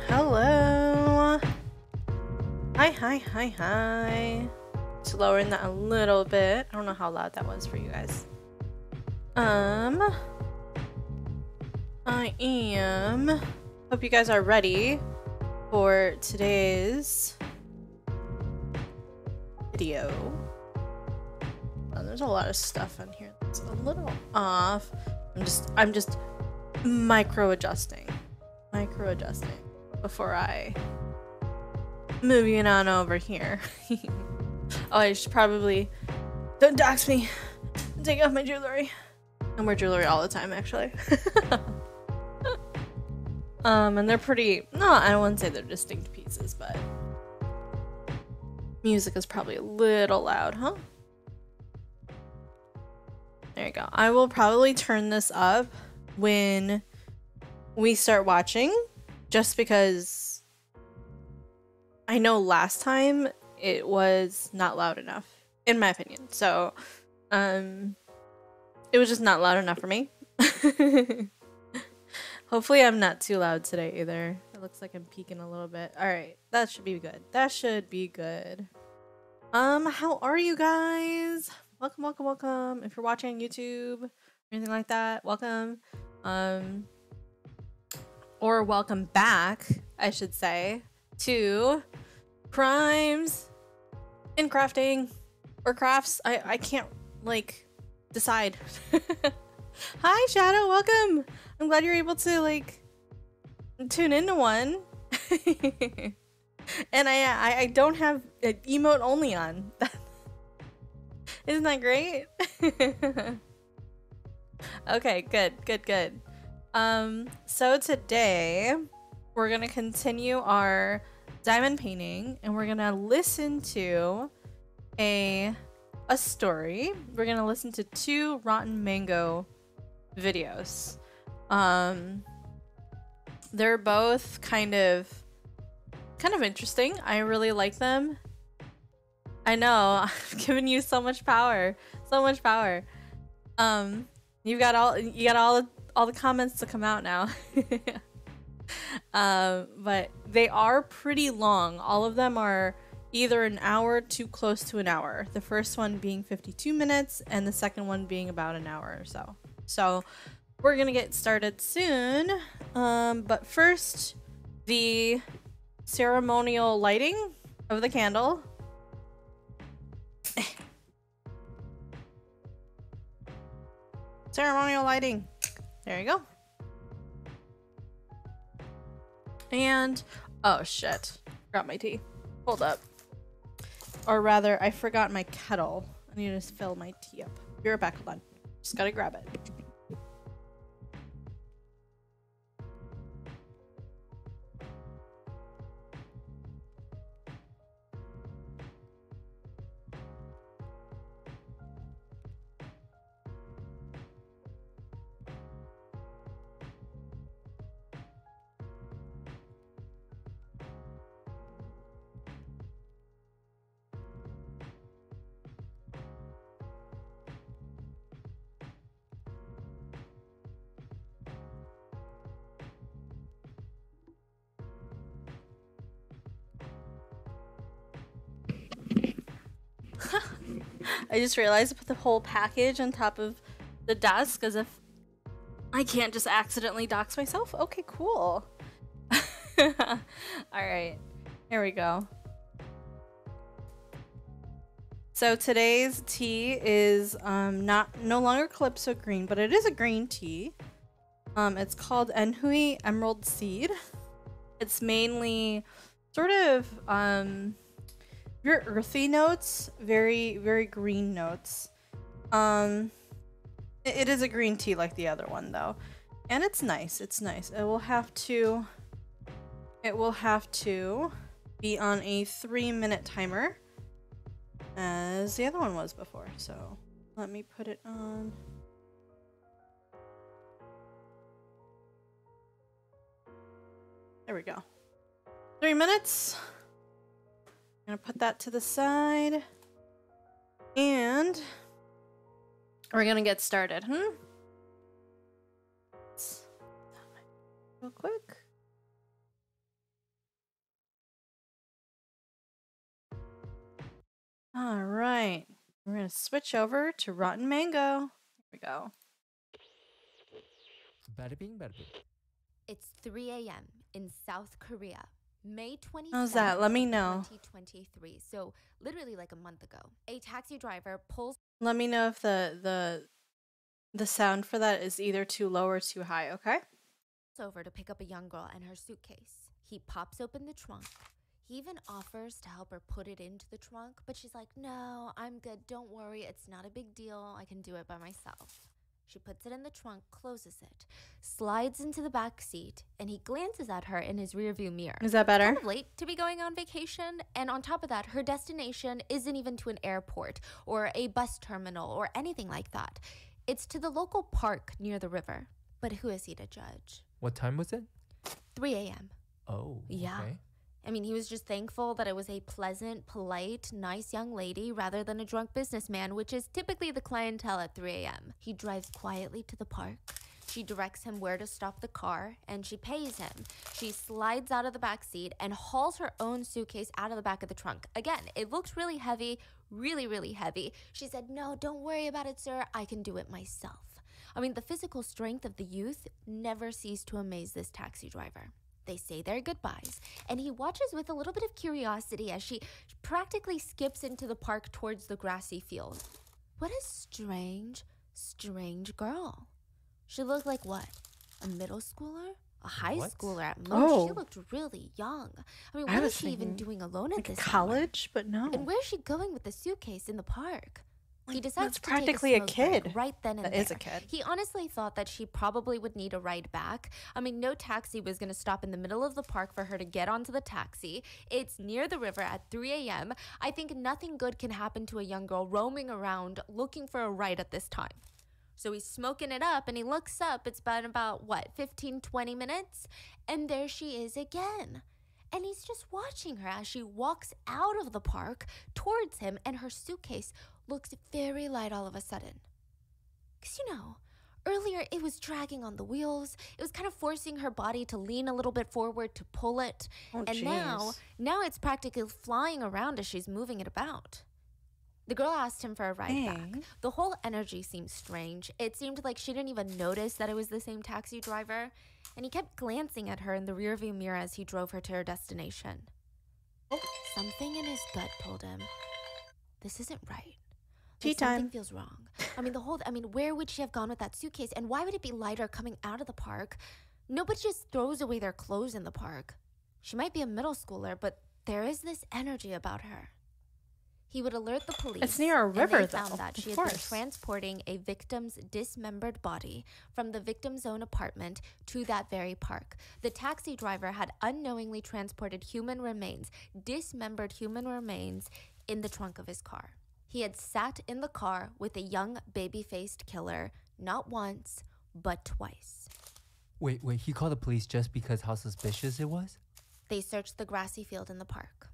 Hello. Hi. Just lowering that a little bit. I don't know how loud that was for you guys. I am. Hope you guys are ready for today's video. There's a lot of stuff on here that's a little off. I'm just micro adjusting before I moving on over here. Oh, I should probably don't dox me. Take off my jewelry. I wear jewelry all the time, actually. And they're pretty. No, I wouldn't say they're distinct pieces, but music is probably a little loud, huh? There you go. I will probably turn this up when we start watching, just because I know last time it was not loud enough, in my opinion. So, it was just not loud enough for me. Hopefully I'm not too loud today either. It looks like I'm peaking a little bit. All right, that should be good. That should be good. How are you guys? Welcome. If you're watching on YouTube or anything like that, welcome. Or welcome back, I should say, to Crimes in Crafting or Crafts. I can't like decide. Hi Shadow, welcome. I'm glad you're able to like tune into one. And I don't have an emote only on. Isn't that great? Okay, good. So today we're gonna continue our diamond painting, and we're gonna listen to a story. We're gonna listen to 2 Rotten Mango videos. They're both kind of interesting. I really like them. I know, I've given you so much power. You got all the comments to come out now. But they are pretty long. All of them are either an hour to close to an hour. The first one being 52 minutes and the second one being about an hour or so. So we're gonna get started soon. But first, the ceremonial lighting of the candle. Ceremonial lighting. There you go. And oh shit, forgot my tea. Hold up. Or rather, I forgot my kettle. I need to fill my tea up. Be right back, hold on. Just gotta grab it. I just realized I put the whole package on top of the desk as if I can't just accidentally dox myself. Okay, cool. Alright, here we go. So today's tea is no longer Calypso green, but it is a green tea. It's called Enhui Emerald Seed. It's mainly sort of very earthy notes, very green notes. It is a green tea like the other one though, and it's nice. It will have to be on a 3-minute timer as the other one was before. So let me put it on. There we go. 3 minutes. I'm gonna put that to the side, and we're gonna get started. Real quick. All right. We're going to switch over to Rotten Mango. Here we go. Bada bing, bada boom. It's 3 a.m. in South Korea, May 27th, How's that? Let me know. 2023. So literally like a month ago. A taxi driver pulls Let me know if the sound for that is either too low or too high, okay? over to pick up a young girl and her suitcase. He pops open the trunk. He even offers to help her put it into the trunk, but she's like, "No, I'm good. Don't worry. It's not a big deal. I can do it by myself." She puts it in the trunk, closes it, slides into the back seat, and he glances at her in his rearview mirror. Is that better? Kind of late to be going on vacation, and on top of that, her destination isn't even to an airport or a bus terminal or anything like that. It's to the local park near the river. But who is he to judge? What time was it? 3 a.m. Oh, Yeah. okay. I mean, he was just thankful that it was a pleasant, polite, nice young lady rather than a drunk businessman, which is typically the clientele at 3 a.m. He drives quietly to the park. She directs him where to stop the car, and she pays him. She slides out of the back seat and hauls her own suitcase out of the back of the trunk. Again, it looked really heavy, really, really heavy. She said, "No, don't worry about it, sir. I can do it myself." I mean, the physical strength of the youth never ceased to amaze this taxi driver. They say their goodbyes, and he watches with a little bit of curiosity as she practically skips into the park towards the grassy field. What a strange, strange girl. She looked like what? A middle schooler? A high What? schooler at most. Oh. She looked really young. I mean, I what was is she even thinking, doing alone at Like this hour? college, but no. And where's she going with the suitcase in the park? He Like, decides that's to practically a take a smoke break kid. right then and That there. is a kid. He honestly thought that she probably would need a ride back. I mean, no taxi was going to stop in the middle of the park for her to get onto the taxi. It's near the river at 3 a.m. I think nothing good can happen to a young girl roaming around looking for a ride at this time. So he's smoking it up and he looks up. It's been about, 15, 20 minutes? And there she is again. And he's just watching her as she walks out of the park towards him, and her suitcase looks very light all of a sudden. Because, earlier it was dragging on the wheels. It was kind of forcing her body to lean a little bit forward to pull it. Oh, And now it's practically flying around as she's moving it about. The girl asked him for a ride back. Dang. The whole energy seemed strange. It seemed like she didn't even notice that it was the same taxi driver, and he kept glancing at her in the rearview mirror as he drove her to her destination. Something in his gut told him, this isn't right. Tea Something time. feels wrong. Where would she have gone with that suitcase? And why would it be lighter coming out of the park? Nobody just throws away their clothes in the park. She might be a middle schooler, but there is this energy about her. He would alert the police. It's near a river, and they found though. that she Of had been course. transporting a victim's dismembered body from the victim's own apartment to that very park. The taxi driver had unknowingly transported dismembered human remains, in the trunk of his car. He had sat in the car with a young baby-faced killer, not once, but twice. Wait, he called the police just because how suspicious it was? They searched the grassy field in the park.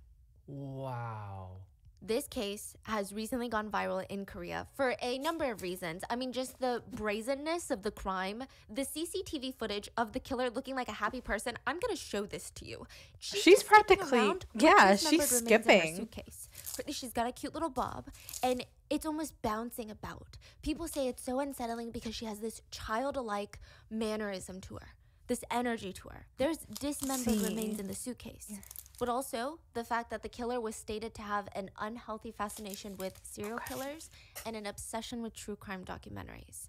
Wow. This case has recently gone viral in Korea for a number of reasons. I mean, just the brazenness of the crime, the CCTV footage of the killer looking like a happy person. I'm going to show this to you. She's just skipping practically- around with yeah, dismembered she's remains in her skipping. suitcase. She's got a cute little bob, and it's almost bouncing about. People say it's so unsettling because she has this childlike mannerism to her, this energy to her. There's dismembered remains in the suitcase. Yeah. But also, the fact that the killer was stated to have an unhealthy fascination with serial killers and an obsession with true crime documentaries.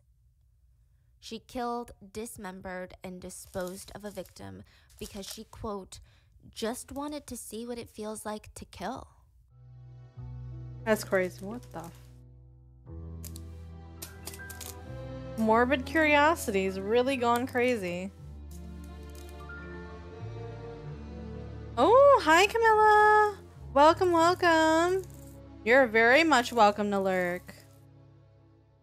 She killed, dismembered, and disposed of a victim because she, quote, just wanted to see what it feels like to kill. That's crazy. What the? Morbid curiosity's really gone crazy. Oh, hi Camilla. Welcome. You're very much welcome to lurk.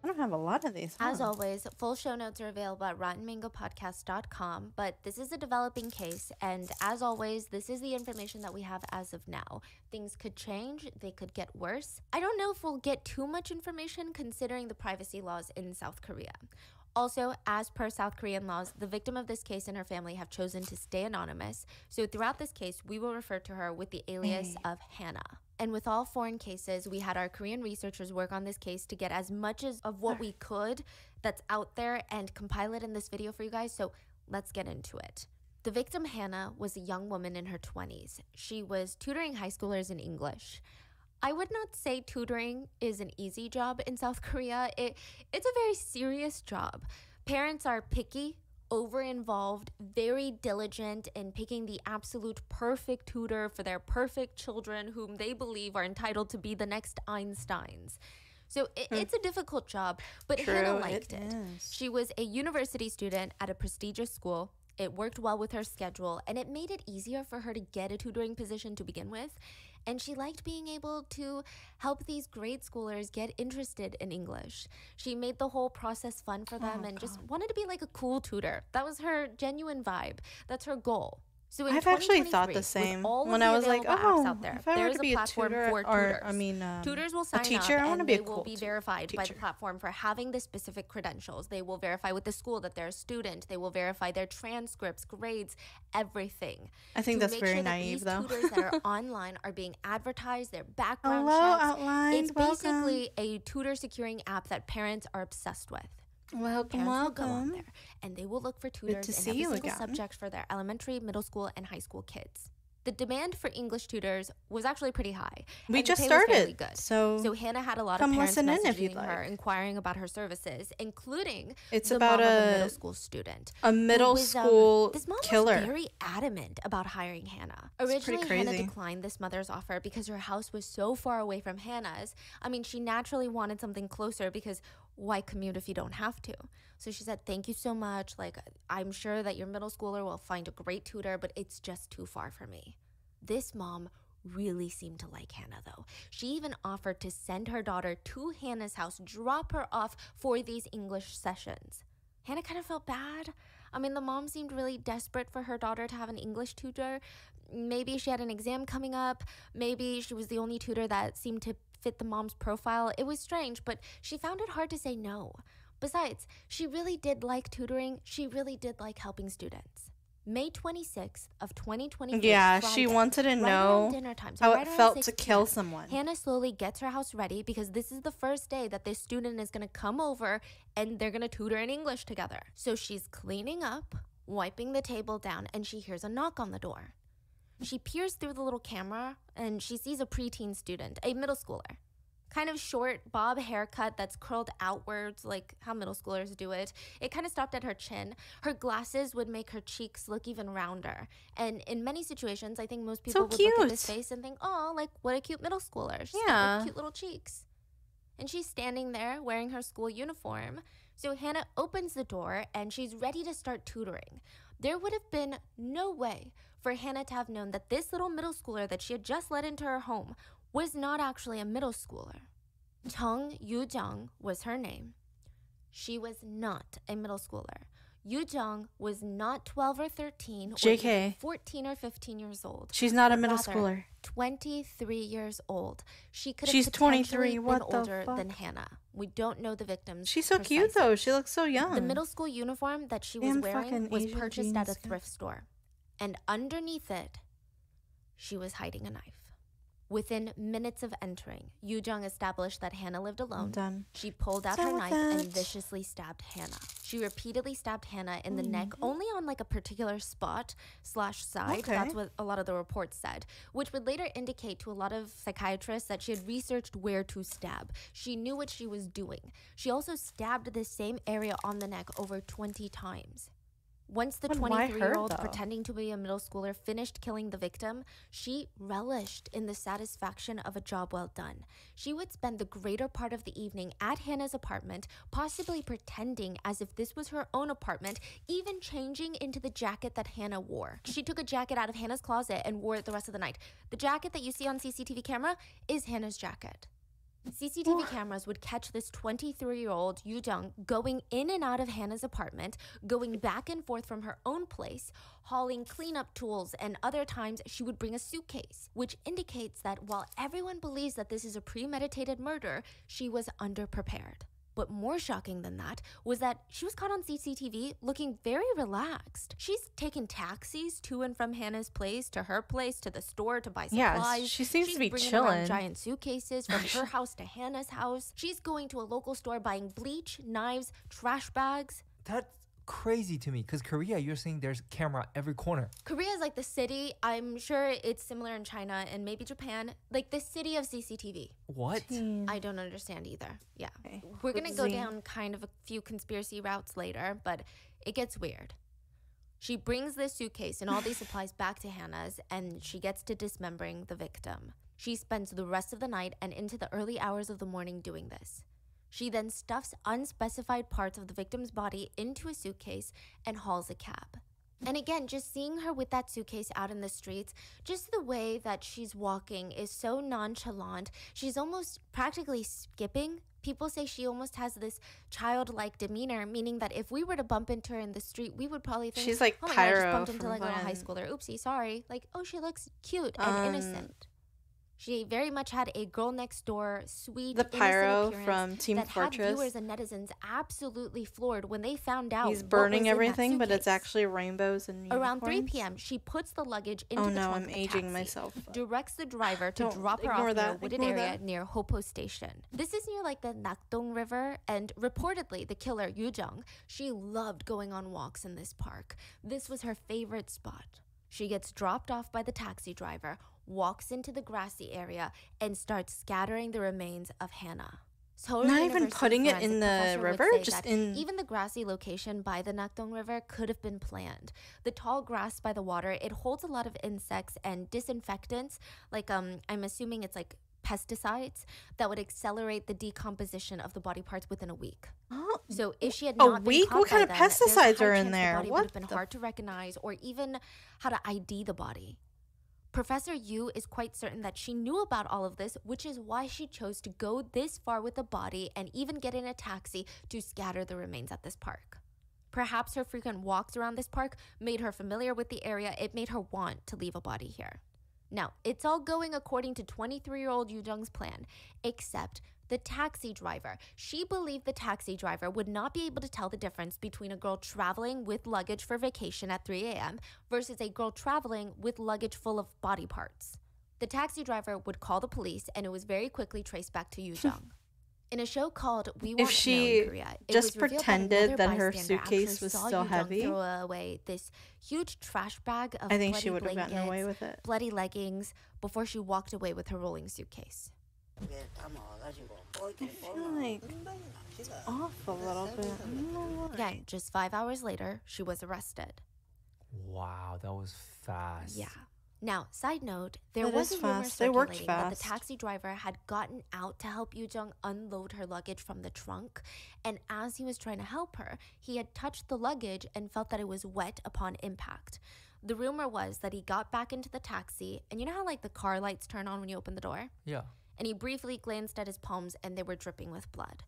I don't have a lot of these. As always, full show notes are available at rottenmangopodcast.com, but this is a developing case, and as always, this is the information that we have as of now. Things could change, they could get worse. I don't know if we'll get too much information considering the privacy laws in South Korea. Also, as per South Korean laws, the victim of this case and her family have chosen to stay anonymous, so throughout this case, we will refer to her with the alias of Hannah. And with all foreign cases, we had our Korean researchers work on this case to get as much of what we could that's out there and compile it in this video for you guys. So let's get into it. The victim, Hannah, was a young woman in her 20s. She was tutoring high schoolers in English. I would not say tutoring is an easy job in South Korea. It's a very serious job. Parents are picky, over-involved, very diligent in picking the absolute perfect tutor for their perfect children whom they believe are entitled to be the next Einsteins. So it's a difficult job, but Hannah liked it. She was a university student at a prestigious school. It worked well with her schedule, and it made it easier for her to get a tutoring position to begin with. And she liked being able to help these grade schoolers get interested in English. She made the whole process fun for them just wanted to be like a cool tutor. That was her genuine vibe. That's her goal. So I've actually thought the same when I was like, oh, out there, if I were to be a tutor tutors will sign a teacher, up I want to and be a they will cool be verified by the teacher. platform for having the specific credentials. They will verify with the school that they're a student. They will verify their transcripts, grades, everything. I think that's very sure naive, that these though. tutors that are online are being advertised, their background Hello, checks. Outlined. It's basically a tutor securing app that parents are obsessed with. Welcome, Parents will go on welcome. there and they will look for tutors to in see every you single again. subject for their elementary, middle school, and high school kids. The demand for English tutors was actually pretty high. We and just the pay was fairly started, good. so Hannah had a lot of come parents listen in if you'd messaging her, like. inquiring about her services, including It's the about mom of a a middle school student. a middle was, school this mom killer. was very adamant about hiring Hannah. pretty Originally, Hannah crazy. declined this mother's offer because her house was so far away from Hannah's. I mean, she naturally wanted something closer because why commute if you don't have to? So she said, thank you so much. Like, I'm sure that your middle schooler will find a great tutor, but it's just too far for me. This mom really seemed to like Hannah, though. She even offered to send her daughter to Hannah's house, drop her off for these English sessions. Hannah kind of felt bad. I mean, the mom seemed really desperate for her daughter to have an English tutor. Maybe she had an exam coming up. Maybe she was the only tutor that seemed to fit the mom's profile. It was strange, but she found it hard to say no. Besides, she really did like tutoring. She really did like helping students. May 26th of 2023. Yeah, Friday, she wanted to right know around dinner time, so how right it around felt 6 to kill p.m., someone. Hannah slowly gets her house ready because this is the first day that this student is going to come over and they're going to tutor in English together. So she's cleaning up, wiping the table down, and she hears a knock on the door. She peers through the little camera and she sees a preteen student, a middle schooler. Kind of short bob haircut that's curled outwards like how middle schoolers do it. It kind of stopped at her chin. Her glasses would make her cheeks look even rounder. And in many situations, I think most people would look at this face and think, oh, like what a cute middle schooler. She's got like, cute little cheeks. And she's standing there wearing her school uniform. So Hannah opens the door and she's ready to start tutoring. There would have been no way for Hannah to have known that this little middle schooler that she had just let into her home was not actually a middle schooler. Jung Yoo-jung was her name. She was not a middle schooler. Yoo-jung was not 12 or 13 or even 14 or 15 years old. She's not a middle Rather, schooler. 23 years old. She could have She's potentially 23. been What the older fuck? than Hannah. We don't know the victim's She's so cute precise though. age. She looks so young. The middle school uniform that she was Damn wearing fucking was Asian purchased at a jeans, guys. thrift store. And underneath it, she was hiding a knife. Within minutes of entering, Yoo-jung established that Hannah lived alone. Done. She pulled out Done her with knife and that. viciously stabbed Hannah. She repeatedly stabbed Hannah in the neck, only on like a particular spot / side. Okay. That's what a lot of the reports said, which would later indicate to a lot of psychiatrists that she had researched where to stab. She knew what she was doing. She also stabbed the same area on the neck over 20 times. Once the But why her, 23-year-old though? pretending to be a middle schooler finished killing the victim, she relished in the satisfaction of a job well done. She would spend the greater part of the evening at Hannah's apartment, possibly pretending as if this was her own apartment, even changing into the jacket that Hannah wore. She took a jacket out of Hannah's closet and wore it the rest of the night. The jacket that you see on CCTV camera is Hannah's jacket. CCTV cameras would catch this 23-year-old Yoo-jung going in and out of Hannah's apartment, going back and forth from her own place, hauling cleanup tools, and other times she would bring a suitcase, which indicates that while everyone believes that this is a premeditated murder, she was underprepared. But more shocking than that was that she was caught on CCTV looking very relaxed. She's taken taxis to and from Hannah's place, to her place, to the store to buy supplies. Yeah, she seems to be bringing chilling. around giant suitcases from her house to Hannah's house. She's going to a local store buying bleach, knives, trash bags. That's crazy to me because Korea, you're saying there's camera every corner. Korea is like the city. I'm sure it's similar in China and maybe Japan. Like the city of CCTV. What? I don't understand either. Yeah. Okay. We're going to go Oopsie. down kind of a few conspiracy routes later, but it gets weird. She brings this suitcase and all these supplies back to Hannah's, and she gets to dismembering the victim. She spends the rest of the night and into the early hours of the morning doing this. She then stuffs unspecified parts of the victim's body into a suitcase and hauls a cab. And again, just seeing her with that suitcase out in the streets, just the way that she's walking is so nonchalant. She's almost practically skipping. People say she almost has this childlike demeanor, meaning that if we were to bump into her in the street, we would probably think, She's like oh my God, I just Pyro bumped into from like a little high Glenn. schooler. Oopsie, sorry. Like, oh, she looks cute and innocent. She very much had a girl next door, sweet, The innocent Pyro appearance from Team that Fortress. had viewers and netizens absolutely floored when they found out He's what burning was in that everything, but it's suitcase. actually rainbows and Around 3 unicorns. p.m., she puts the luggage into Oh the no, trunk I'm of the aging taxi, myself. directs the driver to Don't drop her ignore off near a that, wooded ignore area that. near Hopo Station. This is near like the Nakdong River, and reportedly the killer, Yu Jung, she loved going on walks in this park. This was her favorite spot. She gets dropped off by the taxi driver, walks into the grassy area, and starts scattering the remains of Hannah. Seoul Not even University putting it forensic in the professor would river, say just that in- even the grassy location by the Nakdong River could have been planned. The tall grass by the water, it holds a lot of insects and disinfectants, like I'm assuming it's like pesticides that would accelerate the decomposition of the body parts within a week. Oh, So if she had A not been week? caught What kind by of then, there's a pesticides high are in chance there? The body What would have been the- hard to recognize or even how to ID the body. Professor Yu is quite certain that she knew about all of this, which is why she chose to go this far with the body and even get in a taxi to scatter the remains at this park. Perhaps her frequent walks around this park made her familiar with the area. It made her want to leave a body here. Now, it's all going according to 23-year-old Yu Jung's plan, except the taxi driver. She believed the taxi driver would not be able to tell the difference between a girl traveling with luggage for vacation at 3 a.m. versus a girl traveling with luggage full of body parts. The taxi driver would call the police, and it was very quickly traced back to Yu Jung. In a show called We Want to Know in Korea, it just was revealed pretended another that her bystander suitcase actually was saw still Yu Jung heavy, throw away this huge trash bag of I think bloody she would have gotten away blankets, with it. bloody leggings before she walked away with her rolling suitcase. I feel like it's off a little bit. I don't know why. Again, just 5 hours later, she was arrested. Wow, that was fast. Yeah. Now, side note, there That was is a rumor fast. They worked circulating that the fast. taxi driver had gotten out to help Yu Jung unload her luggage from the trunk, and as he was trying to help her, he had touched the luggage and felt that it was wet upon impact. The rumor was that he got back into the taxi, and you know how like the car lights turn on when you open the door? Yeah. And he briefly glanced at his palms and they were dripping with blood.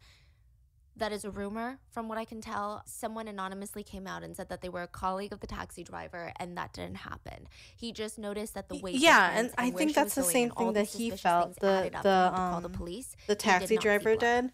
That is a rumor, from what I can tell. Someone anonymously came out and said that they were a colleague of the taxi driver, and that didn't happen. He just noticed that the weight Yeah, difference and I where think she that's was the going same and all thing that these he suspicious felt. things The added up for him to call the police. the He did taxi not see driver blood. did.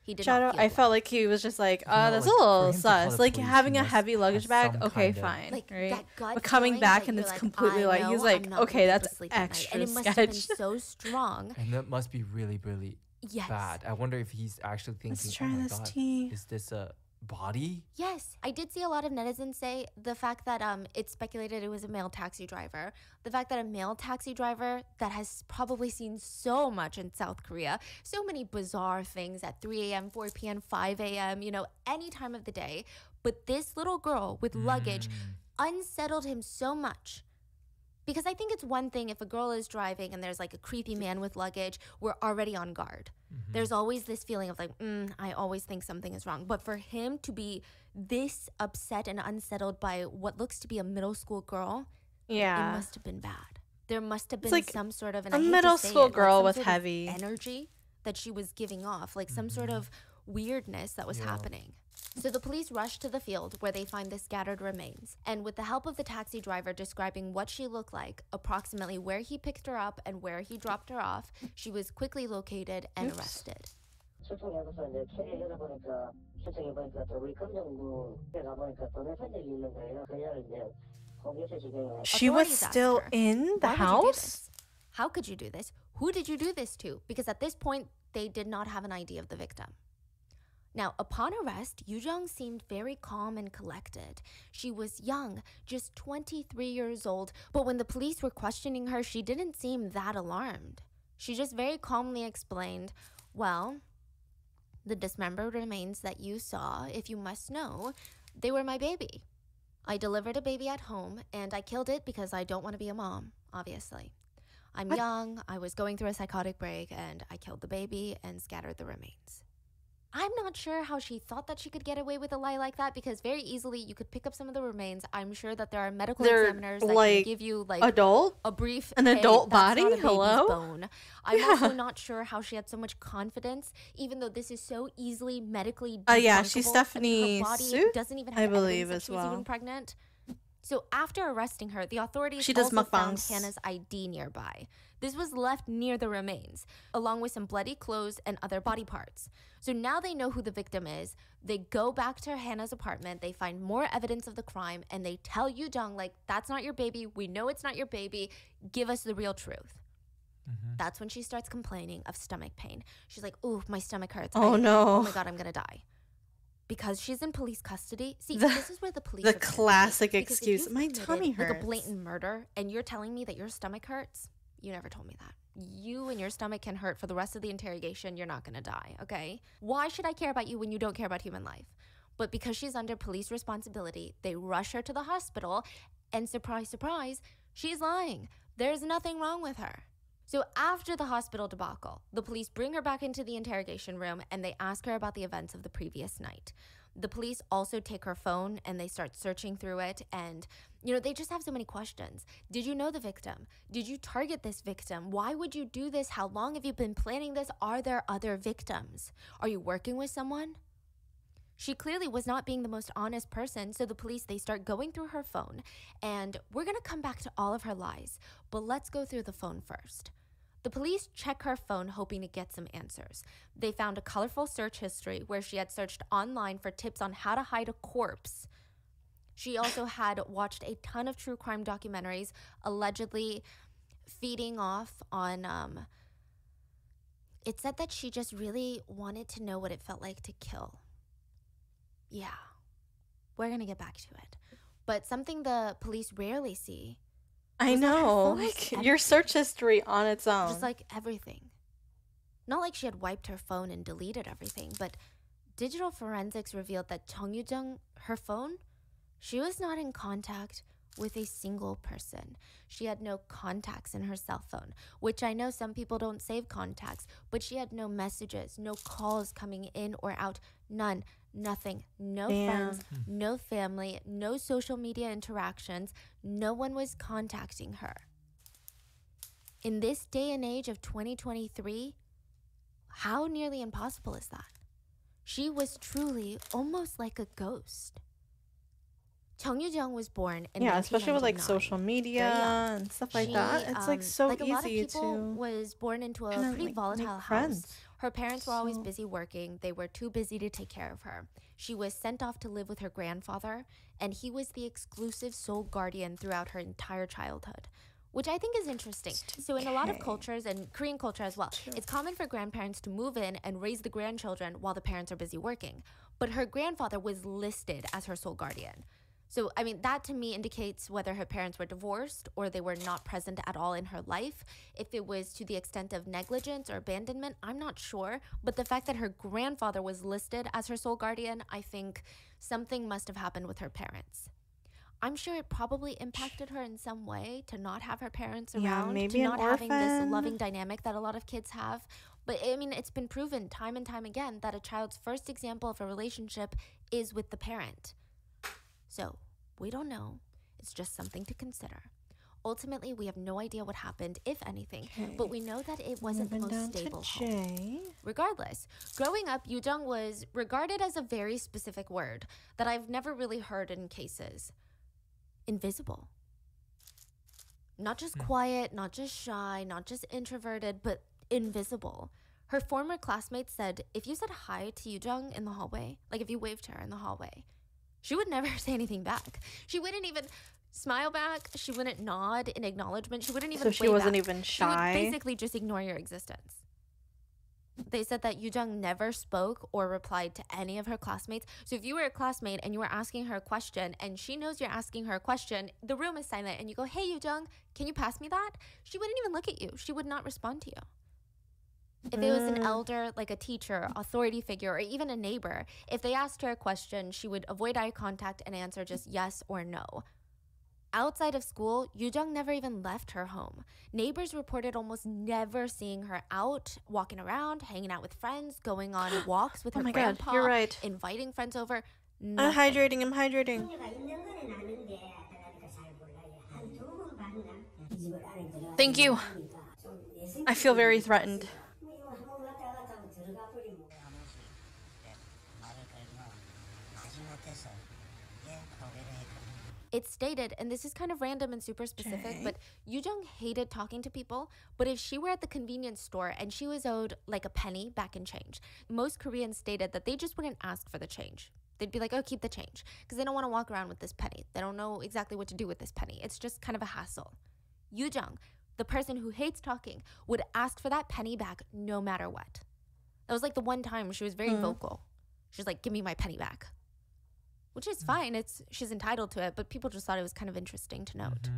He did Shadow, not feel I blood. felt like he was just like, know, that's like, a little for him to call sus. the Like police, having he a must heavy luggage have bag, some okay, kind of- fine, Like right? that gut But coming feeling back that and you're it's like, completely I like, know he's I'm like, not okay, gonna be able that's to sleep at night. extra And it must have been sketch. so strong. And that must be really, really Yes. bad. I wonder if he's actually thinking, Let's oh try my this God, tea. is this a body? Yes, I did see a lot of netizens say the fact that it's speculated it was a male taxi driver. The fact that a male taxi driver that has probably seen so much in South Korea, so many bizarre things at 3 a.m., 4 p.m., 5 a.m., you know, any time of the day. But this little girl with luggage unsettled him so much. Because I think it's one thing if a girl is driving and there's like a creepy man with luggage, we're already on guard. There's always this feeling of like, I always think something is wrong. But for him to be this upset and unsettled by what looks to be a middle school girl, it Yeah. must have been bad. There must have been like some sort of, and a I hate to middle say school it, like girl some with sort of heavy- energy that she was giving off, like some sort of weirdness that was Yeah. happening. So the police rushed to the field where they find the scattered remains. And with the help of the taxi driver describing what she looked like, approximately where he picked her up and where he dropped her off, she was quickly located and arrested. 소통하면서 이제 처리하다 보니까 실적이 보니까 또 우리 검정부에가 보니까 돈을 산 적이 있는 거예요. 그녀를 이제 거기서 지금 She was Authorities asked still her, in the "Why would you do house? this? How could you do this? Who did you do this to?" Because at this point, they did not have an idea of the victim. Now, upon arrest, Yoo-jung seemed very calm and collected. She was young, just 23 years old, but when the police were questioning her, she didn't seem that alarmed. She just very calmly explained, "Well, the dismembered remains that you saw, if you must know, they were my baby. I delivered a baby at home, and I killed it because I don't want to be a mom, obviously. I'm young, I was going through a psychotic break, and I killed the baby and scattered the remains." I'm not sure how she thought that she could get away with a lie like that, because very easily you could pick up some of the remains. I'm sure that there are medical They're, examiners that can like, give you like Adult? a brief An "Hey, adult that's body? not a baby's Hello? bone." I'm also not sure how she had so much confidence, even though this is so easily medically Yeah, she's debunkable. Stephanie Her body Soo, doesn't even I have believe, evidence that as she was even well. pregnant. So after arresting her, the authorities She does also found mukbangs. Hannah's ID nearby. This was left near the remains, along with some bloody clothes and other body parts. So now they know who the victim is. They go back to Hannah's apartment, they find more evidence of the crime, and they tell Yoo-jung, like, "That's not your baby, we know it's not your baby, give us the real truth." That's when she starts complaining of stomach pain. She's like, "Ooh, my stomach hurts. Oh, no. Oh my God, I'm gonna die." Because she's in police custody. See, this is where the police the are very classic weird, because if excuse, you've "My committed, tummy like hurts." a blatant murder, and you're telling me that your stomach hurts, you never told me that. You and your stomach can hurt for the rest of the interrogation. You're not gonna die, okay? Why should I care about you when you don't care about human life? But because she's under police responsibility, they rush her to the hospital, and surprise, surprise, she's lying. There's nothing wrong with her. So after the hospital debacle, the police bring her back into the interrogation room, and they ask her about the events of the previous night. The police also take her phone and they start searching through it, and they just have so many questions. Did you know the victim? Did you target this victim? Why would you do this? How long have you been planning this? Are there other victims? Are you working with someone? She clearly was not being the most honest person, so the police, they start going through her phone, and we're gonna come back to all of her lies, but let's go through the phone first. The police check her phone hoping to get some answers. They found a colorful search history where she had searched online for tips on how to hide a corpse. She also had watched a ton of true crime documentaries, allegedly feeding off on, it said that she just really wanted to know what it felt like to kill. Yeah, we're gonna get back to it. But something the police rarely see, I was that her know, phone was like, your search history on its own. just like everything. Not like she had wiped her phone and deleted everything, but digital forensics revealed that Chung Yoo-jung, her phone, she was not in contact with a single person. She had no contacts in her cell phone, which I know some people don't save contacts, but she had no messages, no calls coming in or out, none, nothing, no friends, no family, no social media interactions. No one was contacting her. In this day and age of 2023, how nearly impossible is that? She was truly almost like a ghost. Chung Yoo-jung was born in especially with like 1999. social media Very young. and stuff like that. It's like so like a lot of easy people to was born into a kinda, pretty like, volatile make house. friends. Her parents were always So- busy working. They were too busy to take care of her. She was sent off to live with her grandfather, and he was the exclusive sole guardian throughout her entire childhood, which I think is interesting. So in a lot of okay. cultures, and Korean culture as well, it's common for grandparents to move in and raise the grandchildren while the parents are busy working. But her grandfather was listed as her sole guardian. So, I mean, that to me indicates whether her parents were divorced or they were not present at all in her life. If it was to the extent of negligence or abandonment, I'm not sure. But the fact that her grandfather was listed as her sole guardian, I think something must have happened with her parents. I'm sure it probably impacted her in some way to not have her parents Yeah, around, maybe to an not having this orphan. loving dynamic that a lot of kids have. But I mean, it's been proven time and time again that a child's first example of a relationship is with the parent. So, we don't know. It's just something to consider. Ultimately, we have no idea what happened, if anything, but we know that it wasn't the Moving most down stable to home. Jay. Regardless, growing up, Yoo-jung was regarded as a very specific word that I've never really heard in cases. Invisible. Not just quiet, not just shy, not just introverted, but invisible. Her former classmates said if you said hi to Yoo-jung in the hallway, like if you waved to her in the hallway, she would never say anything back. She wouldn't even smile back. She wouldn't nod in acknowledgement. She wouldn't even So she wave wasn't back. even She would shy. basically just ignore your existence. They said that Yoo-jung never spoke or replied to any of her classmates. So if you were a classmate and you were asking her a question and she knows you're asking her a question, the room is silent and you go, hey, Yoo-jung, can you pass me that? She wouldn't even look at you. She would not respond to you. If it was an elder, like a teacher, authority figure, or even a neighbor, if they asked her a question, she would avoid eye contact and answer just yes or no. Outside of school, Yoo-jung never even left her home. Neighbors reported almost never seeing her out, walking around, hanging out with friends, going on walks with her my grandpa, God, you're right. inviting friends over. I'm Nothing. hydrating. I'm hydrating. Thank you. I feel very threatened. It's stated, and this is kind of random and super specific, but Yoo-jung hated talking to people, but if she were at the convenience store and she was owed like a penny back in change, most Koreans stated that they just wouldn't ask for the change. They'd be like, oh, keep the change, because they don't want to walk around with this penny. They don't know exactly what to do with this penny. It's just kind of a hassle. Yoo-jung, the person who hates talking, would ask for that penny back no matter what. That was like the one time she was very vocal. She was like, give me my penny back. Which is fine, she's entitled to it, but people just thought it was kind of interesting to note.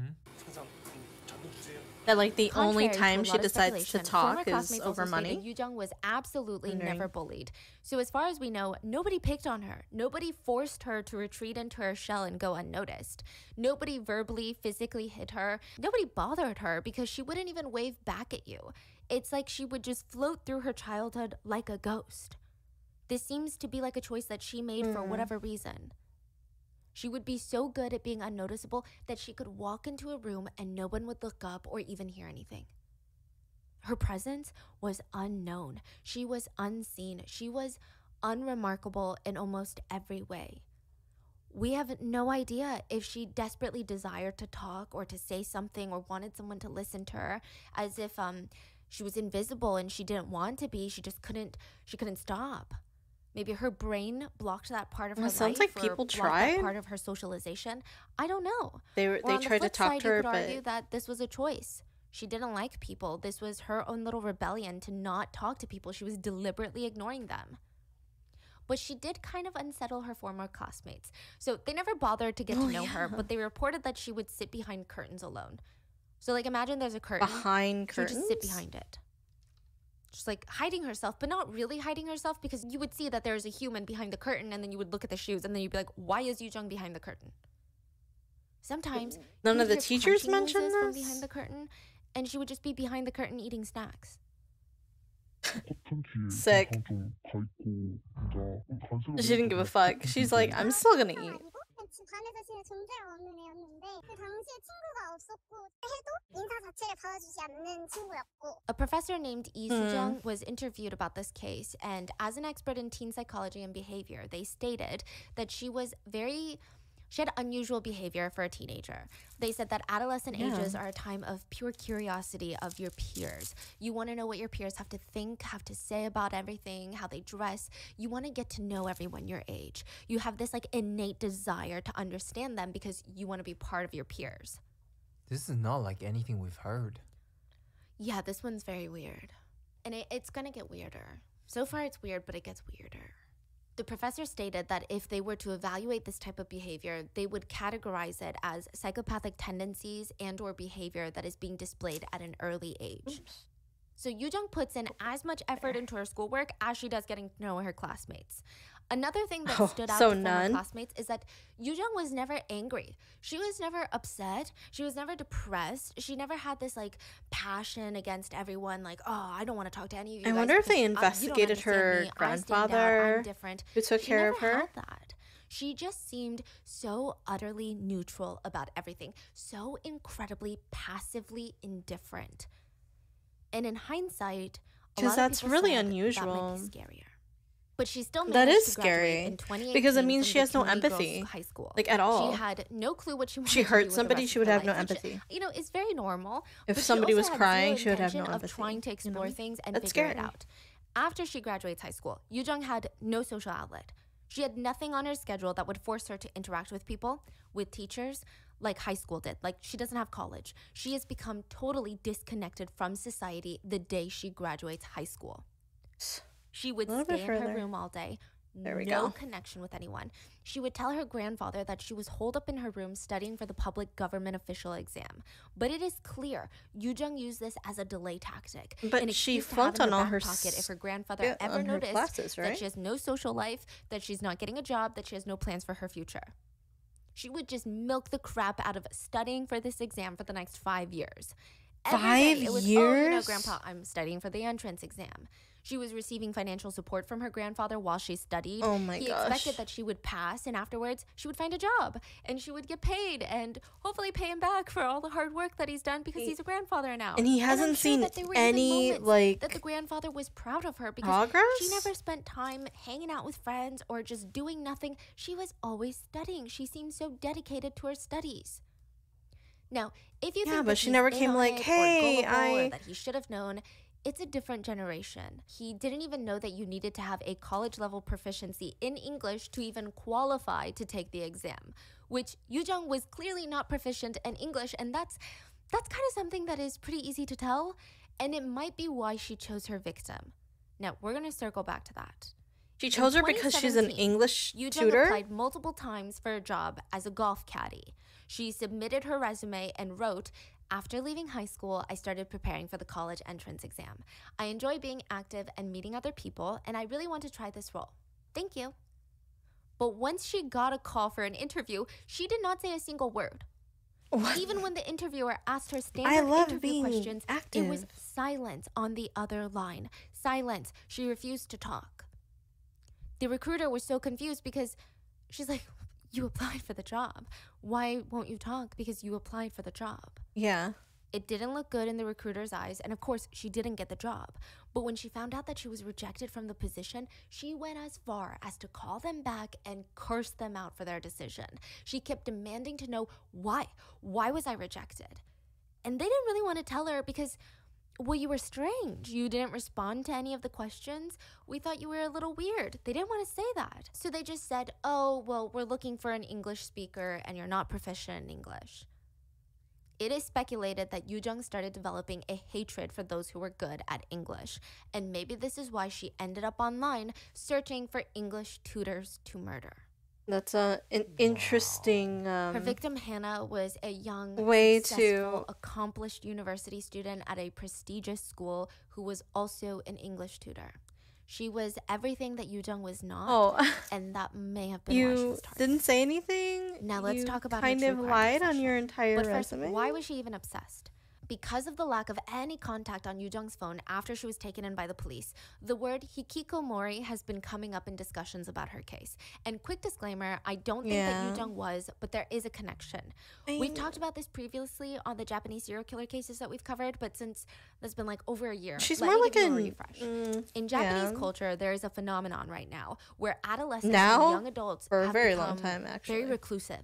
That like the only Contrary to time a she lot of decides to speculation, talk former is classmates over also stated money. Yoo-jung was absolutely Wondering. never bullied. So as far as we know, nobody picked on her. Nobody forced her to retreat into her shell and go unnoticed. Nobody verbally, physically hit her. Nobody bothered her because she wouldn't even wave back at you. It's like she would just float through her childhood like a ghost. This seems to be like a choice that she made for whatever reason. She would be so good at being unnoticeable that she could walk into a room and no one would look up or even hear anything. Her presence was unknown. She was unseen. She was unremarkable in almost every way. We have no idea if she desperately desired to talk or to say something or wanted someone to listen to her, as if she was invisible and she didn't want to be. She just couldn't stop. Maybe her brain blocked that part of her life. Sounds like or people blocked tried. that part of her socialization. I don't know. They Or on the tried to flip talk side, to her, you could but argue that this was a choice. She didn't like people. This was her own little rebellion to not talk to people. She was deliberately ignoring them. But she did kind of unsettle her former classmates. So they never bothered to get to know her, but they reported that she would sit behind curtains alone. So like imagine there's a curtain. behind She would curtains. just sit behind it. Just like hiding herself, but not really hiding herself, because you would see that there's a human behind the curtain and then you would look at the shoes and then you'd be like, why is Yoo-jung behind the curtain? Sometimes None you'd of the hear teachers crunching mentioned noises from this? behind the curtain, and she would just be behind the curtain eating snacks. Sick. She didn't give a fuck. She's like, I'm still gonna eat. 반에서 진짜 존재가 없는 애였는데 그 당시에 친구가 없었고 해도 인사 자체를 받아주지 않는 친구였고. A professor named Lee Soo-jung was interviewed about this case, and as an expert in teen psychology and behavior, they stated that she had unusual behavior for a teenager. They said that adolescent ages are a time of pure curiosity of your peers. You want to know what your peers have to think, have to say about everything, how they dress. You want to get to know everyone your age. You have this like innate desire to understand them because you want to be part of your peers. This is not like anything we've heard. Yeah, this one's very weird. And it's going to get weirder. So far it's weird, but it gets weirder. The professor stated that if they were to evaluate this type of behavior, they would categorize it as psychopathic tendencies and or behavior that is being displayed at an early age. So Yoo-jung puts in as much effort into her schoolwork as she does getting to know her classmates. Another thing that stood out to former classmates is that Yoo-jung was never angry. She was never upset. She was never depressed. She never had this like passion against everyone, like, oh, I don't want to talk to any of you I guys wonder if because, they you don't investigated understand her me. I stand out. grandfather I'm different. who took care of She never her. had that. She just seemed so utterly neutral about everything, so incredibly passively indifferent. And in hindsight, a lot of That's people really said unusual. That might be scarier. But she still That managed is to graduate scary, in 2018 because it means from she the has no community girls' empathy, high school. like, at all. She had no clue what she wanted She to do hurt with the somebody, rest she of would her have no life, which, empathy. you know, is very normal. If but she somebody also was had crying, zero she would have no intention empathy. of trying to explore you know? things and That's figure it scary. out. After she graduates high school, Yoo-jung had no social outlet. She had nothing on her schedule that would force her to interact with people, with teachers, like high school did. Like, she doesn't have college. She has become totally disconnected from society the day she graduates high school. She would stay in her room all day. No connection with anyone. She would tell her grandfather that she was holed up in her room studying for the public government official exam. But it is clear Yoo-jung used this as a delay tactic. But she flunked on all her pocket if her grandfather ever noticed classes, right? That she has no social life, that she's not getting a job, that she has no plans for her future. She would just milk the crap out of studying for this exam for the next 5 years. Every day, it was, oh, Grandpa, I'm studying for the entrance exam. She was receiving financial support from her grandfather while she studied. Oh my gosh. He expected that she would pass, and afterwards, she would find a job, and she would get paid, and hopefully pay him back for all the hard work that he's done because he's a grandfather now. And he hasn't seen any, like, that the grandfather was proud of her because progress? She never spent time hanging out with friends or just doing nothing. She was always studying. She seemed so dedicated to her studies. Now, if you think but she never came like, hey, or that he should have known, it's a different generation. He didn't even know that you needed to have a college-level proficiency in English to even qualify to take the exam, which Yoo-jung was clearly not proficient in English, and that's kind of something that is pretty easy to tell, and it might be why she chose her victim. Now, we're going to circle back to that. She chose her because she's an English Yoo-jung tutor? applied multiple times for a job as a golf caddy. She submitted her resume and wrote, "After leaving high school, I started preparing for the college entrance exam. I enjoy being active and meeting other people, and I really want to try this role. Thank you." But once she got a call for an interview, she did not say a single word. What? Even when the interviewer asked her standard interview questions, it was silence on the other line. Silence. She refused to talk. The recruiter was so confused because she's like, you applied for the job. Why won't you talk? Because you applied for the job. Yeah. It didn't look good in the recruiter's eyes, and of course, she didn't get the job. But when she found out that she was rejected from the position, she went as far as to call them back and curse them out for their decision. She kept demanding to know why. Why was I rejected? And they didn't really want to tell her because, well, you were strange. You didn't respond to any of the questions. We thought you were a little weird. They didn't want to say that. So they just said, oh, well, we're looking for an English speaker and you're not proficient in English. It is speculated that Yoo-jung started developing a hatred for those who were good at English. And maybe this is why she ended up online searching for English tutors to murder. That's an interesting... Her victim, Hannah, was a young, successful, accomplished university student at a prestigious school who was also an English tutor. She was everything that Yoo-jung was not, and that may have been why she was targeted. You didn't say anything? Now let's talk about her true crime. Kind of lied on your entire resume? First, why was she even obsessed? Because of the lack of any contact on Yoo-jung's phone after she was taken in by the police, the word hikikomori has been coming up in discussions about her case. And quick disclaimer, I don't think that Yoo-jung was, but there is a connection. We've talked about this previously on the Japanese serial killer cases that we've covered, but since that's been like over a year, she's more like a refresh. In Japanese culture, there is a phenomenon right now where adolescents and young adults for a have very become long time, actually, very reclusive.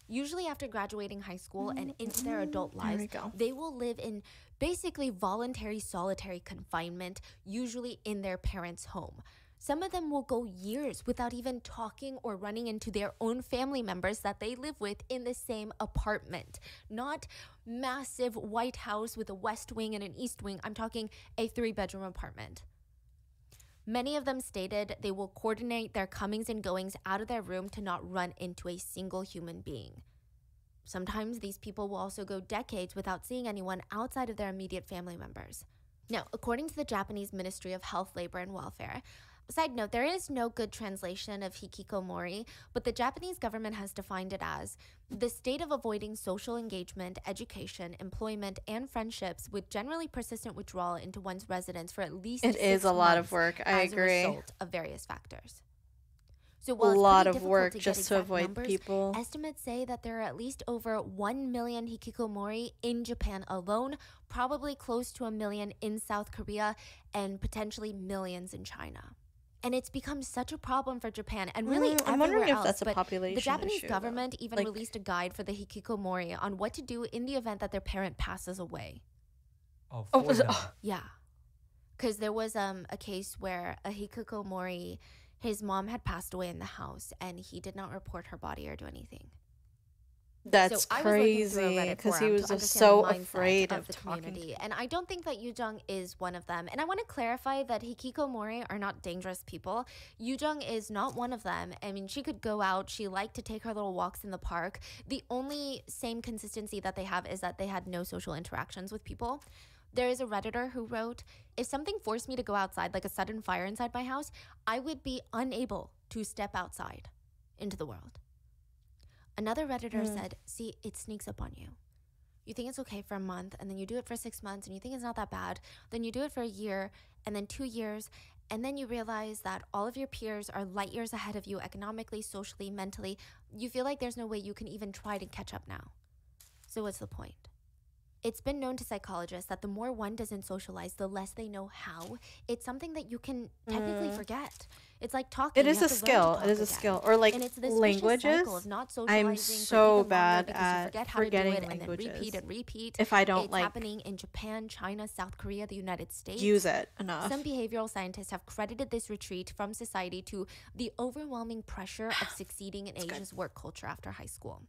Usually after graduating high school and into their adult lives, they will live in basically voluntary solitary confinement, usually in their parents' home. Some of them will go years without even talking or running into their own family members that they live with in the same apartment. Not massive White House with a west wing and an east wing. I'm talking a 3-bedroom apartment. Many of them stated they will coordinate their comings and goings out of their room to not run into a single human being. Sometimes these people will also go decades without seeing anyone outside of their immediate family members. Now, according to the Japanese Ministry of Health, Labor, and Welfare, side note, there is no good translation of hikikomori, but the Japanese government has defined it as the state of avoiding social engagement, education, employment, and friendships with generally persistent withdrawal into one's residence for at least 6 months. It is a lot of work, I agree. As a result of various factors. So while a it's lot pretty of difficult work to get just to exact avoid numbers, people. Estimates say that there are at least over 1 million hikikomori in Japan alone, probably close to 1 million in South Korea, and potentially millions in China. And it's become such a problem for Japan and really I'm wondering if else, that's a population the Japanese issue, government even like, released a guide for the hikikomori on what to do in the event that their parent passes away. Oh, for them. Yeah. Because there was a case where a hikikomori, his mom had passed away in the house, and he did not report her body or do anything. That's So I was looking through a crazy Reddit because he forum was to just understand so the mindset afraid of of the talking to community, and I don't think that Yujung is one of them. And I want to clarify that hikikomori are not dangerous people. Yujung is not one of them. I mean, she could go out. She liked to take her little walks in the park. The only same consistency that they have is that they had no social interactions with people. There is a Redditor who wrote, if something forced me to go outside, like a sudden fire inside my house, I would be unable to step outside into the world. Another Redditor said, see, it sneaks up on you. You think it's okay for a month, and then you do it for 6 months, and you think it's not that bad. Then you do it for a year, and then 2 years, and then you realize that all of your peers are light years ahead of you economically, socially, mentally. You feel like there's no way you can even try to catch up now. So what's the point? It's been known to psychologists that the more one doesn't socialize, the less they know how. It's something that you can technically forget. It's like talking. It is a skill. It is a skill. Or like and it's this languages. Of not I'm so bad at forgetting languages. And repeat and repeat. If I don't it's like happening in Japan, China, South Korea, the United States. use it enough. Some behavioral scientists have credited this retreat from society to the overwhelming pressure of succeeding in Asia's work culture after high school.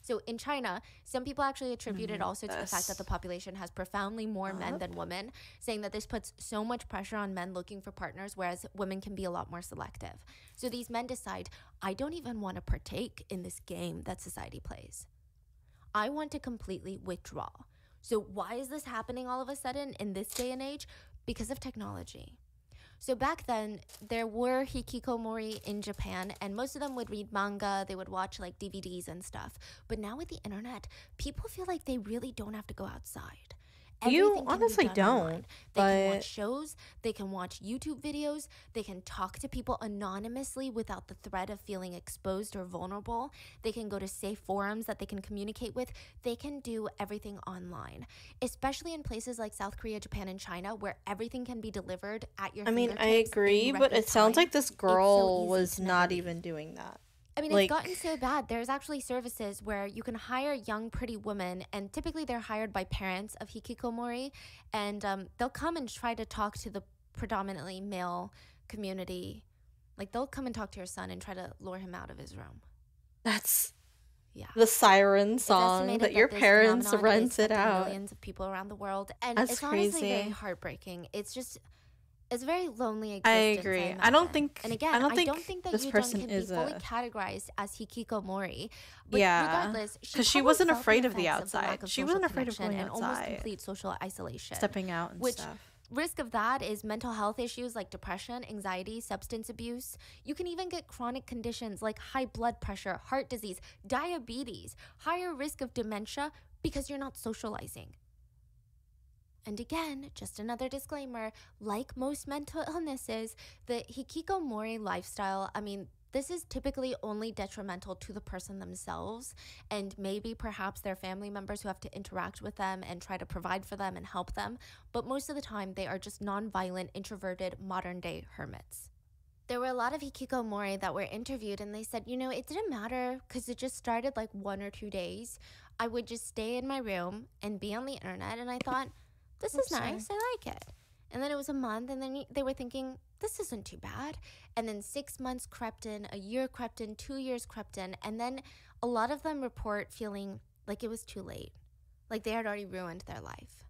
So in China, some people actually attribute it also to the fact that the population has profoundly more men than women, saying that this puts so much pressure on men looking for partners, whereas women can be a lot more selective. So these men decide, I don't even want to partake in this game that society plays. I want to completely withdraw. So why is this happening all of a sudden in this day and age? Because of technology. So back then, there were hikikomori in Japan, and most of them would read manga, they would watch like DVDs and stuff. But now with the internet, people feel like they really don't have to go outside. You honestly don't. Online. They can watch shows, they can watch YouTube videos, they can talk to people anonymously without the threat of feeling exposed or vulnerable. They can go to safe forums that they can communicate with. They can do everything online, especially in places like South Korea, Japan, and China, where everything can be delivered at your fingertips. I agree, but it sounds like this girl was not leave. even doing that. I mean, it's gotten so bad. There's actually services where you can hire young, pretty women, and typically they're hired by parents of hikikomori, and they'll come and try to talk to the predominantly male community. Like, they'll come and talk to your son and try to lure him out of his room. That's the siren song that your parents rented out. Millions of people around the world, and That's it's crazy. honestly very heartbreaking. It's a very lonely existence. I agree. I don't think. And again, I don't think that this Yujung person can is be fully a. categorized as hikikomori. But Yeah, regardless, because she probably wasn't felt afraid of the effects lack outside. of She social wasn't afraid of connection going and almost outside, complete social isolation. stepping out and Which stuff. risk of that is mental health issues like depression, anxiety, substance abuse. You can even get chronic conditions like high blood pressure, heart disease, diabetes, higher risk of dementia because you're not socializing. And again, just another disclaimer, like most mental illnesses, the hikikomori lifestyle, I mean, this is typically only detrimental to the person themselves and maybe perhaps their family members who have to interact with them and try to provide for them and help them. But most of the time, they are just nonviolent, introverted, modern-day hermits. There were a lot of hikikomori that were interviewed, and they said, you know, it didn't matter because it just started like 1 or 2 days. I would just stay in my room and be on the internet, and I thought, this is nice, I like it. And then it was a month, and then they were thinking, this isn't too bad. And then 6 months crept in, a year crept in, 2 years crept in, and then a lot of them report feeling like it was too late, like they had already ruined their life.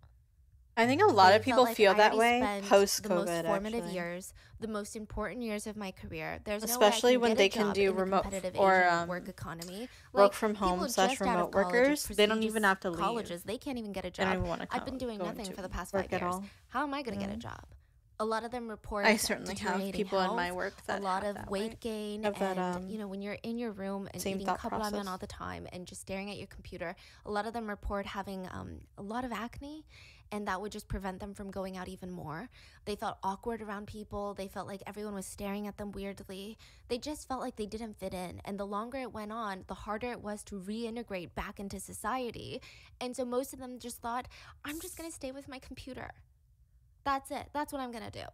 I think a lot They of people felt like feel I that already way spent post-COVID, the most formative actually. years, the most important years of my career. There's Especially no way I when can they get a can job do in the remote competitive or Asian work economy. work Like, from people home just / out of remote college, workers. They don't prestigious even have to leave. colleges, they can't even get a They don't job. even want to I've been doing nothing for the past 5 work at years. all. How am I going to get a job? A lot of them report I certainly have deteriorating people in my health, work that a lot have of that weight way. gain, Have that, and you know, when you're in your room and same eating thought cup ramen process. all the time and just staring at your computer, a lot of them report having a lot of acne, and that would just prevent them from going out even more. They felt awkward around people. They felt like everyone was staring at them weirdly. They just felt like they didn't fit in, and the longer it went on, the harder it was to reintegrate back into society. And so most of them just thought, I'm just gonna stay with my computer. That's it. That's what I'm gonna do.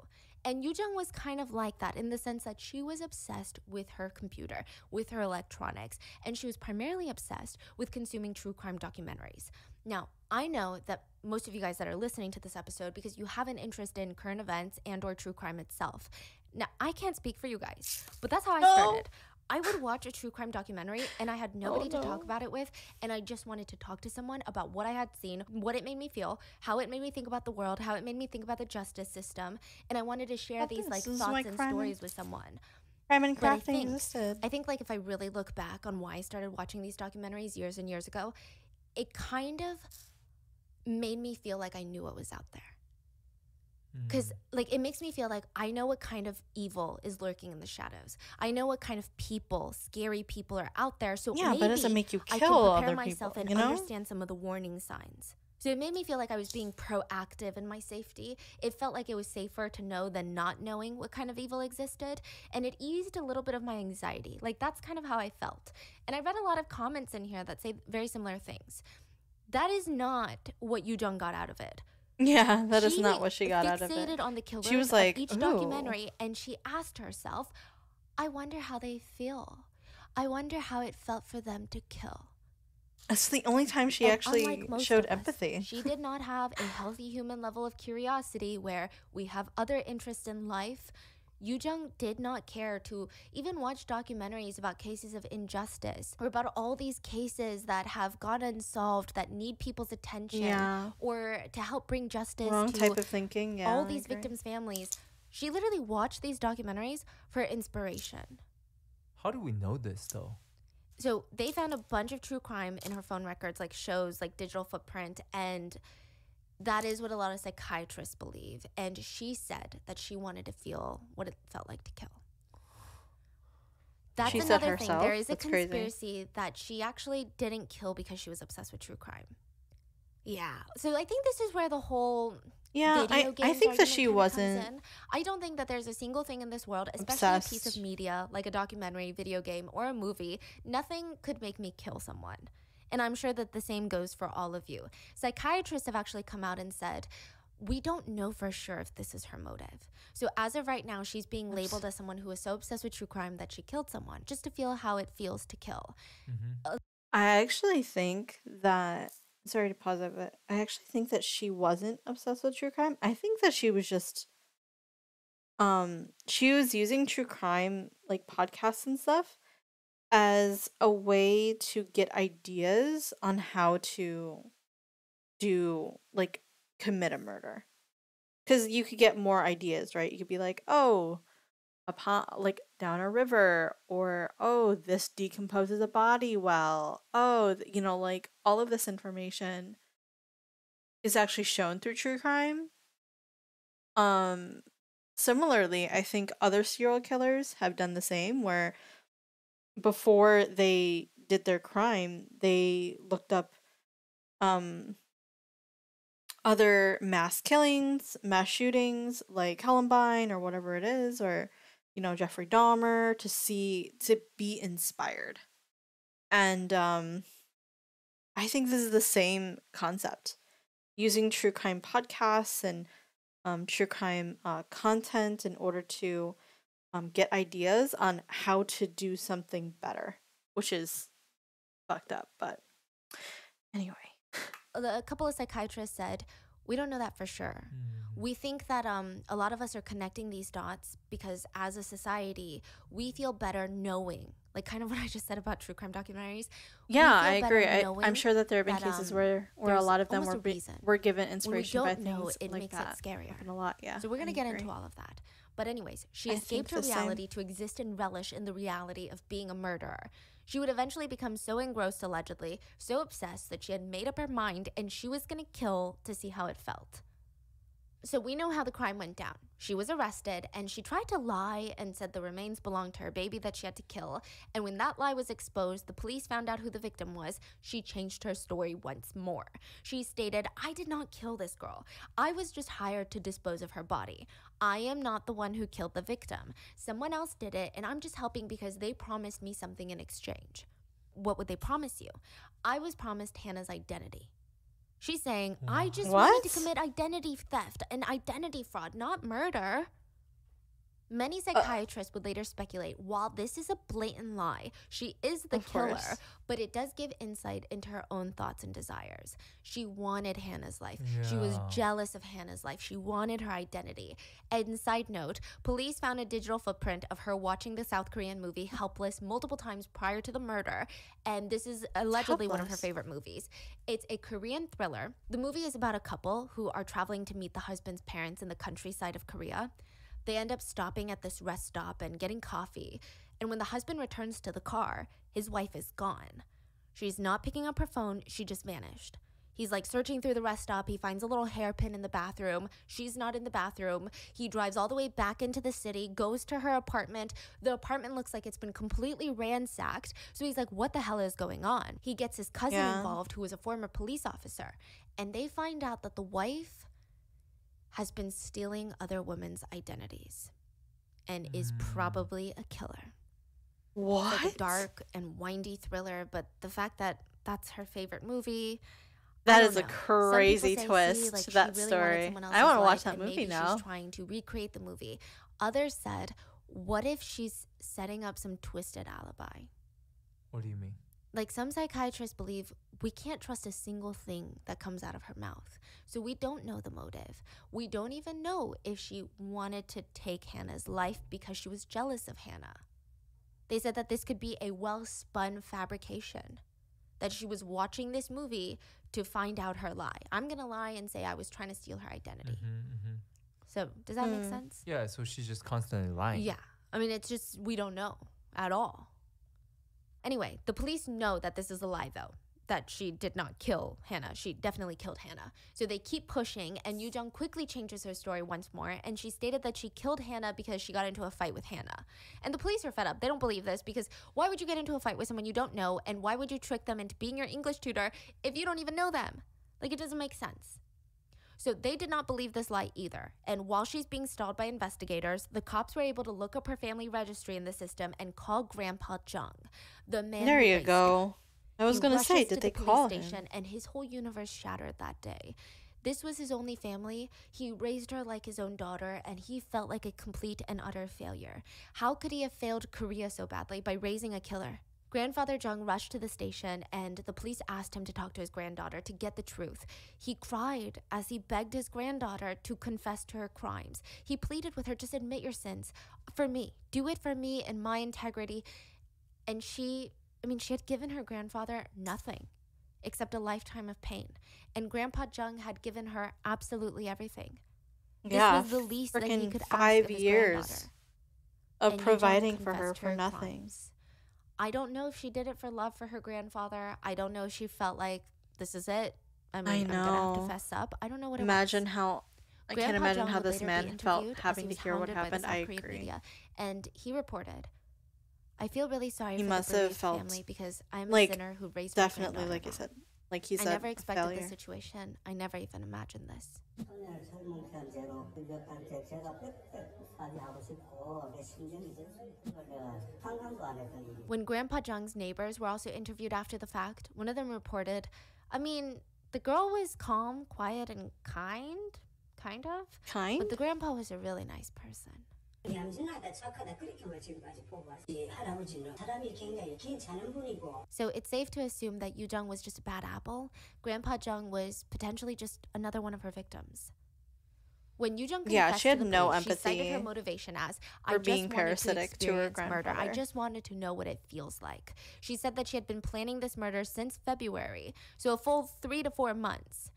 And Yujung was kind of like that in the sense that she was obsessed with her computer, with her electronics, and she was primarily obsessed with consuming true crime documentaries. Now, I know that most of you guys that are listening to this episode, because you have an interest in current events and or true crime itself. Now, I can't speak for you guys, but that's how I started. I would watch a true crime documentary and I had nobody to talk about it with, and I just wanted to talk to someone about what I had seen, what it made me feel, how it made me think about the world, how it made me think about the justice system, and I wanted to share these like thoughts and stories with someone. Crime and But crafting existed. I think like if I really look back on why I started watching these documentaries years and years ago, it kind of made me feel like I knew what was out there. Because like it makes me feel like I know what kind of evil is lurking in the shadows. I know what kind of people, scary people are out there. So Yeah, maybe but it doesn't make you I kill can prepare other myself people, and you know? understand some of the warning signs. So it made me feel like I was being proactive in my safety. It felt like it was safer to know than not knowing what kind of evil existed. And it eased a little bit of my anxiety. Like that's kind of how I felt. And I read a lot of comments in here that say very similar things. That is not what Yoo-jung got out of it. Yeah, that is not what she got out of it. She fixated on the killers She was like, of each "Ooh." documentary, and she asked herself, I wonder how they feel. I wonder how it felt for them to kill. That's the only time she And actually unlike most showed of us, empathy. She did not have a healthy human level of curiosity where we have other interests in life. Yoo-jung did not care to even watch documentaries about cases of injustice or about all these cases that have gone unsolved that need people's attention or to help bring justice Wrong to type of thinking. Yeah, all I these agree. victims' families. She literally watched these documentaries for inspiration. How do we know this though? So they found a bunch of true crime in her phone records, like shows, like digital footprint, and that is what a lot of psychiatrists believe. And she said that she wanted to feel what it felt like to kill. That's She said another thing. herself? There is a That's crazy. conspiracy that she actually didn't kill because she was obsessed with true crime. Yeah. So I think this is where the whole Yeah, video I games think that argument she kinda wasn't comes in. I don't think that there's a single thing in this world, especially a piece obsessed. of media like a documentary, video game, or a movie, nothing could make me kill someone. And I'm sure that the same goes for all of you. Psychiatrists have actually come out and said, we don't know for sure if this is her motive. So as of right now, she's being labeled as someone who is so obsessed with true crime that she killed someone just to feel how it feels to kill. I actually think that, sorry to pause it, but I actually think that she wasn't obsessed with true crime. I think that she was just, she was using true crime, like podcasts and stuff, as a way to get ideas on how to do, like, commit a murder. Because you could get more ideas, right? You could be like, oh, a pond, like down a river, or oh, this decomposes a body well. Oh, you know, like all of this information is actually shown through true crime. Similarly, I think other serial killers have done the same, where before they did their crime, they looked up other mass killings, mass shootings like Columbine or whatever it is, or you know, Jeffrey Dahmer, to be inspired. And I think this is the same concept. Using true crime podcasts and true crime content in order to get ideas on how to do something better, which is fucked up, but anyway. A couple of psychiatrists said, we don't know that for sure. We think that a lot of us are connecting these dots because as a society, we feel better knowing, like kind of what I just said about true crime documentaries. Yeah, We I feel better agree. knowing I'm sure that there have been that, cases where a there's lot of them almost were a reason. were given When we inspiration by don't know, things it like makes that. it scarier. Happen a lot, yeah. So we're going to I get agree. into all of that. But anyways, she I escaped her think the same. reality to exist and relish in the reality of being a murderer. She would eventually become so engrossed, allegedly, so obsessed that she had made up her mind and she was going to kill to see how it felt. So we know how the crime went down. She was arrested and she tried to lie and said the remains belonged to her baby that she had to kill. And when that lie was exposed, the police found out who the victim was. She changed her story once more. She stated, I did not kill this girl. I was just hired to dispose of her body. I am not the one who killed the victim. Someone else did it and I'm just helping because they promised me something in exchange. What would they promise you? I was promised Hannah's identity. She's saying, I just wanted to What? commit identity theft and identity fraud, not murder. Many psychiatrists would later speculate, while this is a blatant lie, she is the killer, but it does give insight into her own thoughts and desires. She wanted Hannah's life. Yeah. She was jealous of Hannah's life. She wanted her identity. And side note, police found a digital footprint of her watching the South Korean movie Helpless multiple times prior to the murder, and this is allegedly one of her favorite movies. It's a Korean thriller. The movie is about a couple who are traveling to meet the husband's parents in the countryside of Korea. They end up stopping at this rest stop and getting coffee. And when the husband returns to the car, his wife is gone. She's not picking up her phone. She just vanished. He's like searching through the rest stop. He finds a little hairpin in the bathroom. She's not in the bathroom. He drives all the way back into the city, goes to her apartment. The apartment looks like it's been completely ransacked. So he's like, what the hell is going on? He gets his cousin involved, who is a former police officer. And they find out that the wife has been stealing other women's identities and is probably a killer. What? It's like a dark and windy thriller, but the fact that that's her favorite movie, that is a crazy twist to that story. I want to watch that movie now. She's trying to recreate the movie. Others said, what if she's setting up some twisted alibi? What do you mean? Like, some psychiatrists believe we can't trust a single thing that comes out of her mouth. So we don't know the motive. We don't even know if she wanted to take Hannah's life because she was jealous of Hannah. They said that this could be a well-spun fabrication, that she was watching this movie to find out her lie. I'm going to lie and say I was trying to steal her identity. So does that make sense? Yeah, so she's just constantly lying. Yeah. I mean, it's just, we don't know at all. Anyway, the police know that this is a lie, though, that she did not kill Hannah. She definitely killed Hannah. So they keep pushing, and Yoo-jung quickly changes her story once more, and she stated that she killed Hannah because she got into a fight with Hannah. And the police are fed up. They don't believe this because why would you get into a fight with someone you don't know, and why would you trick them into being your English tutor if you don't even know them? Like, it doesn't make sense. So they did not believe this lie either. And while she's being stalled by investigators, the cops were able to look up her family registry in the system and call Grandpa Jung, the man. There you go. I was going to say, did they call him? And his whole universe shattered that day. This was his only family. He raised her like his own daughter, and he felt like a complete and utter failure. How could he have failed Korea so badly by raising a killer? Grandfather Jung rushed to the station, and the police asked him to talk to his granddaughter to get the truth. He cried as he begged his granddaughter to confess to her crimes. He pleaded with her, just admit your sins. For me. Do it for me and my integrity. And she had given her grandfather nothing except a lifetime of pain. And Grandpa Jung had given her absolutely everything. This was the least that he could ask of his 5 years of providing for her for nothing. Crimes. I don't know if she did it for love for her grandfather. I don't know if she felt like, this is it. I'm going to have to fess up. I don't know what it was. I can't imagine how this man felt having to hear what happened. I agree. Media, and he reported, I feel really sorry he for must the have bereaved felt family because I'm a sinner who raised my definitely, granddaughter like you wrong. said, like he said, I never expected failure. this situation. I never even imagined this. When Grandpa Jung's neighbors were also interviewed after the fact, one of them reported, the girl was calm, quiet, and kind of. Kind? But the grandpa was a really nice person. So it's safe to assume that Yoo-jung was just a bad apple. Grandpa Jung was potentially just another one of her victims. When Yoo-jung confessed she had to the no police, she empathy cited her motivation as, for being parasitic to her murder. I grandfather. just wanted to know what it feels like. She said that she had been planning this murder since February, so a full 3 to 4 months.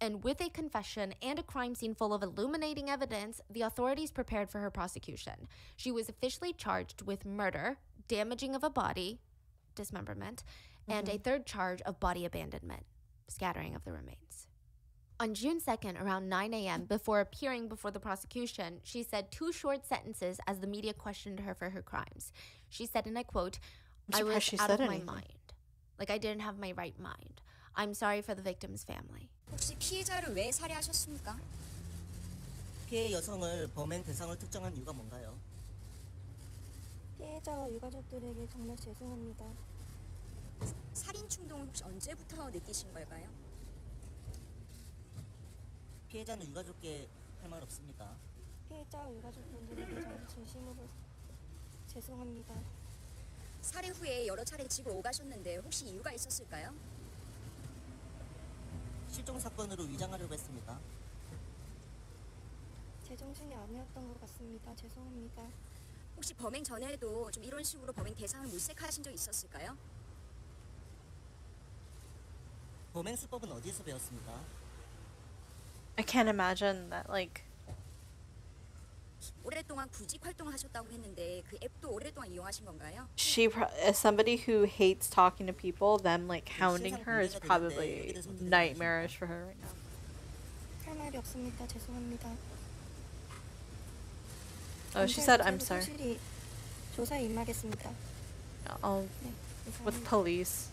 And with a confession and a crime scene full of illuminating evidence, the authorities prepared for her prosecution. She was officially charged with murder, damaging of a body, dismemberment, and a third charge of body abandonment, scattering of the remains. On June 2nd, around 9 a.m., before appearing before the prosecution, she said 2 short sentences as the media questioned her for her crimes. She said, and I quote, I was out of my mind. Like I didn't have my right mind. I'm sorry for the victim's family. 혹시 피해자를 왜 살해하셨습니까? 피해 여성을 범행 대상으로 특정한 이유가 뭔가요? 피해자와 유가족들에게 정말 죄송합니다. 살인 충동을 혹시 언제부터 느끼신 걸까요? 피해자는 유가족께 할 말 없습니까? 피해자 유가족분들에게 진심으로 죄송합니다. 살해 후에 여러 차례 집을 오가셨는데 혹시 이유가 있었을까요? 실종 사건으로 위장하려고 했습니다. 제정신이 아니었던 것 같습니다. 죄송합니다. 혹시 범행 전에도 좀 이런 식으로 범행 대상을 물색하신 적 있었을까요? 범행 수법은 어디에서 배웠습니까? I can't imagine that, like, 오랫동안 구직 활동하셨다고 했는데 그 앱도 오랫동안 이용하신 건가요? as somebody who hates talking to people, them like hounding her is probably nightmarish for her right now. 할 말이 없습니다. 죄송합니다. Oh, she said, I'm sorry. 성실히 조사에 임하겠습니다. Oh, 네, with 이상입니다. police.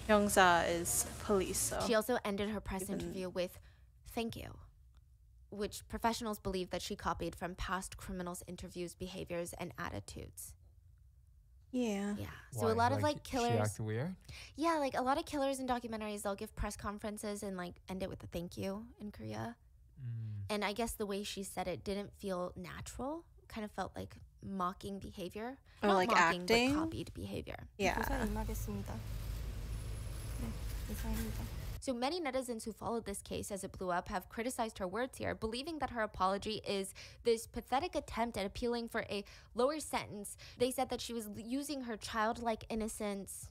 Hyungsa is police, so She also ended her press interview with, "Thank you," which professionals believe that she copied from past criminals' interviews, behaviors, and attitudes. yeah. Yeah. So a Why? lot of like She killers. acted weird? Yeah, like a lot of killers in documentaries, they'll give press conferences and like end it with a thank you in Korea. And I guess the way she said it didn't feel natural. Kind of felt like mocking behavior. Or Not like mocking, acting? but copied behavior. Yeah. 조사에 임하겠습니다. 네, 이상입니다. So many netizens who followed this case as it blew up have criticized her words here, believing that her apology is this pathetic attempt at appealing for a lower sentence. They said that she was using her childlike innocence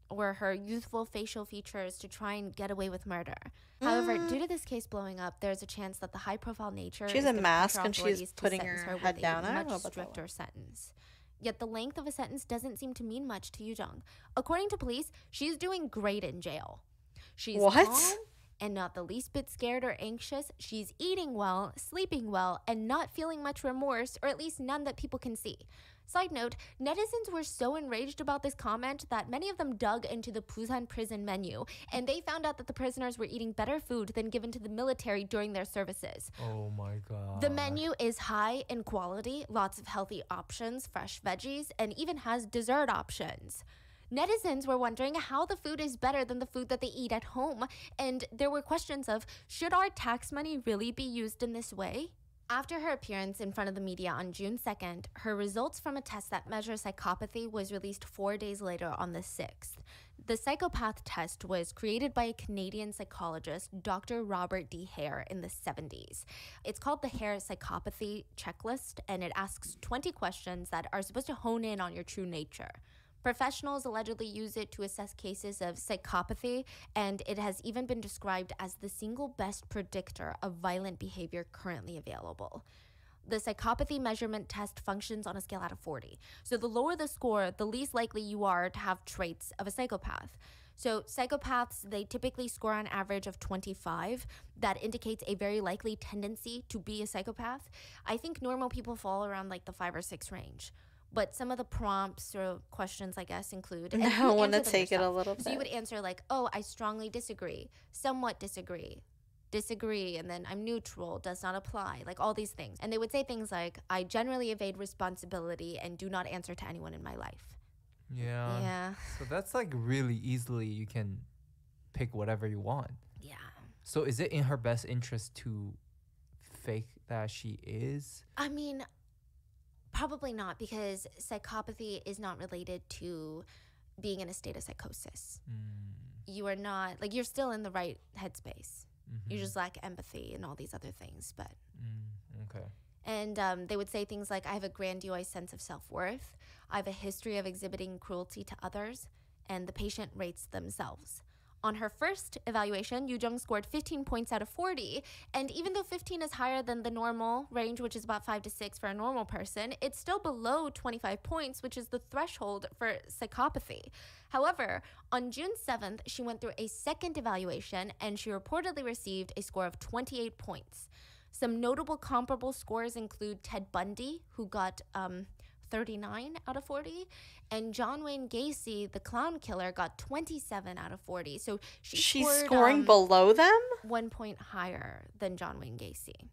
or her youthful facial features to try and get away with murder. However, due to this case blowing up, there's a chance that the high-profile nature She's is a gonna mask pressure and she's authorities to putting sentence her her head with down. I a don't know much about that one. stricter sentence. Yet the length of a sentence doesn't seem to mean much to Yoo-jung. According to police, she's doing great in jail. She's What? calm and not the least bit scared or anxious. She's eating well, sleeping well, and not feeling much remorse, or at least none that people can see. Side note, netizens were so enraged about this comment that many of them dug into the Busan prison menu, and they found out that the prisoners were eating better food than given to the military during their services. Oh my god. The menu is high in quality, lots of healthy options, fresh veggies, and even has dessert options. Netizens were wondering how the food is better than the food that they eat at home, and there were questions of, should our tax money really be used in this way? After her appearance in front of the media on June 2nd, her results from a test that measures psychopathy was released 4 days later on the 6th. The psychopath test was created by a Canadian psychologist, Dr. Robert D. Hare, in the 70s. It's called the Hare Psychopathy Checklist, and it asks 20 questions that are supposed to hone in on your true nature. Professionals allegedly use it to assess cases of psychopathy, and it has even been described as the single best predictor of violent behavior currently available. The psychopathy measurement test functions on a scale out of 40. So the lower the score, the least likely you are to have traits of a psychopath. So psychopaths, they typically score on average of 25. That indicates a very likely tendency to be a psychopath. I think normal people fall around like the 5 or 6 range. But some of the prompts or questions, I guess, include... and I you want to answer them take it a yourself. little So you would bit. answer like, oh, I strongly disagree, somewhat disagree, disagree, and then I'm neutral, does not apply, like all these things. And they would say things like, I generally evade responsibility and do not answer to anyone in my life. Yeah. Yeah. So that's like really easily you can pick whatever you want. Yeah. So is it in her best interest to fake that she is? I mean, probably not, because psychopathy is not related to being in a state of psychosis. You are not, like, you're still in the right headspace. You just lack empathy and all these other things. But Okay. And they would say things like, I have a grandiose sense of self-worth, I have a history of exhibiting cruelty to others, and the patient rates themselves. On her first evaluation, Yoo-jung scored 15 points out of 40, and even though 15 is higher than the normal range, which is about 5 to 6 for a normal person, it's still below 25 points, which is the threshold for psychopathy. However, on June 7th, she went through a second evaluation, and she reportedly received a score of 28 points. Some notable comparable scores include Ted Bundy, who got 39 out of 40, and John Wayne Gacy, the clown killer, got 27 out of 40. So She's scored, scoring below them? 1 point higher than John Wayne Gacy.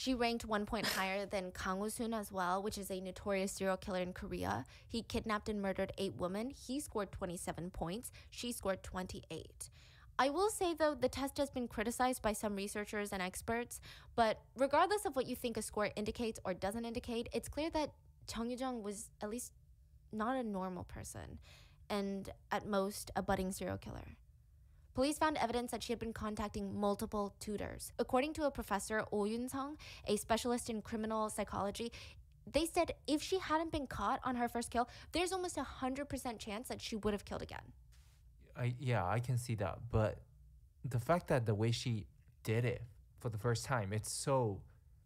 She ranked 1 point higher than Kang Woo-soon as well, which is a notorious serial killer in Korea. He kidnapped and murdered 8 women. He scored 27 points. She scored 28. I will say, though, the test has been criticized by some researchers and experts, but regardless of what you think a score indicates or doesn't indicate, it's clear that Chung Yoo-jung was at least not a normal person, and at most a budding serial killer. Police found evidence that she had been contacting multiple tutors. According to a professor, Oh Yun-sung, a specialist in criminal psychology, they said if she hadn't been caught on her first kill, there's almost 100% chance that she would have killed again. I can see that, but the fact that the way she did it for the first time, it's so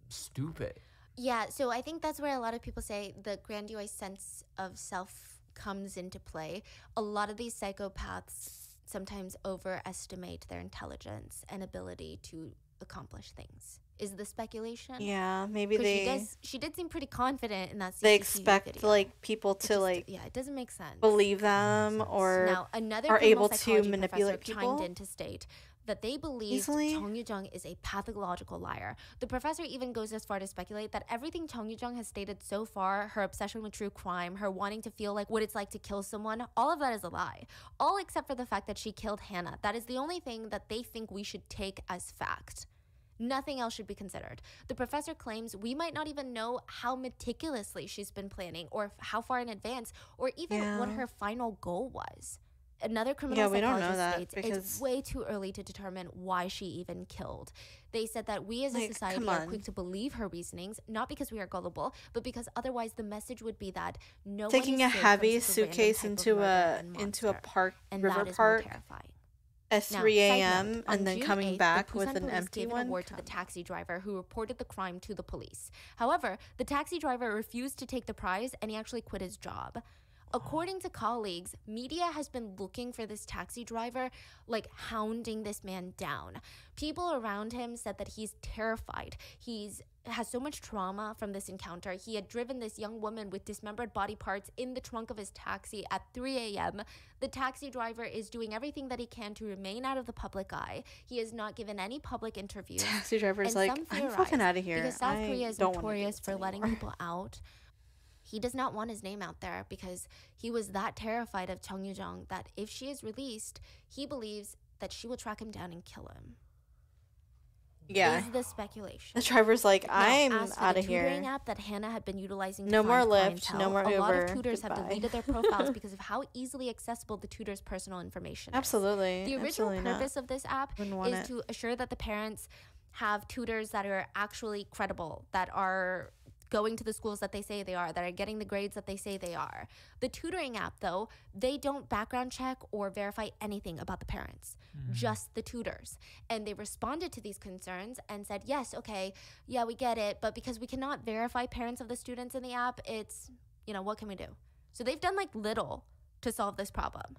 stupid. Yeah, so I think that's where a lot of people say the grandiose sense of self comes into play. A lot of these psychopaths sometimes overestimate their intelligence and ability to accomplish things. Is the speculation? Yeah, maybe 'Cause she did seem pretty confident in that CCTV they expect video. like people It to just- like yeah, it doesn't make sense. believe them or Now, another are criminal able to psychology manipulate professor people chimed in to state that they believe easily. Chung Yoo-jung is a pathological liar. The professor even goes as far to speculate that everything Chung Yoo-jung has stated so far, her obsession with true crime, her wanting to feel like what it's like to kill someone, all of that is a lie. All except for the fact that she killed Hannah. That is the only thing that they think we should take as fact. Nothing else should be considered. The professor claims we might not even know how meticulously she's been planning or how far in advance or even what her final goal was. Another criminal we don't know psychologist that states because it's way too early to determine why she even killed. They said that we as a Like, society come are on. quick to believe her reasonings, not because we are gullible, but because otherwise the message would be that no taking one a is safe from heavy such a random suitcase type of into murder a and into a monster. park And river that is more park terrifying. at Now, 3 side a.m. note, on and then June coming 8th, back the with Busan an police empty gave an one. award to the taxi driver who reported the crime to the police. However, the taxi driver refused to take the prize and he actually quit his job. According to colleagues, media has been looking for this taxi driver, like hounding this man down. People around him said that he's terrified. Has so much trauma from this encounter. He had driven this young woman with dismembered body parts in the trunk of his taxi at 3 a.m. The taxi driver is doing everything that he can to remain out of the public eye. He has not given any public interviews. Taxi driver's And like, some I'm fucking theorize, out of here. Because South I Korea is don't wanna do notorious this for letting anymore." people out. He does not want his name out there because he was that terrified of Chung Yoo-jung that if she is released, he believes that she will track him down and kill him. Yeah. Is the speculation. The driver's like, Now, I'm as for out the of here. tutoring app that Hannah had been utilizing to No more find Lyft, clientele, no more a lot of Uber. tutors have Goodbye. deleted their profiles because of how easily accessible the tutor's personal information is. Absolutely. The original absolutely purpose of this app Wouldn't want is it. to assure that the parents have tutors that are actually credible, that are going to the schools that they say they are, that are getting the grades that they say they are. The tutoring app, though, they don't background check or verify anything about the parents, just the tutors. And they responded to these concerns and said, yes, okay, yeah, we get it, but because we cannot verify parents of the students in the app, it's, what can we do? So they've done like little to solve this problem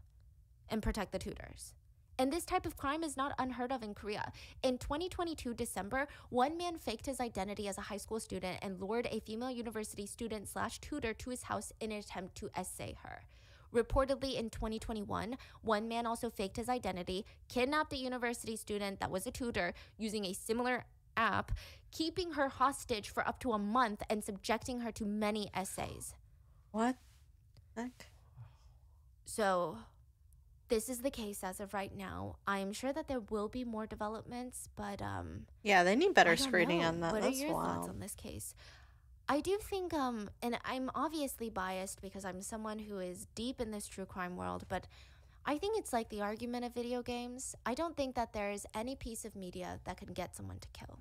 and protect the tutors. And this type of crime is not unheard of in Korea. In 2022 December, one man faked his identity as a high school student and lured a female university student/tutor to his house in an attempt to essay her. Reportedly in 2021, one man also faked his identity, kidnapped a university student that was a tutor using a similar app, keeping her hostage for up to a month and subjecting her to many essays. What? Heck? So this is the case as of right now. I am sure that there will be more developments, but Yeah, they need better I don't screening know. on that. What That's are your thoughts wild. on this case? I do think, and I'm obviously biased because I'm someone who is deep in this true crime world, but I think it's like the argument of video games. I don't think that there is any piece of media that can get someone to kill.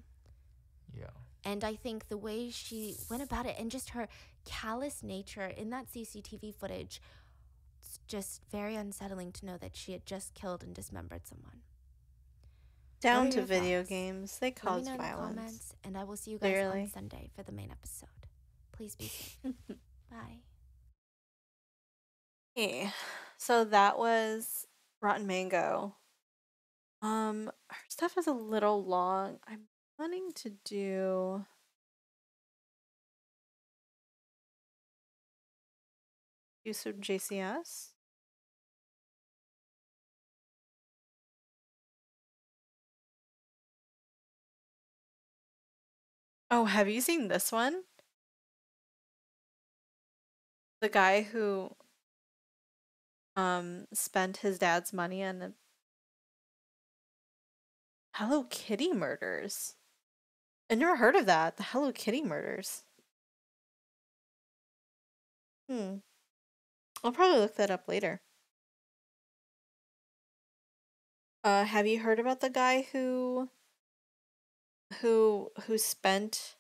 Yeah. And I think the way she went about it and just her callous nature in that CCTV footage, it's just very unsettling to know that she had just killed and dismembered someone. Down are to your video thoughts? games. They Let me cause know in the violence. comments, and I will see you guys Clearly. on Sunday for the main episode. Please be safe. Bye. Hey, so that was Rotten Mango. Her stuff is a little long. I'm planning to do some JCS. Oh, have you seen this one? The guy who spent his dad's money on the Hello Kitty murders. I never heard of that. The Hello Kitty murders. Hmm. I'll probably look that up later. Have you heard about the guy who spent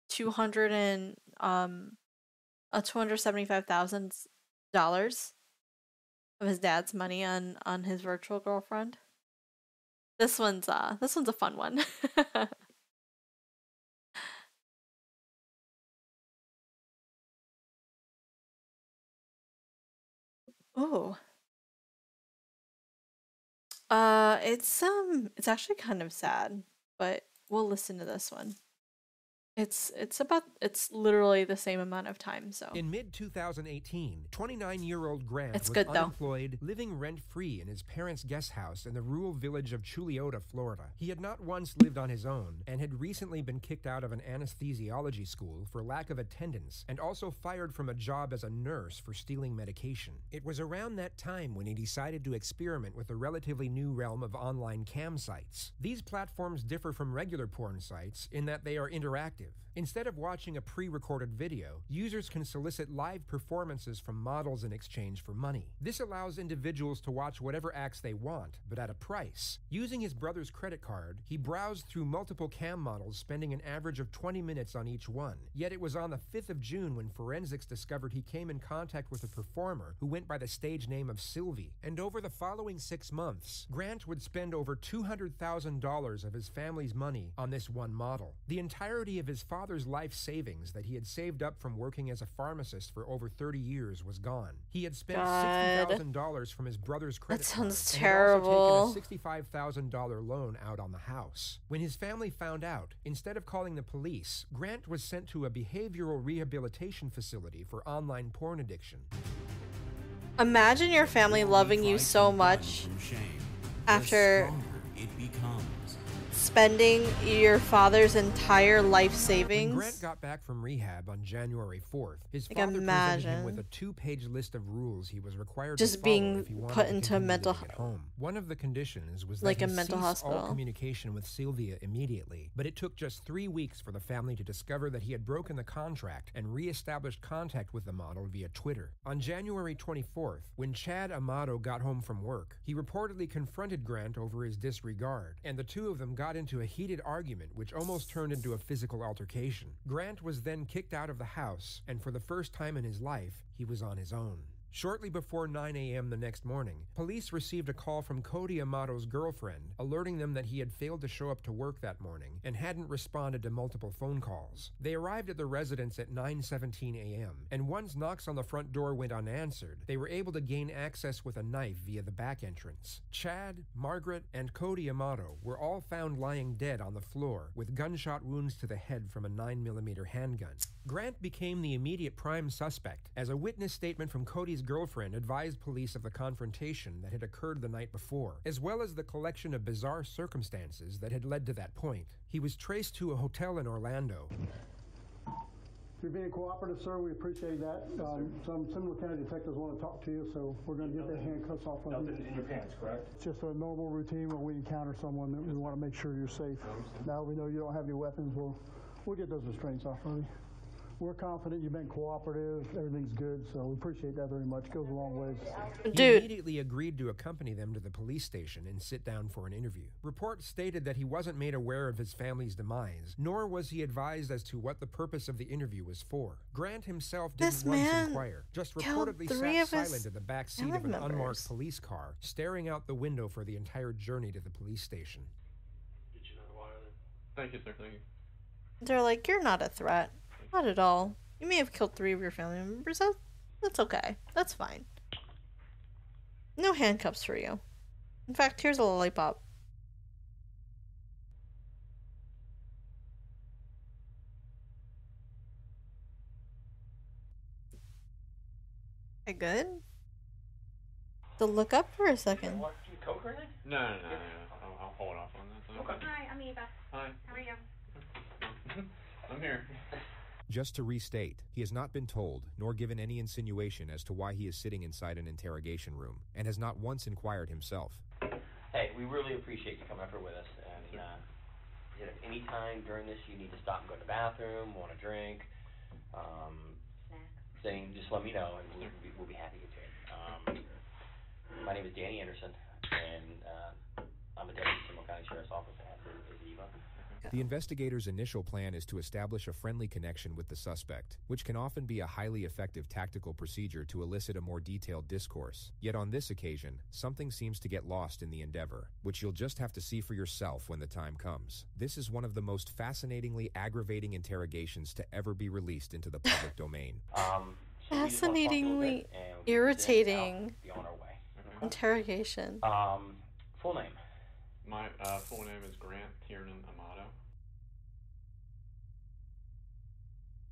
200 and $275,000 of his dad's money on his virtual girlfriend? This one's a fun one. Oh. It's actually kind of sad, but we'll listen to this one. It's literally the same amount of time, so. In mid-2018, 29-year-old Grant It's was good, though. unemployed, living rent-free in his parents' guest house in the rural village of Chuliota, Florida. He had not once lived on his own and had recently been kicked out of an anesthesiology school for lack of attendance and also fired from a job as a nurse for stealing medication. It was around that time when he decided to experiment with the relatively new realm of online cam sites. These platforms differ from regular porn sites in that they are interactive. Instead of watching a pre-recorded video, users can solicit live performances from models in exchange for money. This allows individuals to watch whatever acts they want, but at a price. Using his brother's credit card, he browsed through multiple cam models, spending an average of 20 minutes on each one. Yet it was on the 5th of June when forensics discovered he came in contact with a performer who went by the stage name of Sylvie. And over the following 6 months, Grant would spend over $200,000 of his family's money on this one model. The entirety of his father's life savings that he had saved up from working as a pharmacist for over 30 years was gone. He had spent $60,000 from his brother's credit card. That sounds terrible. And had also taken a $65,000 loan out on the house. When his family found out, instead of calling the police, Grant was sent to a behavioral rehabilitation facility for online porn addiction. Imagine your family loving you so much after spending your father's entire life savings. When Grant got back from rehab on January 4th, his Like, father presented imagine him with a 2-page list of rules he was required just to follow being if he wanted put to into a continue mental living at home. One of the conditions was like that a he mental cease hospital. all communication with Sylvia immediately, but it took just 3 weeks for the family to discover that he had broken the contract and re-established contact with the model via Twitter. On January 24th, when Chad Amato got home from work, he reportedly confronted Grant over his disregard, and the two of them got into a heated argument which almost turned into a physical altercation. Grant was then kicked out of the house, and for the first time in his life, he was on his own. Shortly before 9 a.m. the next morning, police received a call from Cody Amato's girlfriend, alerting them that he had failed to show up to work that morning and hadn't responded to multiple phone calls. They arrived at the residence at 9:17 a.m., and once knocks on the front door went unanswered, they were able to gain access with a knife via the back entrance. Chad, Margaret, and Cody Amato were all found lying dead on the floor with gunshot wounds to the head from a 9mm handgun. Grant became the immediate prime suspect, as a witness statement from Cody's girlfriend advised police of the confrontation that had occurred the night before, as well as the collection of bizarre circumstances that had led to that point. He was traced to a hotel in Orlando. You're being cooperative, sir. We appreciate that. Some Seminole County detectives want to talk to you, so we're going to get the handcuffs off of you. Nothing in your pants, correct? It's just a normal routine when we encounter someone that we want to make sure you're safe. Now we know you don't have any weapons. We'll get those restraints off of you. We're confident you've been cooperative, everything's good, so we appreciate that very much. Goes a long ways. He immediately agreed to accompany them to the police station and sit down for an interview. Reports stated that he wasn't made aware of his family's demise, nor was he advised as to what the purpose of the interview was for. Grant himself didn't once inquire, just reportedly sat silent in the back seat of an unmarked police car, staring out the window for the entire journey to the police station. Thank you, sir. Thank you. They're like, you're not a threat. Not at all. You may have killed 3 of your family members. That's okay. That's fine. No handcuffs for you. In fact, here's a lollipop. Okay, good. To look up for a second. What? Coke right now? No. I'll hold off on that. Okay. Hi, I'm Eva. Hi. How are you? I'm here. Just to restate, he has not been told, nor given any insinuation as to why he is sitting inside an interrogation room, and has not once inquired himself. Hey, we really appreciate you coming up here with us, and at any time during this you need to stop and go to the bathroom, want a drink, thing, just let me know, and we'll be happy to get you in. My name is Danny Anderson, and I'm a deputy Seminole County Sheriff's Office at Eva. The investigator's initial plan is to establish a friendly connection with the suspect, which can often be a highly effective tactical procedure to elicit a more detailed discourse. Yet on this occasion, something seems to get lost in the endeavor, which you'll just have to see for yourself when the time comes. This is one of the most fascinatingly aggravating interrogations to ever be released into the public domain. Fascinatingly irritating interrogation. Full name? My full name is Grant Tiernan Amato.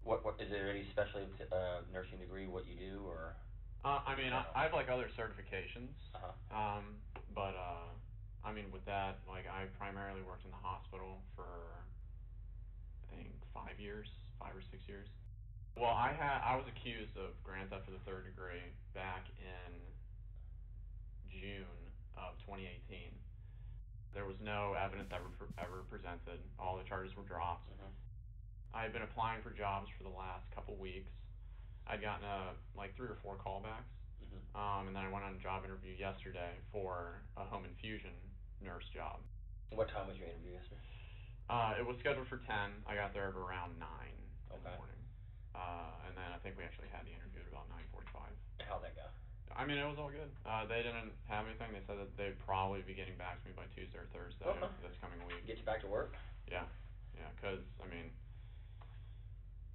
What is there any special nursing degree? What you do, or? I mean, I have like other certifications. But I mean, with that, like I primarily worked in the hospital for I think 5 or 6 years. Well, I was accused of grand theft of the third degree back in June of 2018. There was no evidence ever presented. All the charges were dropped. I had been applying for jobs for the last couple weeks. I'd gotten like 3 or 4 callbacks, and then I went on a job interview yesterday for a home infusion nurse job. What time was your interview yesterday? It was scheduled for 10. I got there at around 9 in the morning, and then I think we actually had the interview at about 9:45. How'd that go? I mean, it was all good. They didn't have anything. They said that they'd probably be getting back to me by Tuesday or Thursday this coming week. Get you back to work? Yeah, because I mean,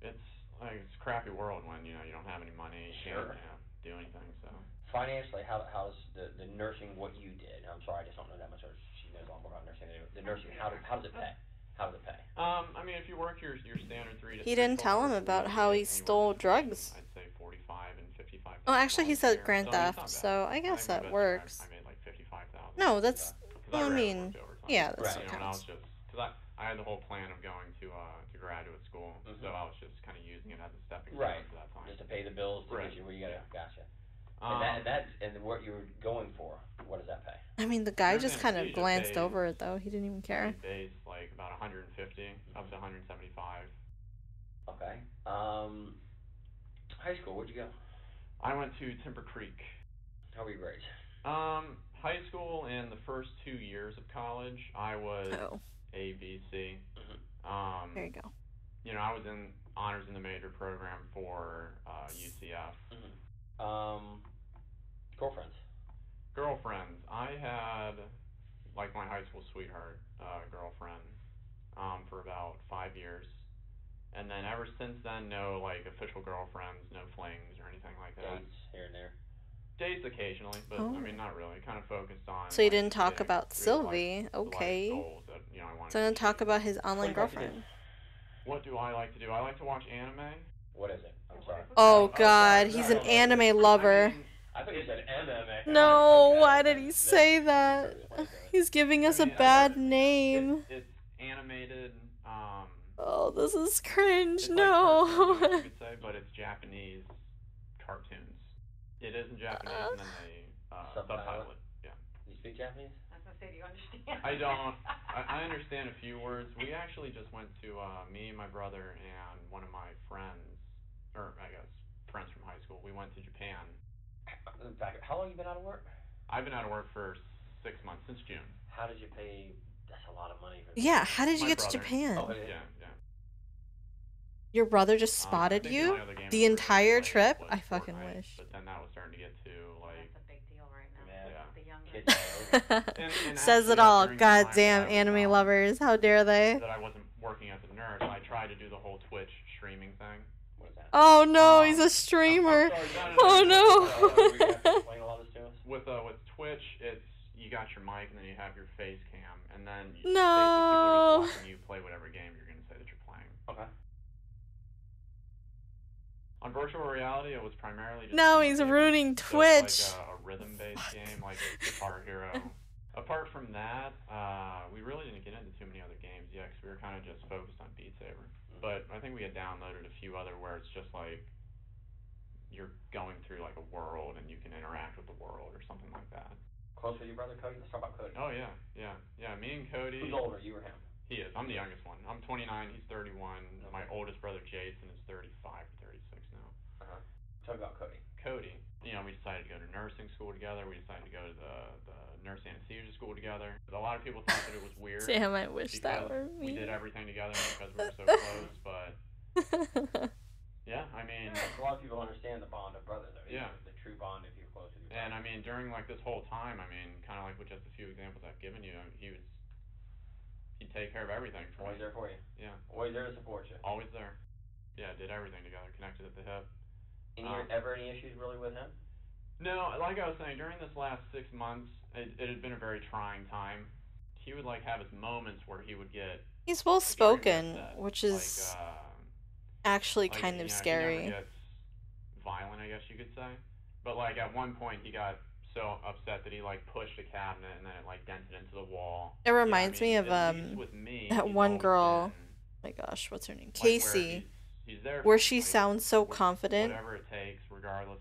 it's like it's a crappy world when you don't have any money, you can't do anything. So financially, how's the nursing? What you did? I'm sorry, I just don't know that much. She knows a lot more about nursing. The nursing, how does it pay? How does it pay? I mean, if you work your standard 3 to 6 He didn't tell him about how he stole drugs. I'd say 45 and 55. Oh, actually, he said grand theft, so I guess that works. I made like 55,000. No, that's. Well, I mean, yeah, that still When I counts. was just because I had the whole plan of going to graduate school, so I was just kind of using it as a stepping stone for that time. Just to pay the bills to get you where you gotta. Gotcha. And what you were going for, what does that pay? I mean, the guy just kind of glanced over it, though. He didn't even care. Base like about 150 up to 175. Okay. High school, where'd you go? I went to Timber Creek. How were your grades? High school and the first 2 years of college, I was A, B, C. There you go. I was in honors in the major program for UCF. Girlfriends. I had like my high school sweetheart girlfriend for about 5 years. And then ever since then, no like official girlfriends, no flings or anything like that. Dates here and there. Dates occasionally, but I mean not really. Kind of focused on. So you didn't talk about Sylvie, okay? So then talk about his online girlfriend. What do I like to do? I like to watch anime. What is it? I'm sorry. Oh God, he's an anime lover. I thought you said MMA. No, why did he say that? He's giving us a bad name. It's animated. Oh, this is cringe. It's no. Like cartoons, you could say, but it's Japanese cartoons. It is in Japanese, and then they subtitle it. Yeah. You speak Japanese? I was gonna say, do you understand? I don't. I understand a few words. We actually just went to me, my brother, and one of my friends, or I guess friends from high school. We went to Japan. In fact, how long have you been out of work? I've been out of work for 6 months, since June. How did you pay? That's a lot of money. Yeah, how did you My get brother. to Japan? Oh, Yeah. Your brother just spotted you the entire trip? I fucking wish. But then that was starting to get to like. That's a big deal right now. Yeah. The younger. Says it all. Goddamn anime lovers. How dare they? That I wasn't working as a nurse. I tried to do the whole Twitch streaming thing. What is that? Oh no, he's a streamer. Oh no. With Twitch, it's you got your mic and then you have your face cam, and then No. basically people are just watching you play whatever game you're gonna say that you're playing. Okay. On virtual reality, it was primarily just No, he's ruining Twitch. So it's like a rhythm-based game, like Guitar Hero. Apart from that, we really didn't get into too many other games yet, because we were kind of just focused on Beat Saber. But I think we had downloaded a few other where it's just like you're going through like a world and you can interact with the world or something like that. Close with your brother Cody? Let's talk about Cody. Oh yeah, yeah, yeah. Me and Cody. Who's older, you or him? He is. I'm the youngest one. I'm 29. He's 31. Okay. My oldest brother Jason is 35 or 36 now. Talk about Cody. Cody. You know, we decided to go to nursing school together. We decided to go to the nurse anesthesia school together. A lot of people thought that it was weird. Damn, I wish that were me. We did everything together because we were so close, but yeah, I mean, a lot of people understand the bond of brothers. I mean, yeah, the true bond if you're close with your brother. And I mean, during like this whole time, I mean, kind of like with just a few examples I've given you, he'd take care of everything for me. Always there for you. Yeah. Always there to support you. Always there. Yeah, did everything together, connected at the hip. Ever any issues really with him? No, like I was saying, during this last 6 months, it had been a very trying time. He would like have his moments where he would get. He's well spoken, which is actually kind of scary. He never gets violent, I guess you could say. But like at one point, he got so upset that he like pushed a cabinet and then it like dented into the wall. It reminds me of that one girl. Oh my gosh, what's her name? Casey. He's there where she sounds so confident it takes,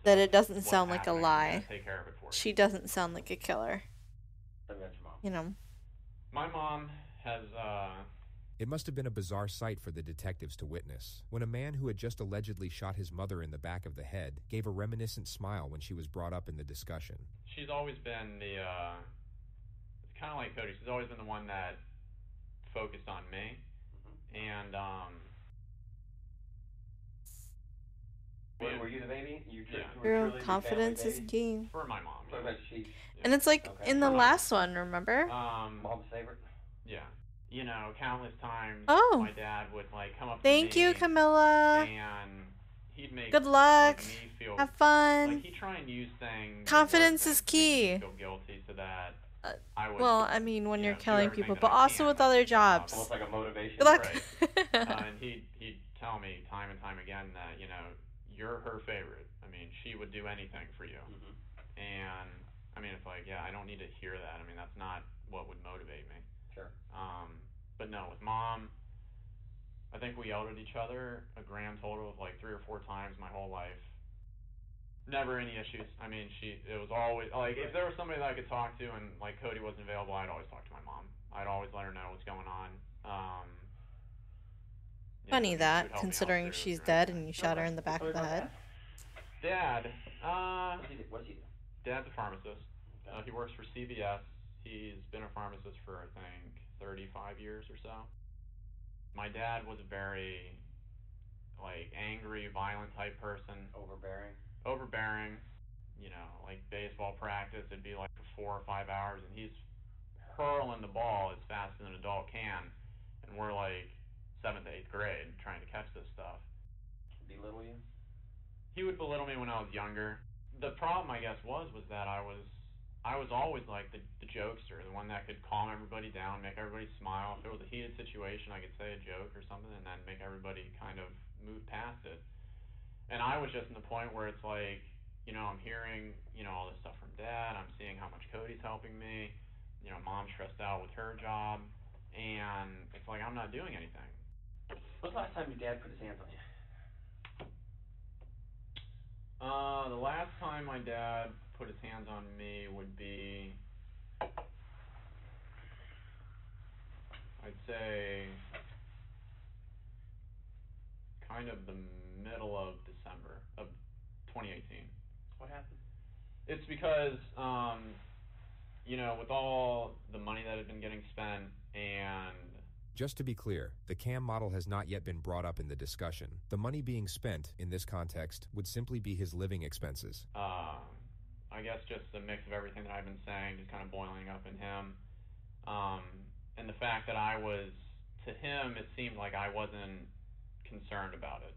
that it doesn't sound like a lie. Take care of it for she doesn't sound like a killer. You know. My mom has It must have been a bizarre sight for the detectives to witness when a man who had just allegedly shot his mother in the back of the head gave a reminiscent smile when she was brought up in the discussion. She's always been the kind of like Cody. She's always been the one that focused on me, and Were you the baby? Your confidence is key. For my mom. And it's like in the last one, remember? Mom's favorite? Yeah. You know, countless times my dad would like come up to me. Thank you, Camilla. And he'd make good luck. Like, me feel, have fun. Like he'd try and use things. Confidence is key. Feel guilty so that I would, well, I mean, when you're killing people, but also with other jobs. Almost like a motivation. Good luck. Right. And he'd tell me time and time again that, you know, you're her favorite. I mean, she would do anything for you. And I mean, it's like, yeah, I don't need to hear that. I mean, that's not what would motivate me. Sure. But no, with mom, I think we yelled at each other a grand total of like 3 or 4 times my whole life. Never any issues. I mean, it was always like if there was somebody that I could talk to and like Cody wasn't available, I'd always talk to my mom. I'd always let her know what's going on. Funny that, considering she's dead and you shot her in the back of the head. Dad. What does he do? Dad's a pharmacist. He works for CVS. He's been a pharmacist for, I think, 35 years or so. My dad was a very, like, angry, violent type person. Overbearing. You know, like baseball practice, it'd be like for 4 or 5 hours, and he's hurling the ball as fast as an adult can. And we're like 7th to 8th grade trying to catch this stuff. Belittle you? He would belittle me when I was younger. The problem, I guess, was that I was always like the jokester, the one that could calm everybody down, make everybody smile. If it was a heated situation, I could say a joke or something and then make everybody kind of move past it. And I was just in the point where it's like, you know, I'm hearing, you know, all this stuff from Dad. I'm seeing how much Cody's helping me. You know, Mom's stressed out with her job. And it's like I'm not doing anything. When's the last time your dad put his hands on you? The last time my dad put his hands on me would be, I'd say, kind of the middle of December of 2018. What happened? It's because, you know, with all the money that had been getting spent and... Just to be clear, the CAM model has not yet been brought up in the discussion. The money being spent, in this context, would simply be his living expenses. I guess just a mix of everything that I've been saying, just kind of boiling up in him. And the fact that I was, to him, it seemed like I wasn't concerned about it.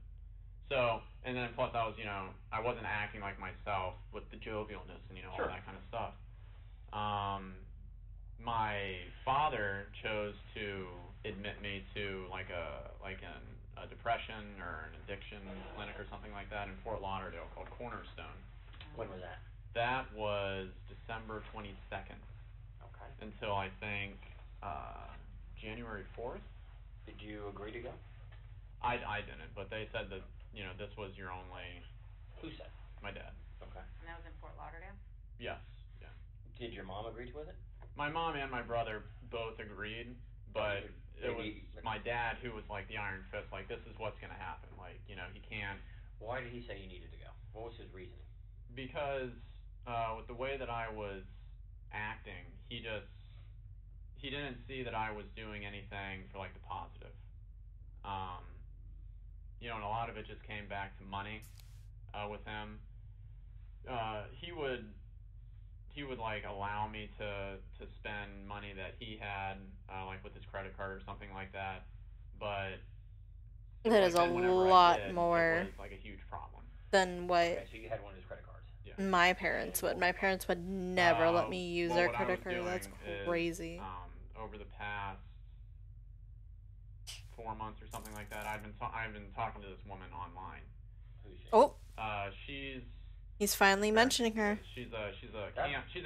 So, and then plus I was, you know, I wasn't acting like myself with the jovialness and, you know, all that kind of stuff. My father chose to admit me to like a depression or an addiction clinic or something like that in Fort Lauderdale called Cornerstone. When was that? That was December 22nd. Okay. Until I think January 4th. Did you agree to go? I didn't, but they said that, you know, this was your only... Who said? My dad. Okay. And that was in Fort Lauderdale? Yes, yeah. Did your mom agree with it? My mom and my brother both agreed, but it was my dad who was like the iron fist, like, this is what's going to happen. Like, you know, he can't... Why did he say you needed to go? What was his reasoning? Because with the way that I was acting, he didn't see that I was doing anything for, like, the positive. You know, and a lot of it just came back to money with him. He would like allow me to spend money that he had, like with his credit card or something like that, but that is a lot more it was like a huge problem than what Okay, so you had one of his credit cards. Yeah. my parents would. My parents would never let me use well, their what I credit was card. That's doing crazy. Is, over the past 4 months or something like that, I've been talking to this woman online. Who's she? Oh, he's finally mentioning her. She's a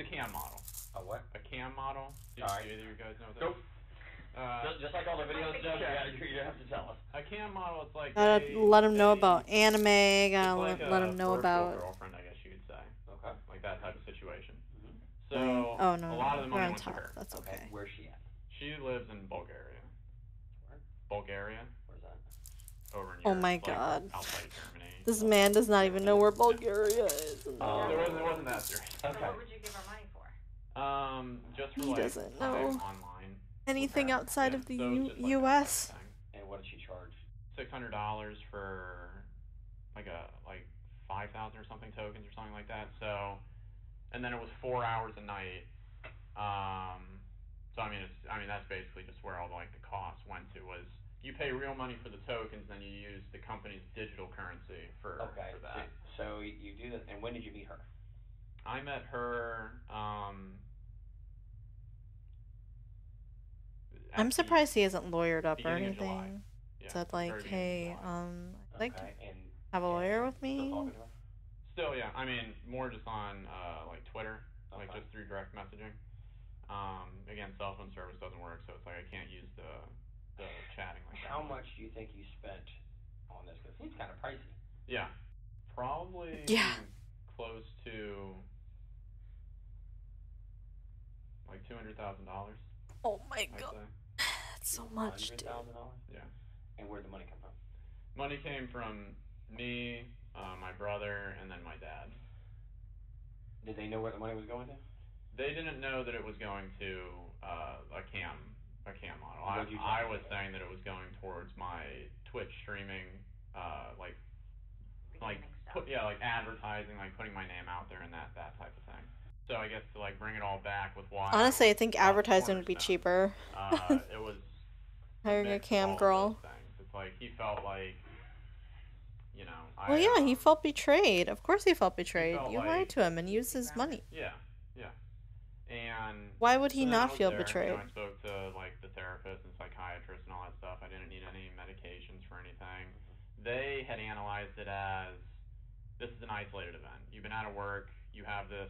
cam model. A what? A cam model. Do either of you guys know that? Nope. Just like all the videos, Jeff, you have to tell us. A cam model, it's like Gotta let them know about anime. Gotta like let them know about. Girlfriend, I guess you could say. Okay. Like that type of situation. Mm-hmm. So oh no, a lot of the we're money on went top. to her. That's okay. Where's she at? She lives in Bulgaria. Where? Bulgaria. Where's that? Over in Europe. Oh my like god. Outside Germany. This man does not even know where Bulgaria is. It wasn't that serious. Okay. So what would you give her money for? Just for He like doesn't know online. anything outside of the like U.S. And what did she charge? $600 for like 5,000 or something tokens or something like that. So, and then it was 4 hours a night. So I mean that's basically just where all the costs went to, was you pay real money for the tokens, then you use the company's digital currency for that. So you do that, and when did you meet her? I met her. I'm surprised he hasn't lawyered up or anything. Yeah, Said like, hey, I'd like to have a lawyer with me. Still, yeah. I mean, more just on like Twitter, like just through direct messaging. Again, cell phone service doesn't work, so it's like I can't use the chatting like that. How much do you think you spent on this? Because it seems kind of pricey. Yeah, probably close to like $200,000. Oh my god, that's so much, dude. Yeah. And where'd the money come from? Money came from me, my brother, and then my dad. Did they know where the money was going to? They didn't know that it was going to a cam model. I was saying that it was going towards my Twitch streaming, like advertising, like putting my name out there and that type of thing. So I guess to like bring it all back with why. Honestly, I think advertising would be cheaper. It was hiring a cam girl. It's like he felt like, you know. Well, yeah, he felt betrayed. Of course, he felt betrayed. You lied to him and used his money. Yeah. And why would he not feel there, betrayed? You know, I spoke to like the therapist and psychiatrist and all that stuff. I didn't need any medications for anything. They had analyzed it as, this is an isolated event. You've been out of work. You have this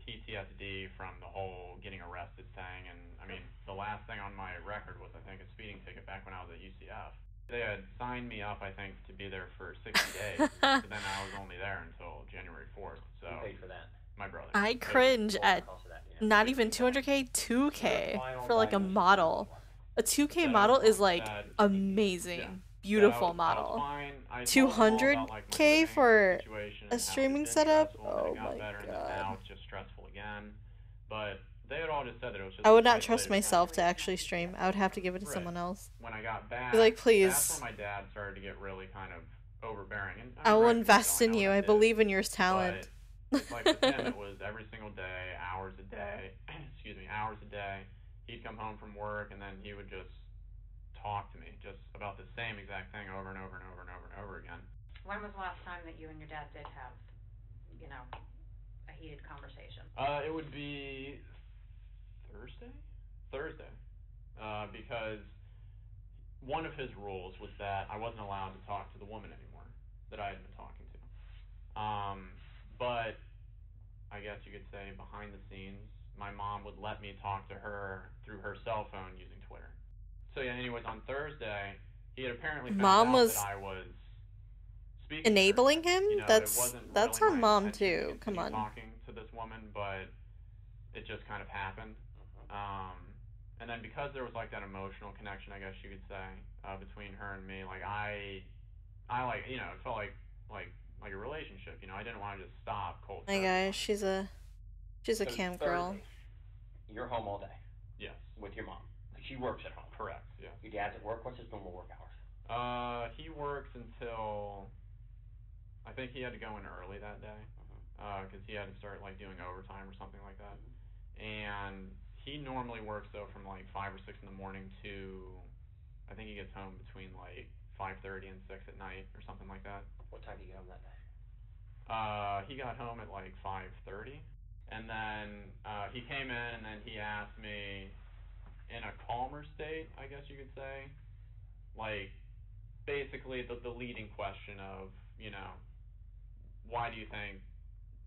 PTSD from the whole getting arrested thing. And I mean, the last thing on my record was, I think, a speeding ticket back when I was at UCF. They had signed me up, I think, to be there for 60 days. So then I was only there until January 4th. So who paid for that? My brother. I cringe at not even 200K, 2K for like a model. A 2K model is like amazing, beautiful model. 200K for a streaming setup? Oh my god. Now it's just stressful again. But they had all just said that it was just. I would not trust myself to actually stream. I would have to give it to someone else. When I got back, be like, please. That's when my dad started to get really kind of overbearing. And I will invest in you. I believe in your talent. It's like with him, it was every single day, hours a day. Hours a day. He'd come home from work, and then he would just talk to me just about the same exact thing over and over and over and over and over again. When was the last time that you and your dad did have, you know, a heated conversation? It would be Thursday, because one of his rules was that I wasn't allowed to talk to the woman anymore that I had been talking to. But I guess you could say behind the scenes, my mom would let me talk to her through her cell phone using Twitter. So yeah, anyways, on Thursday, he had apparently found Mom out was that I was speaking enabling to her. him? You know, That's it wasn't that's really on my mom intention to too. Come continue on. talking to this woman, but it just kind of happened. And then because there was like that emotional connection, I guess you could say, between her and me, like I like, you know, it felt like a relationship. You know, I didn't want to just stop cold My turkey. guys, she's a So cam girl. Thursday, you're home all day Yes. with your mom. She works at home. Correct. Yes. Your dad's at work. What's his normal work hours? He works until I think he had to go in early that day, because he had to start like doing overtime or something like that. And he normally works though from like 5 or 6 in the morning to I think he gets home between like 5:30 and 6 at night or something like that. What time do you get home that day? He got home at like 5:30, and then he came in and then he asked me in a calmer state, I guess you could say, like basically the leading question of, you know, why do you think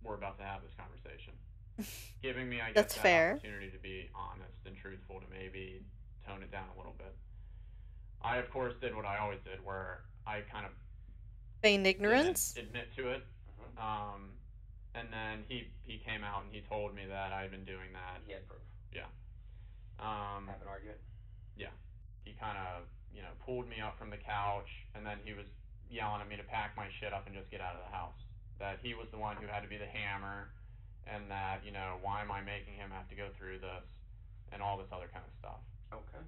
we're about to have this conversation? Giving me, I guess, That's that fair. opportunity to be honest and truthful, to maybe tone it down a little bit. I, of course, did what I always did, where I kind of Feigned ignorance? didn't admit to it. And then he came out and he told me that I had been doing that. He had proof. Yeah. Have an argument? Yeah. He kind of, you know, pulled me up from the couch, and then he was yelling at me to pack my shit up and just get out of the house. That he was the one who had to be the hammer, and that, you know, why am I making him have to go through this, and all this other kind of stuff. Okay.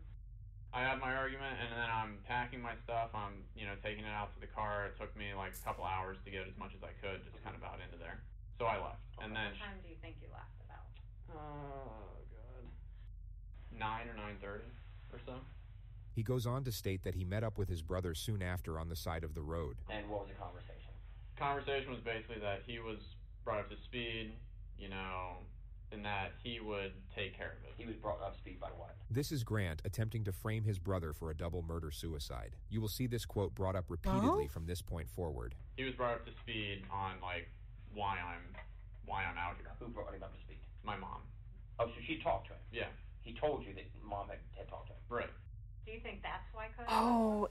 I had my argument, and then I'm packing my stuff. I'm, you know, taking it out to the car. It took me like a couple hours to get as much as I could, just kind of out into there. So I left, and then. What time do you think you left about? Oh God. 9 or 9:30 or so. He goes on to state that he met up with his brother soon after on the side of the road. And what was the conversation? Conversation was basically that he was brought up to speed, you know, and that he would take care of it. He was brought up to speed by what? This is Grant attempting to frame his brother for a double murder-suicide. You will see this quote brought up repeatedly from this point forward. He was brought up to speed on like why I'm out here. Who brought him up to speed? My mom. Oh, so she talked to him. Yeah. He told you that mom had talked to him. Right. Do you think that's why Cody? Oh.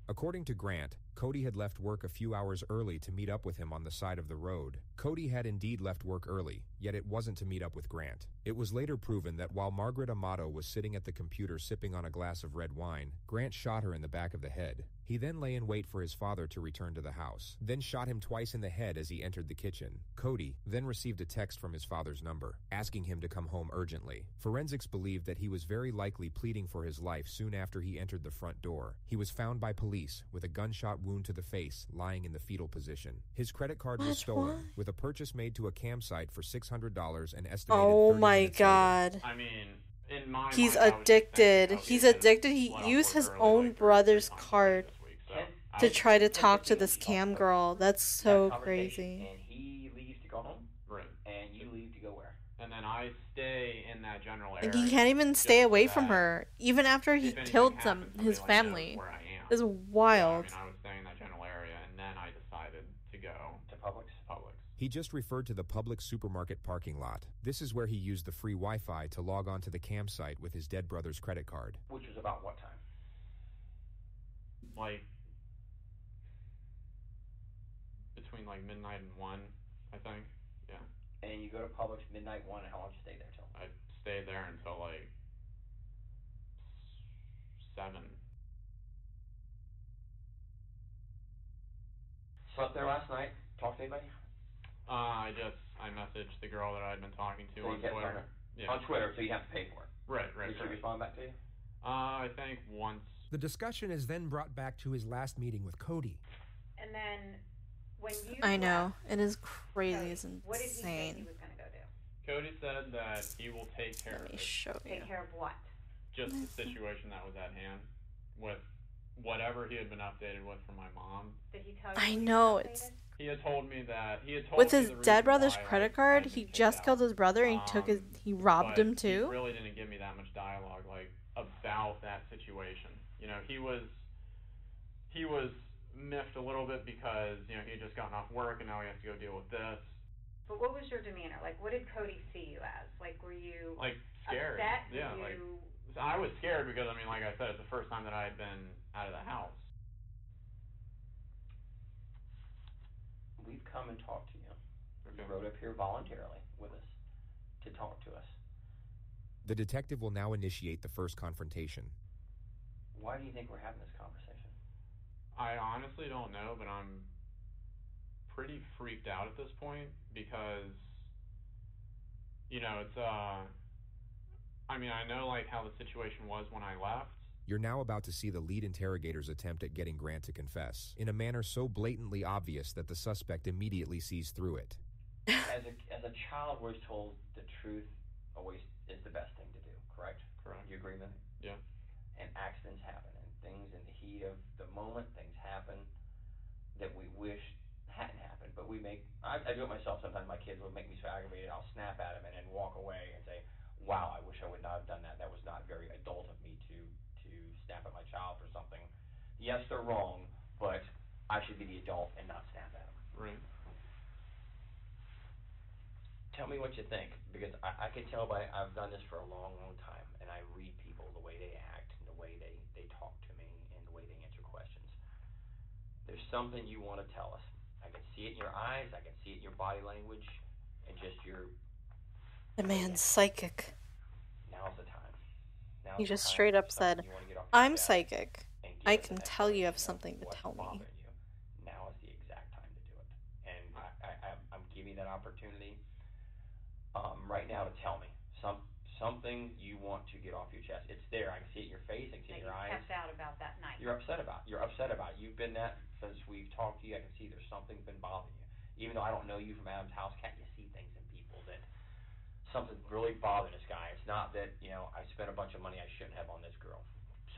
According to Grant, Cody had left work a few hours early to meet up with him on the side of the road. Cody had indeed left work early, yet it wasn't to meet up with Grant. It was later proven that while Margaret Amato was sitting at the computer sipping on a glass of red wine, Grant shot her in the back of the head. He then lay in wait for his father to return to the house, then shot him twice in the head as he entered the kitchen. Cody then received a text from his father's number, asking him to come home urgently. Forensics believed that he was very likely pleading for his life soon after he entered the front door. He was found by police with a gunshot wound to the face, lying in the fetal position. His credit card was stolen, with a purchase made to a campsite for $600 and estimated Oh 30 my minutes god. I mean, in my He's mind, I was just addicted. thinking, He's okay, addicted. He used his own brother's card to try to talk to this cam girl. That's so crazy. And he leaves to go home. Right. And you leave to go where? And then I stay in that general area. And he can't even stay away from her, even after he killed his family. Where I am. It's wild. Yeah, I was staying in that general area, and then I decided to go to Publix. He just referred to the Publix supermarket parking lot. This is where he used the free Wi-Fi to log on to the campsite with his dead brother's credit card. Which was about what time? Like between like midnight and 1, I think. Yeah. And you go to Publix midnight 1, and how long did you stay there till? I stayed there until like 7. Slept there last night? Talked to anybody? I messaged the girl that I'd been talking to on Twitter. Yeah. On Twitter, so you have to pay for it. Right. Did she respond back to you? I think once. The discussion is then brought back to his last meeting with Cody. And then when you I know. left, It is crazy. It's insane. what did he say he was going to go do? Cody said that he will take care of it. Take care of what? Just the situation that was at hand with whatever he had been updated with from my mom. Did he tell you? I know. It's He had told me that with his dead brother's credit card. He just killed his brother and he robbed him too. He really didn't give me that much dialogue like about that situation. You know, he was miffed a little bit because, you know, he had just gotten off work and now he has to go deal with this. But what was your demeanor? Like, what did Cody see you as? Like, were you like scared? Upset? Yeah, Were like you I was scared because, I mean, like I said, it's the first time that I had been out of the house. We've come and talked to you. Okay. You rode up here voluntarily with us to talk to us. The detective will now initiate the first confrontation. Why do you think we're having this conversation? I honestly don't know, but I'm pretty freaked out at this point because, you know, it's, I mean, I know, like, how the situation was when I left. You're now about to see the lead interrogator's attempt at getting Grant to confess, in a manner so blatantly obvious that the suspect immediately sees through it. As a child, we're told the truth always is the best thing to do, correct? Correct. You agree with me? Yeah. And accidents happen, and things in the heat of the moment, things happen that we wish hadn't happened. But I do it myself sometimes. My kids will make me so aggravated, I'll snap at them and then walk away and say, wow, I wish I would not have done that. That was not very adult of me to snap at my child for something. Yes, they're wrong, but I should be the adult and not snap at them. Right. Tell me what you think, because I can tell I've done this for a long, long time, and I read people, the way they act, and the way they talk to me, and the way they answer questions. There's something you want to tell us. I can see it in your eyes, I can see it in your body language, and just your... The man's psychic. Now's the time. He just straight up said, I'm psychic. I can tell you have something to tell me. Now is the exact time to do it. And I'm giving that opportunity right now to tell me something you want to get off your chest. It's there. I can see it in your face. I can see it in your eyes. Kept out about that night. You're upset about it. You're upset about it. You've been that since we've talked to you. I can see there's something's been bothering you. Even though I don't know you from Adam's house, can't you see things in people that something's really bothering this guy? It's not that, you know, I spent a bunch of money I shouldn't have on this girl.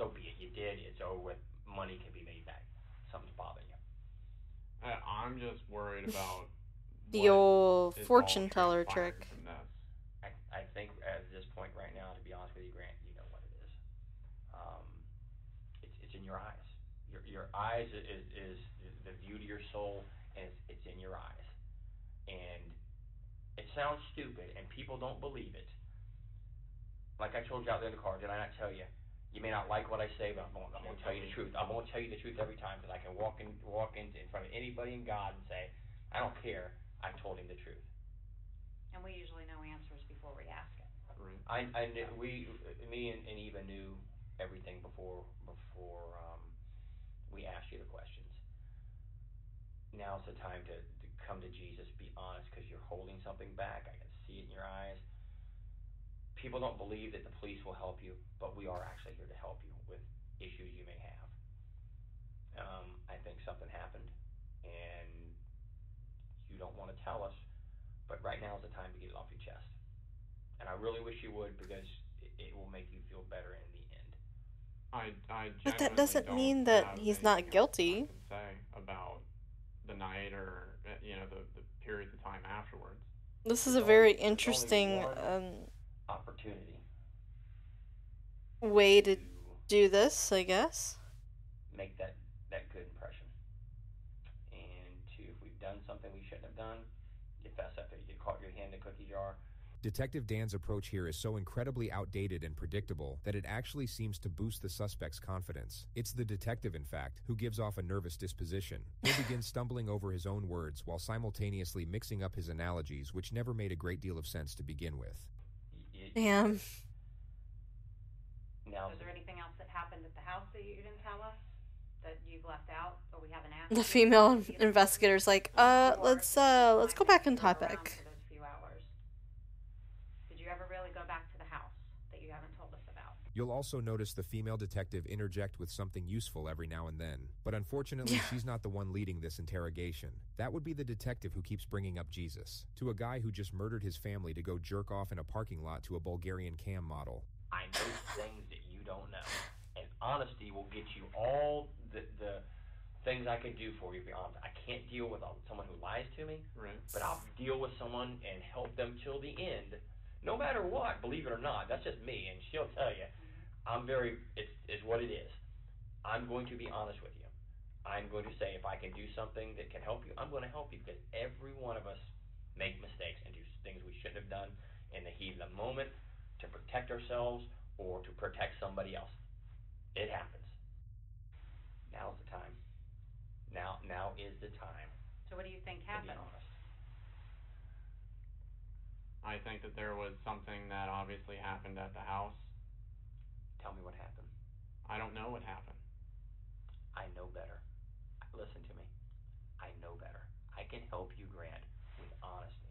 So be it. You did. It's over with. Money can be made back. Something's bothering you. I'm just worried about the old fortune teller trick. I think at this point right now, to be honest with you, Grant, you know what it is. It's in your eyes. Your eyes is the view to your soul, and it's in your eyes. And it sounds stupid, and people don't believe it. Like I told you out there in the car, did I not tell you? You may not like what I say, but I'm going to tell you the truth. I'm going to tell you the truth every time, because I can walk in front of anybody in God and say, I don't care. I told him the truth. And we usually know answers before we ask it. Right. Me and Eva knew everything before we asked you the questions. Now's the time to come to Jesus, be honest, because you're holding something back. I can see it in your eyes. People don't believe that the police will help you, but we are actually here to help you with issues you may have. I think something happened, and you don't want to tell us, but right now is the time to get it off your chest. And I really wish you would, because it will make you feel better in the end. But that doesn't mean that he's not guilty. I can say about the night or, you know, the periods of time afterwards. This is a very interesting opportunity way to do this, I guess. Make that good impression. And if we've done something we shouldn't have done, you fess up. You caught your hand in a cookie jar. Detective Dan's approach here is so incredibly outdated and predictable that it actually seems to boost the suspect's confidence. It's the detective, in fact, who gives off a nervous disposition. He'll begin stumbling over his own words while simultaneously mixing up his analogies, which never made a great deal of sense to begin with. Damn. Is there anything else that happened at the house that you didn't tell us? That you've left out or we haven't asked? The female investigator's like, let's go back on topic. Did you ever really go back to the house that you haven't told us about? You'll also notice the female detective interject with something useful every now and then. But unfortunately, she's not the one leading this interrogation. That would be the detective who keeps bringing up Jesus, to a guy who just murdered his family to go jerk off in a parking lot to a Bulgarian cam model. I know things that you don't know. And honesty will get you all the things I can do for you, to be honest. I can't deal with someone who lies to me, but I'll deal with someone and help them till the end. No matter what, believe it or not, that's just me, and she'll tell you, it's what it is. I'm going to be honest with you. I'm going to say if I can do something that can help you, I'm going to help you, because every one of us make mistakes and do things we shouldn't have done in the heat of the moment to protect ourselves or to protect somebody else. It happens. Now's the time. Now is the time. So what do you think To be happened? honest. I think that there was something that obviously happened at the house. Tell me what happened. I don't know what happened. I know better. Listen to me. I know better. I can help you, Grant, with honesty.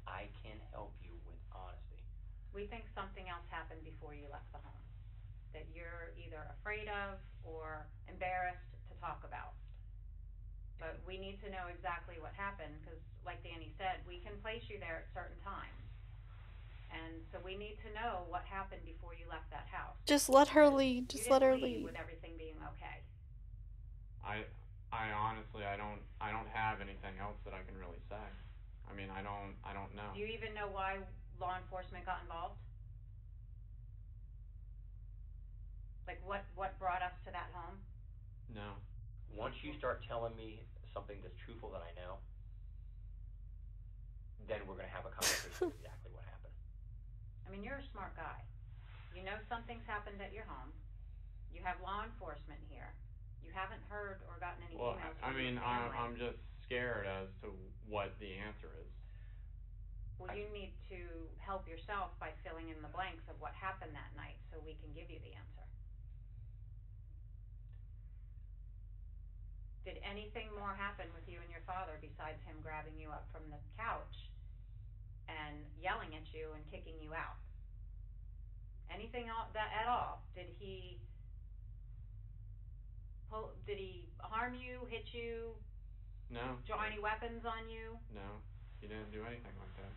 I can help you with honesty. We think something else happened before you left the home that you're either afraid of or embarrassed to talk about. But we need to know exactly what happened because, like Danny said, we can place you there at certain times. And so we need to know what happened before you left that house. Just let her lead. Just let her leave lead. with everything being okay. I honestly, I don't have anything else that I can really say. I mean, I don't know. Do you even know why law enforcement got involved? Like what brought us to that home? No. Once you start telling me something that's truthful that I know, then we're going to have a conversation of exactly what happened. I mean, you're a smart guy. You know something's happened at your home. You have law enforcement here. You haven't heard or gotten any Well, emails I from mean, your family. I'm just scared as to what the answer is. Well, you need to help yourself by filling in the blanks of what happened that night so we can give you the answer. Did anything more happen with you and your father besides him grabbing you up from the couch and yelling at you and kicking you out? Anything at all? Did he harm you, hit you? No. Draw any weapons on you? No, he didn't do anything like that.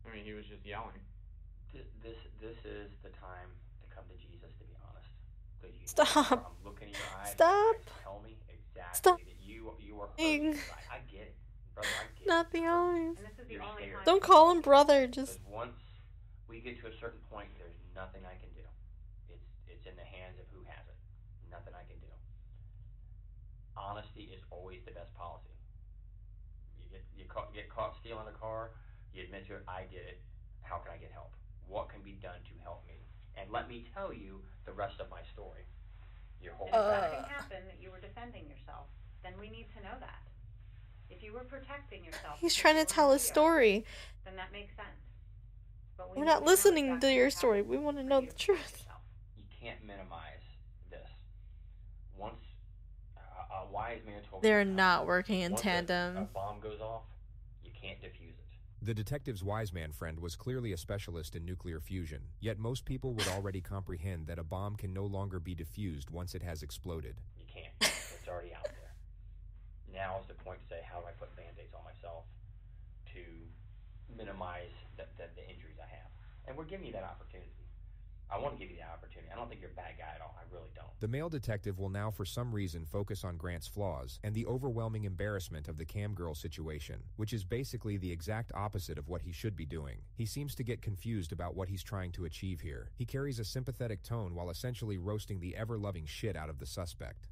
I mean, he was just yelling. This is the time to come to Jesus, to be honest. Because you Stop. I'm looking in your eyes. Stop. Tell me exactly Stop. that you are hurting inside. I get it, brother. I get Not it. the You're eyes. And this is the You're only scared. time. Don't call him brother. Just. Because once we get to a certain point, there's nothing I can do. It's in the hands of who has it. Nothing I can do. Honesty is always the best policy. You get caught stealing a car. You admit to it. I did it. How can I get help? What can be done to help me? And let me tell you the rest of my story. You're holding If back. something happened that you were defending yourself, then we need to know that. If you were protecting yourself, He's because trying to you were tell in a fear, story. then that makes sense. But we We're need not to know listening exactly to your what story. happened We want to for know you the to protect truth. yourself. You can't minimize this. Once a wise man told me, They're not working in once tandem. a bomb goes off, you can't defuse it. The detective's wise man friend was clearly a specialist in nuclear fusion, yet most people would already comprehend that a bomb can no longer be defused once it has exploded. You can't. It's already out there. Now is the point to say, how do I put Band-Aids on myself to minimize the injuries I have? And we're giving you that opportunity. I want to give you that opportunity. I don't think you're a bad guy at all. I really don't. The male detective will now for some reason focus on Grant's flaws and the overwhelming embarrassment of the cam girl situation, which is basically the exact opposite of what he should be doing. He seems to get confused about what he's trying to achieve here. He carries a sympathetic tone while essentially roasting the ever-loving shit out of the suspect.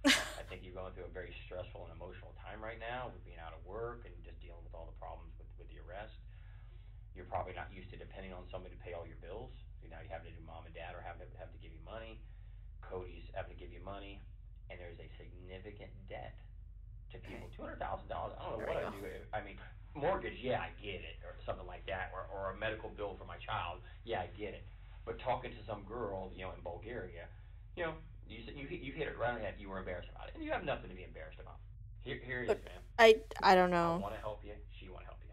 I think you're going through a very stressful and emotional time right now with being out of work and just dealing with all the problems with the arrest. You're probably not used to depending on somebody to pay all your bills. So now you have to do mom and dad or have to give you money. Cody's having to give you money, and there's a significant debt to people. $200,000. I don't know what I do. I mean, mortgage, yeah, I get it, or something like that, or a medical bill for my child, yeah, I get it. But talking to some girl, in Bulgaria, you hit it right on the head. You were embarrassed about it, and you have nothing to be embarrassed about. Here it is, man. I don't know. I want to help you. She want to help you.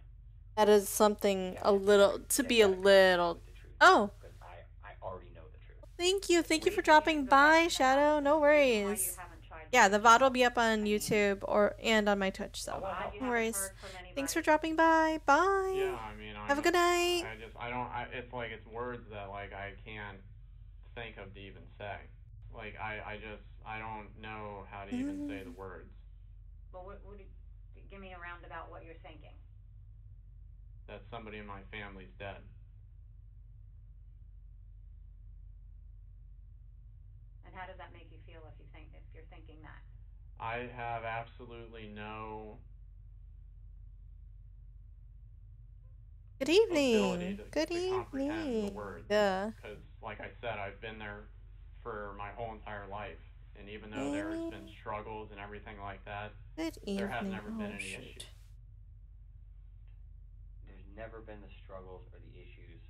That is something a little to be a little. Oh. I already know the truth. Thank you for dropping by, Shadow. No worries. Yeah, the VOD will be up on YouTube and on my Twitch, so no worries. Thanks for dropping by. Bye. Yeah, I mean, have a good night. It's like it's words that like I can't think of to even say. Like I don't know how to even say the words. Well, give me a roundabout what you're thinking. That somebody in my family's dead. And how does that make you feel if you're thinking that? I have absolutely no Good ability evening. Good to comprehend the evening. words. Yeah. Because, like I said, I've been there for my whole entire life, and even though there's Amy. been struggles and everything like that, Good there has evening. never been Oh, any shoot. issues. There's never been the struggles or the issues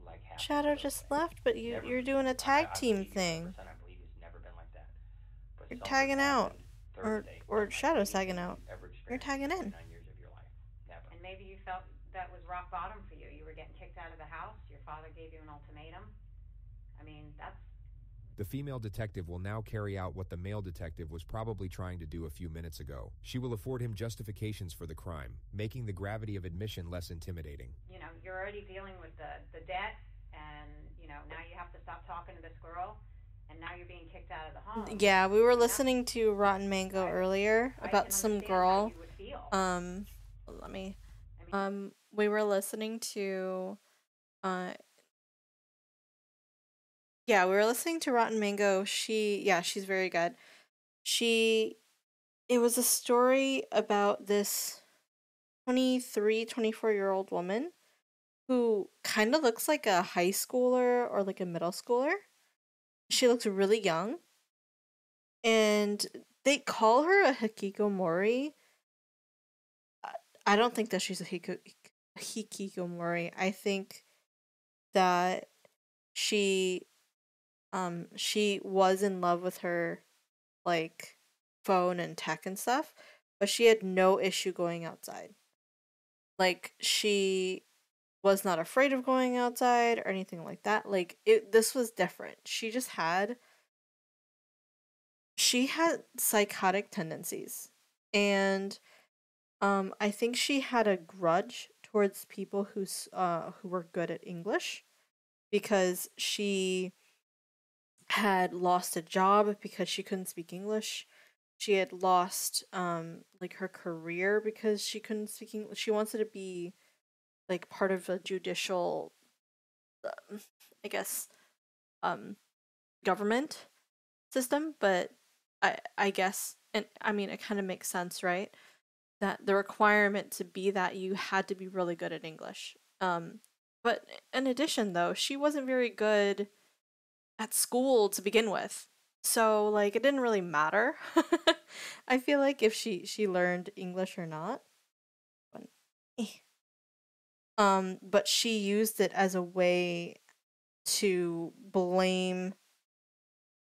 like happening. Shadow just left, but you're doing a tag team thing. I believe it's never been like that. But You're something tagging out. happened Thursday, Or unlike Shadow's tagging anything out. you've ever You're experienced tagging in. 9 years of your life. Never. And maybe you felt that was rock bottom for you. You were getting kicked out of the house. Your father gave you an ultimatum. I mean, that's... The female detective will now carry out what the male detective was probably trying to do a few minutes ago. She will afford him justifications for the crime, making the gravity of admission less intimidating. You know, you're already dealing with the debt, and, you know, now you have to stop talking to this girl, and now you're being kicked out of the home. Yeah, we were listening to Rotten Mango earlier about some girl. Let me. We were listening to. Yeah, we were listening to Rotten Mango. She's very good. It was a story about this 23, 24-year-old woman who kind of looks like a high schooler or like a middle schooler. She looks really young. And they call her a hikikomori. I don't think that she's a hikikomori. I think that she was in love with her, like, phone and tech and stuff, but she had no issue going outside. Like, she was not afraid of going outside or anything like that. Like, this was different. She had psychotic tendencies, and I think she had a grudge towards people who were good at English, because she had lost a job because she couldn't speak English. She had lost like her career because she couldn't speak English. She wanted to be like part of a judicial, I guess, government system, but I guess, and I mean, it kind of makes sense, right? That the requirement to be that you had to be really good at English. But in addition, though, she wasn't very good at school to begin with. So, like, it didn't really matter. I feel like if she learned English or not. But she used it as a way to blame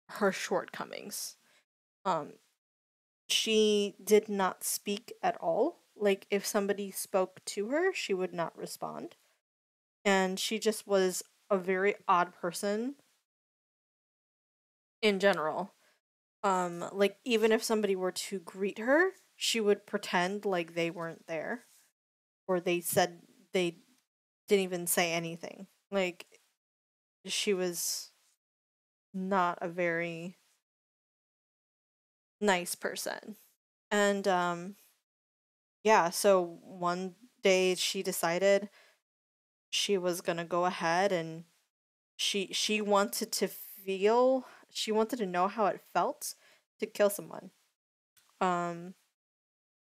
her shortcomings. She did not speak at all. Like, if somebody spoke to her, she would not respond. And she just was a very odd person in general. Like, even if somebody were to greet her, she would pretend like they weren't there, or they said they didn't even say anything. Like, she was not a very nice person. And yeah, so one day she decided she was gonna go ahead, and she wanted to know how it felt to kill someone. And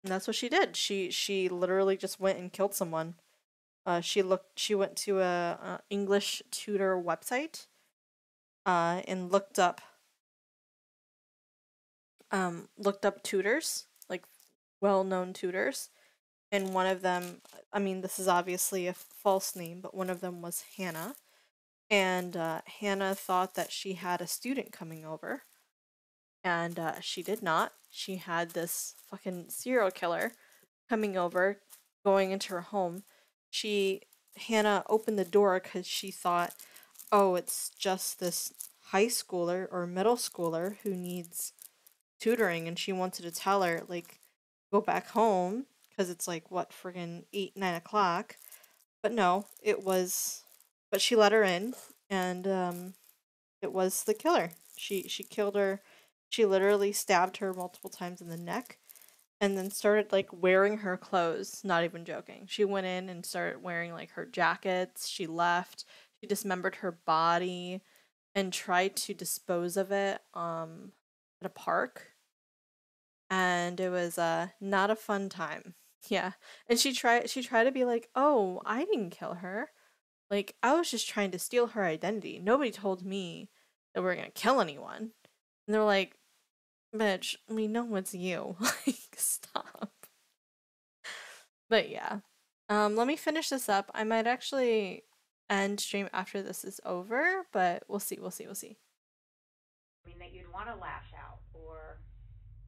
that's what she did. She literally just went and killed someone. She went to a English tutor website and looked up tutors, like well-known tutors. And one of them, I mean, this is obviously a false name, but one of them was Hannah. And Hannah thought that she had a student coming over. And she did not. She had this fucking serial killer coming over, going into her home. Hannah opened the door because she thought, oh, it's just this high schooler or middle schooler who needs tutoring. And she wanted to tell her, like, go back home, because it's like, what, friggin' 8, 9 o'clock. But no, but she let her in, and it was the killer. She killed her. She literally stabbed her multiple times in the neck, and then started, like, wearing her clothes. Not even joking. She went in and started wearing, like, her jackets. She left. She dismembered her body and tried to dispose of it at a park. And it was not a fun time. Yeah. And she tried to be like, "Oh, I didn't kill her. Like, I was just trying to steal her identity. Nobody told me that we're gonna kill anyone." And they're like, "Bitch, we know it's you." Like, stop. But yeah. Let me finish this up. I might actually end stream after this is over, but we'll see. I mean, that you'd want to lash out or.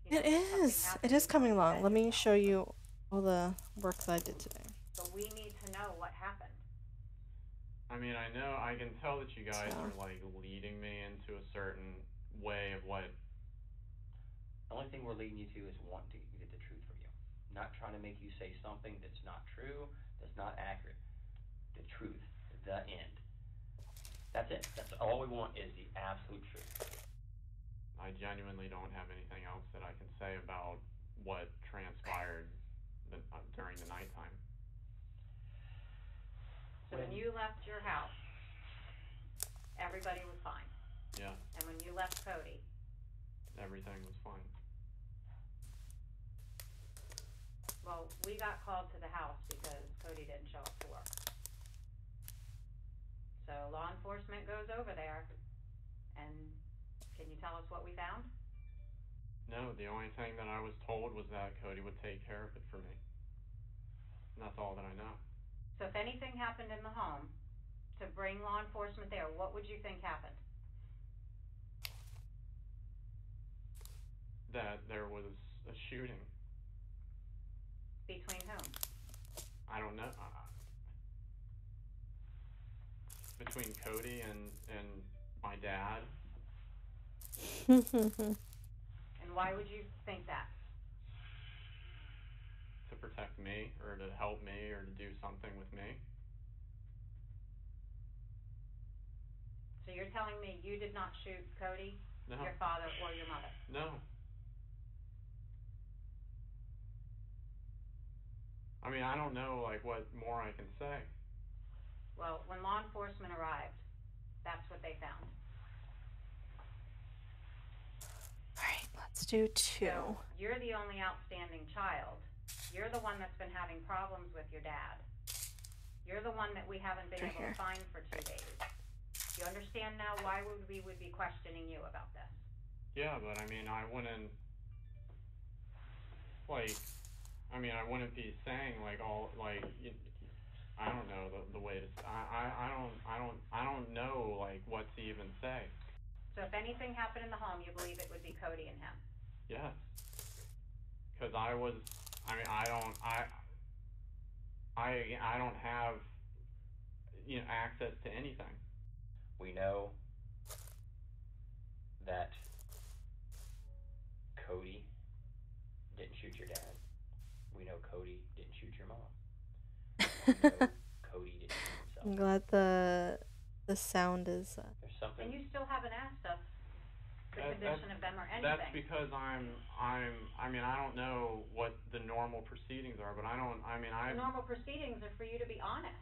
It is coming along. Let me show you all the work that I did today. But we need to know what happened. I mean, I know, I can tell that you guys are like leading me into a certain way of what. The only thing we're leading you to is wanting to get the truth from you. Not trying to make you say something that's not true, that's not accurate. The truth, the end. That's it. That's all we want is the absolute truth. I genuinely don't have anything else that I can say about what transpired during the nighttime. So when you left your house, everybody was fine. Yeah. And when you left Cody, everything was fine. Well, we got called to the house because Cody didn't show up to work. So law enforcement goes over there, and can you tell us what we found? No, the only thing that I was told was that Cody would take care of it for me. And that's all that I know. So if anything happened in the home, to bring law enforcement there, what would you think happened? That there was a shooting. Between whom? I don't know. Between Cody and my dad. And why would you think that? To protect me, or to help me, or to do something with me. So you're telling me you did not shoot Cody, No. your father, or your mother? No. I mean, I don't know, like, what more I can say. Well, when law enforcement arrived, that's what they found. Alright, let's do 2. So you're the only outstanding child. You're the one that's been having problems with your dad. You're the one that we haven't been able to find for 2 days. You understand now why we would be questioning you about this? Yeah, but I mean, I wouldn't, like, I wouldn't be saying, like, all, like, I don't know the way to, I don't know, like, what to even say. So if anything happened in the home, you believe it would be Cody and him? Yes. Because I don't have, access to anything. We know that Cody didn't shoot your dad. We know Cody didn't shoot your mom. We know Cody didn't shoot himself. I'm glad the sound is. There's something. And you still haven't asked us the condition of them or anything. That's because I don't know what the normal proceedings are, but The normal proceedings are for you to be honest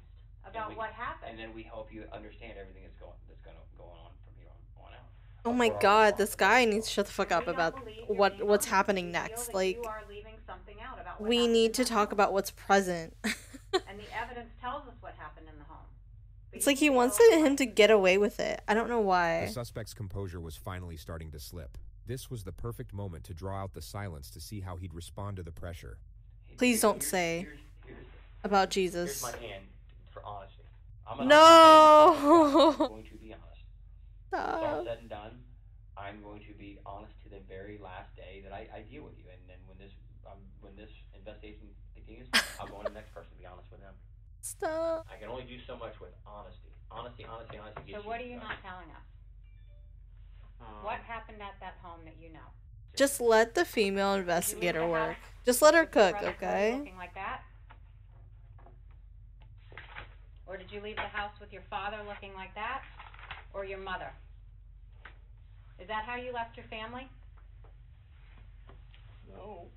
about what happened. And then we help you understand everything that's going on from here on out. Oh my god, this guy needs to shut the fuck up about what's happening next. Like, you are leaving something out about what we need to talk about what's present. And the evidence tells us what happened in the home. It's like he wants him to get away with it. I don't know why. The suspect's composure was finally starting to slip. This was the perfect moment to draw out the silence to see how he'd respond to the pressure. Please don't say about Jesus. Here's my hand for honesty. No! I'm going to be honest. When it's all said and done, I'm going to be honest to the very last day that I deal with you. And then when this investigation continues, I'll go on to the next person to be honest with them. Stop. I can only do so much with honesty. Honesty. So what are you not telling us? What happened at that home that you know? Just let the female investigator work. Just let her cook, okay? Looking like that? Or did you leave the house with your father looking like that? Or your mother? Is that how you left your family? No.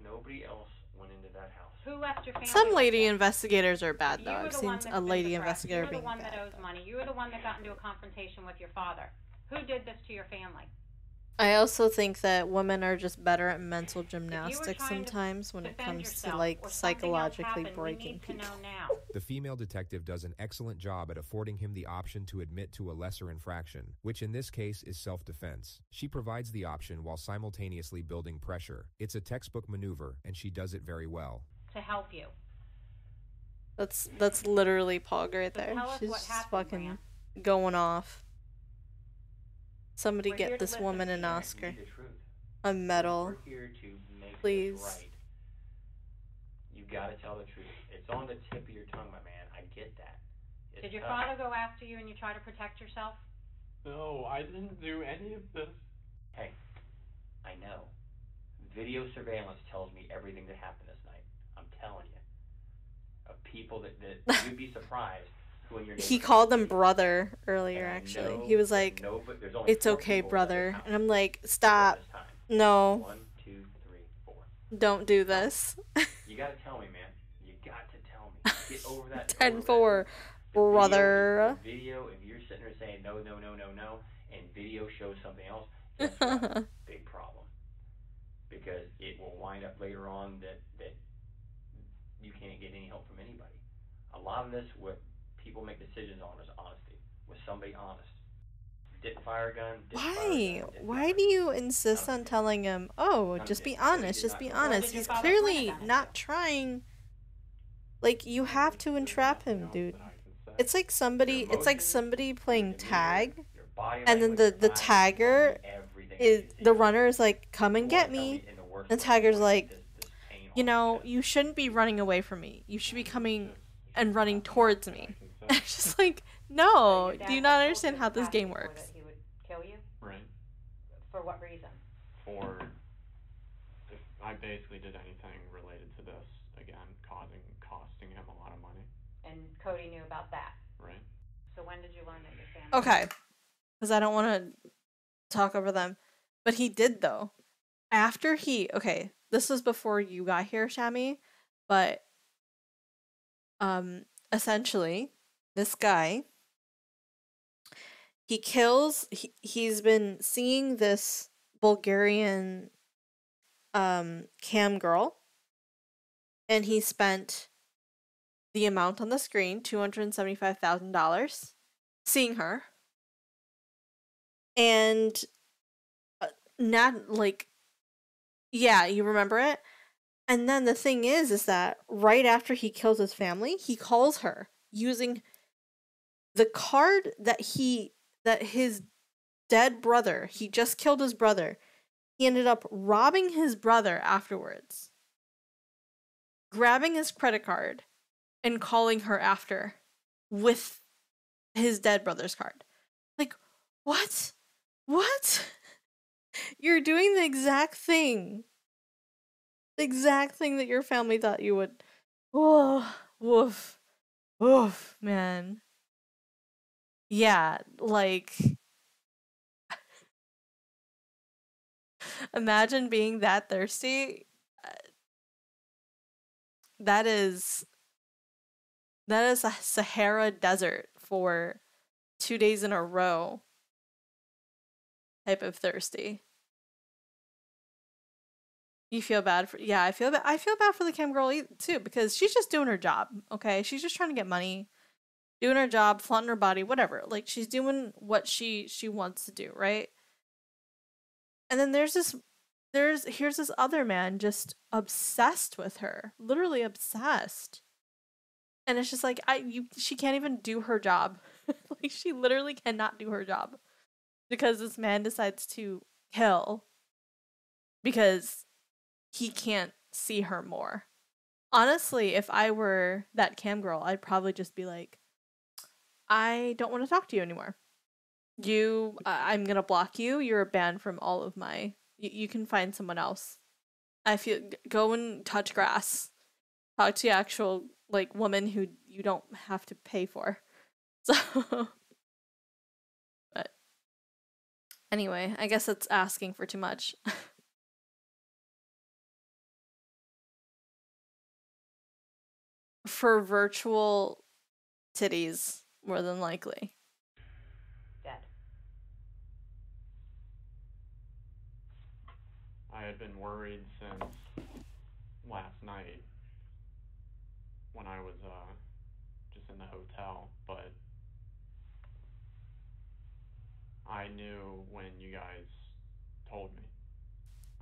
Nobody else went into that house. Who left your family? Some lady investigators are bad, though. You were I've the seen one that's a been lady depressed. investigator You were being the one that bad. owes money. You were the one that got into a confrontation with your father. Who did this to your family? I also think that women are just better at mental If you were gymnastics trying to sometimes when it defend comes to yourself like or something else psychologically happened, we breaking need to people. know now. The female detective does an excellent job at affording him the option to admit to a lesser infraction, which in this case is self-defense. She provides the option while simultaneously building pressure. It's a textbook maneuver, and she does it very well. To help you. That's literally Pog right So there. tell us She's what just happened, fucking going off. Somebody We're here get to this listen woman to an you. Oscar. You need the truth. A medal. We're here to make Please. this right. You gotta tell the truth. It's on the tip of your tongue, my man. I get that. It's Did your tough. father go after you and you try to protect yourself? No, I didn't do any of this. Hey, I know. Video surveillance tells me everything that happened this night. I'm telling you. Of people that you'd be surprised who in your He neighborhood. called him brother earlier, And I actually. know He was that like, there's only it's 4 okay, people in brother. this house And I'm like, during stop. this time. No. 1, 2, 3, 4. Don't do this. You gotta tell me, man. You got to tell me. Get over that. 10-4, brother. The video, if you're sitting there saying no, no, no, no, no, and video shows something else, guess what? Big problem. Because it will wind up later on that you can't get any help from anybody. A lot of this, what people make decisions on is honesty. Was somebody honest? Didn't fire a gun. Why do you insist on telling him, oh, just be honest, just be honest? He's clearly not trying. Like, you have to entrap him, dude. It's like somebody playing tag, and then the tagger is, the runner is like, come and get me. And the tagger's like, you know, you shouldn't be running away from me. You should be coming and running towards me. And it's just like, no, do you not understand how this game works? That he would kill you? Right. For what reason? For if I basically did anything related to this, again, costing him a lot of money. And Cody knew about that. Right. So when did you learn that your family? Okay, because I don't want to talk over them, but he did though. After okay, this was before you got here, Shami, but essentially, this guy, he's been seeing this Bulgarian cam girl, and he spent the amount on the screen, $275,000, seeing her, and not like, yeah, you remember it. And then the thing is that right after he kills his family, he calls her using the card that his dead brother, he just killed his brother. He ended up robbing his brother afterwards, grabbing his credit card, and calling her after with his dead brother's card. Like, what? What? You're doing the exact thing. The exact thing that your family thought you would. Oh, woof. Woof, man. Yeah, like. Imagine being that thirsty. That is a Sahara desert for 2 days in a row type of thirsty. You feel bad for, yeah, I feel bad for the cam girl too, because she's just doing her job, okay? She's just trying to get money, doing her job, flaunting her body, whatever. Like, she's doing what she wants to do, right? And then here's this other man just obsessed with her, literally obsessed. And it's just like, she can't even do her job. Like, she literally cannot do her job because this man decides to kill because he can't see her more. Honestly, if I were that cam girl, I'd probably just be like, I don't want to talk to you anymore. I'm gonna block you. You're banned from all of my. You can find someone else. Go and touch grass. Talk to the actual like woman who you don't have to pay for. So, but anyway, I guess it's asking for too much. For virtual titties, more than likely. Dead. I had been worried since last night when I was just in the hotel, but I knew when you guys told me.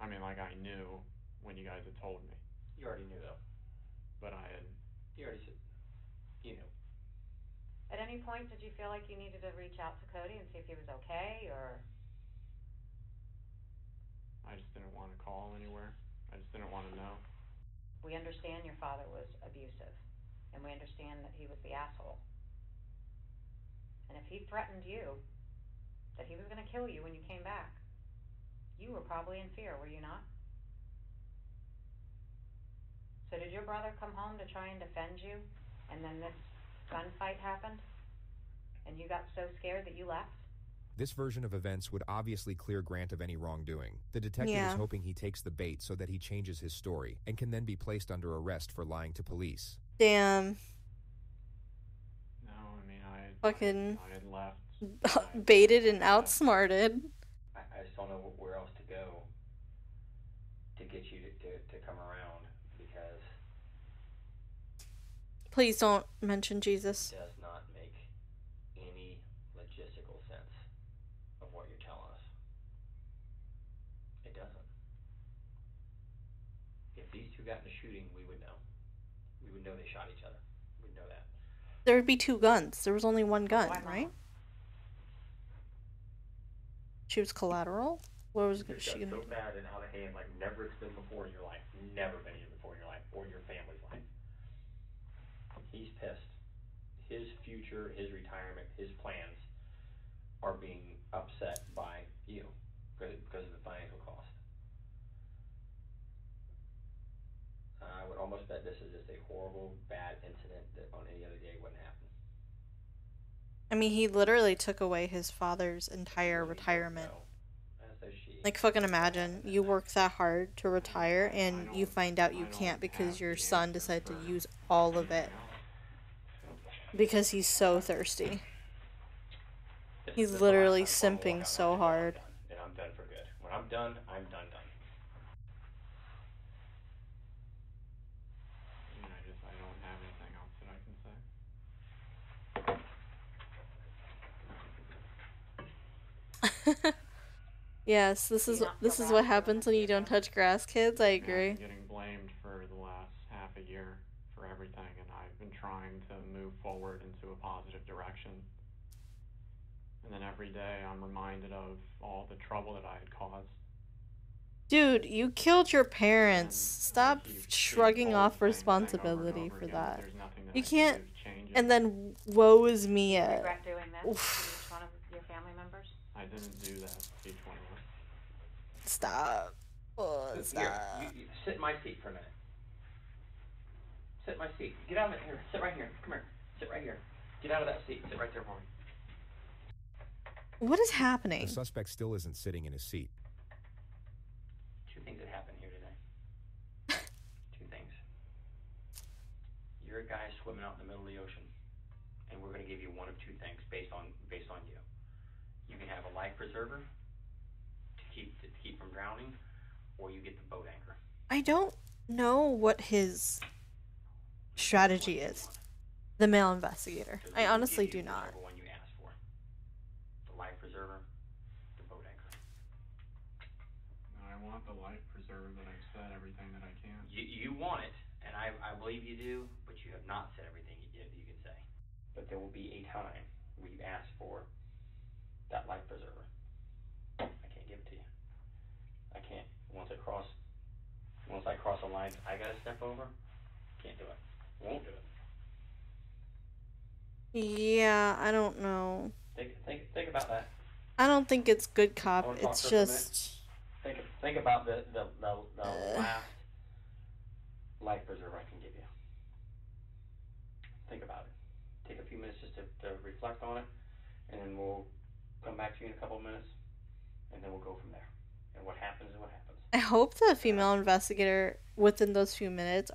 I mean, like, I knew when you guys had told me, You already knew though. but I had, You already said, you knew. At any point, did you feel like you needed to reach out to Cody and see if he was okay, or? I just didn't want to call anywhere. I just didn't want to know. We understand your father was abusive, and we understand that he was the asshole. And if he threatened you, that he was going to kill you when you came back, you were probably in fear, were you not? So did your brother come home to try and defend you, and then this gunfight happened, and you got so scared that you left? This version of events would obviously clear Grant of any wrongdoing. The detective is hoping he takes the bait so that he changes his story and can then be placed under arrest for lying to police. Damn. No, I mean, Fucking I had left. baited and outsmarted. I just don't know where else to go to get you to come around, because Please don't mention Jesus. it does not make any logistical sense of what you're telling us. It doesn't. If these two got in a shooting, we would know. We would know they shot each other. We'd know that. There would be two guns. There was only one gun, right? She was collateral? What was It she got gonna so bad and out of hand, like never it's been before in your life. Never been here before in your life or your family's life. He's pissed. His future, his retirement, his plans are being upset by you because of the financial cost. I would almost bet this is just a horrible, bad incident that on any other day wouldn't happen. I mean, he literally took away his father's entire retirement. Like, fucking imagine, you work that hard to retire and you find out you can't because your son decided to use all of it. Because he's so thirsty. He's literally simping so hard. And I'm done for good. When I'm done, I'm done. I don't have anything else that I can say. Yes, this is what happens when you don't touch grass, kids. I agree. I've been getting blamed for the last half a year for everything, and I've been trying to move forward into a positive direction. And then every day I'm reminded of all the trouble that I had caused. Dude, you killed your parents. Stop shrugging off responsibility for that. You can't. And then, woe is me. Do you regret doing this to each one of your family members? I didn't do that to each one of them. Stop. Oh, stop. Here, you sit in my seat for a minute. Sit in my seat. Get out of it. Here, sit right here. Come here. Sit right here. Get out of that seat. Sit right there for me. What is happening? The suspect still isn't sitting in his seat. Two things that happened here today. Two things. You're a guy swimming out in the middle of the ocean, and we're going to give you one of two things based on you. You can have a life preserver to keep from drowning, or you get the boat anchor. I don't know what his strategy is. The male investigator. I honestly do not. Whichever one you ask for. The life preserver, the boat anchor. I want the life preserver that I've said everything that I can. You want it, and I believe you do, but you have not said everything you can say. But there will be a time where you ask for that life preserver. I can't give it to you. I can't. Once I cross a line I gotta step over, can't do it. Won't do it. Yeah, I don't know. Think about that. I don't think it's good cop. It's just. Think about the last life preserver I can give you. Think about it. Take a few minutes just to reflect on it, and then we'll come back to you in a couple of minutes, and then we'll go from there. And what happens is what happens. I hope the female investigator within those few minutes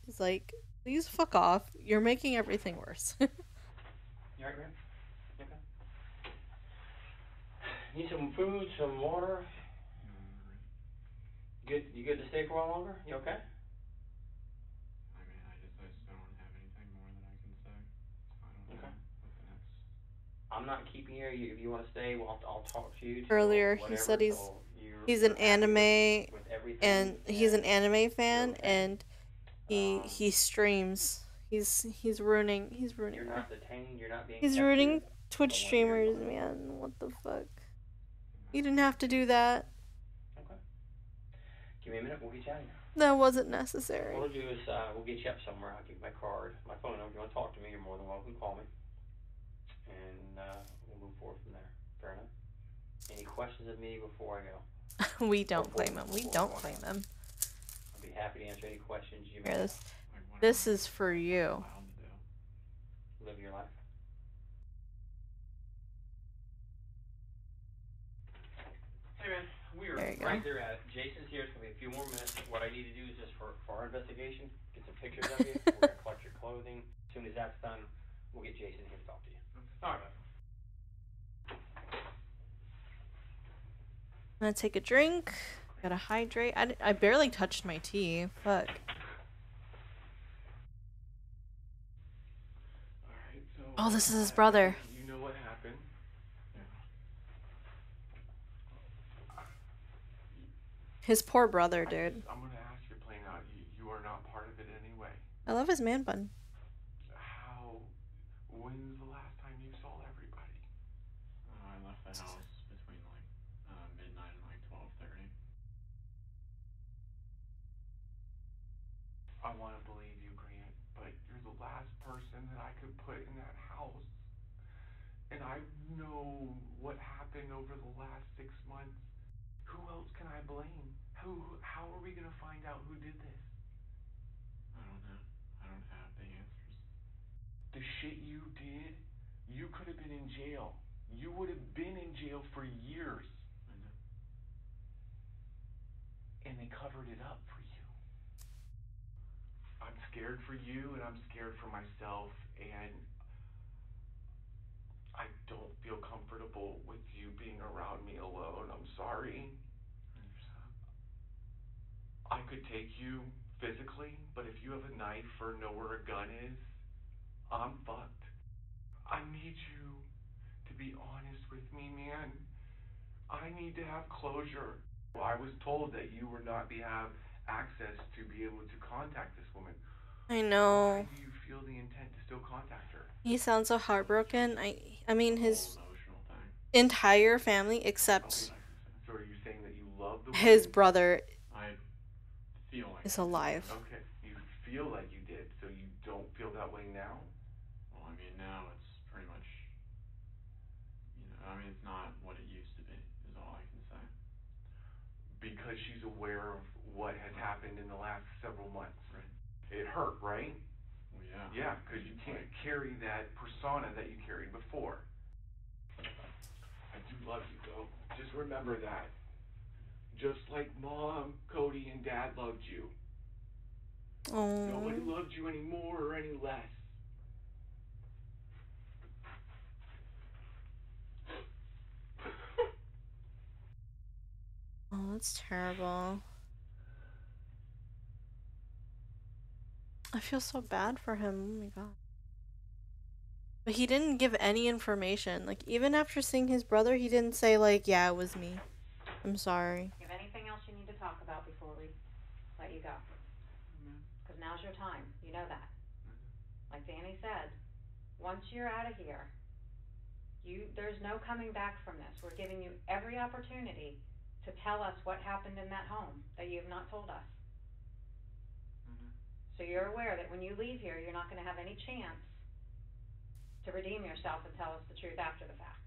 is like, please fuck off. You're making everything worse. You alright, man? Okay. Need some food, some water? You good to stay for a while longer? You okay? I mean, I just don't have anything more that I can say. I don't know what the next. I'm not keeping you. If you want to stay, well, I'll talk to you. Earlier, he said he's an anime and he's an anime fan, and he streams. He's ruining. You're not detained. You're not being. He's ruining Twitch streamers, man. What the fuck? You didn't have to do that. Okay. Give me a minute. We'll get you out of here. That wasn't necessary. What we'll do is we'll get you up somewhere. I'll give you my card, my phone number. If you want to talk to me, you're more than welcome to call me. And we'll move forward from there. Fair enough? Any questions of me before I go? We don't blame him. We don't blame him. I'll be happy to answer any questions you may Here, have. this is for you. Live your life. Hey man, we are right there at it. Jason's here. It's going to be a few more minutes. What I need to do is just for our investigation, get some pictures of you. We're going to collect your clothing. As soon as that's done, we'll get Jason here to talk to you. All right. I'm gonna take a drink. Gotta hydrate. I barely touched my tea. Fuck. Alright, so Oh, this is his brother. You know what happened. His poor brother, dude. I'm gonna ask you plain out. You are not part of it anyway. I love his man bun. When's the last time you saw everybody? I left the house between like midnight and like 12:30. I want to believe you, Grant, but you're the last person that I could put in that house. And I know what happened over the last 6 months. Who else can I blame? How are we gonna find out who did this? I don't know. I don't have the answers. The shit you did, you could have been in jail. You would have been in jail for years. I know. And they covered it up for you. I'm scared for you, and I'm scared for myself, and I don't feel comfortable with you being around me alone. I'm sorry. I could take you physically, but if you have a knife or know where a gun is, I'm fucked. I need you to be honest with me, man. I need to have closure. I was told that you would not have access to be able to contact this woman. I know. Why do you feel the intent to still contact her? He sounds so heartbroken. I mean, his entire family, except So are you saying that you love the his woman? brother, I feel like is alive. Okay, you feel like you did, so you don't feel that way now? Well, I mean, now it's pretty much, I mean, it's not what it used to be, is all I can say. Because she's aware of what has happened in the last several months. Right. It hurt, right? Well, yeah. Yeah, because you can't carry that persona that you carried before. I do love you, though. Just remember that. Just like Mom, Cody, and Dad loved you. Oh. Nobody loved you any more or any less. Oh, that's terrible. I feel so bad for him. Oh my god. But he didn't give any information. Like, even after seeing his brother, he didn't say, like, yeah, it was me. I'm sorry. If anything else you need to talk about before we let you go. Because now's your time. You know that. Like Danny said, once you're out of here, there's no coming back from this. We're giving you every opportunity to tell us what happened in that home that you have not told us. So you're aware that when you leave here, you're not going to have any chance to redeem yourself and tell us the truth after the fact.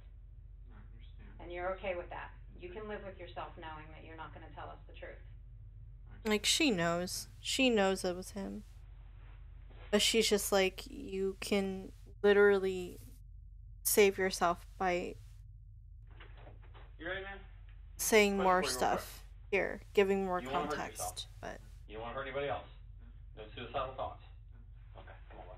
I understand. And you're okay with that. You can live with yourself knowing that you're not going to tell us the truth. Like, she knows. She knows it was him. But she's just like, you can literally save yourself by You ready, man? saying Question more for you real stuff here, giving more You don't wanna hurt yourself. context. But You don't want to hurt anybody else. No suicidal thoughts. Okay, come on, bud.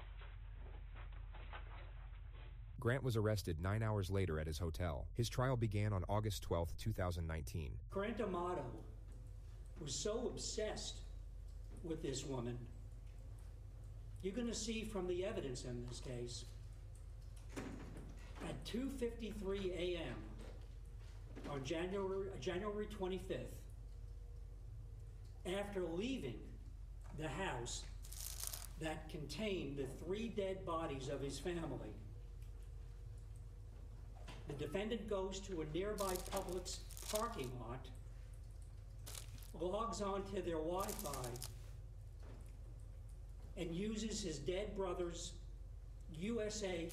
Grant was arrested 9 hours later at his hotel. His trial began on August 12, 2019. Grant Amato was so obsessed with this woman. You're going to see from the evidence in this case, at 2:53 a.m. on January 25th, after leaving the house that contained the 3 dead bodies of his family, the defendant goes to a nearby Publix parking lot, logs onto their Wi-Fi, and uses his dead brother's USA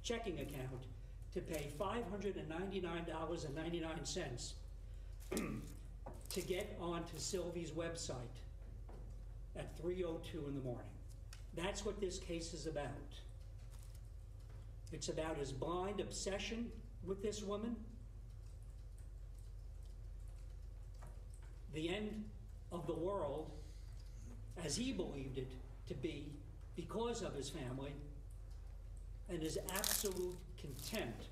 checking account to pay $599.99 to get onto Sylvie's website at 3:02 in the morning. That's what this case is about. It's about his blind obsession with this woman, the end of the world as he believed it to be because of his family, and his absolute contempt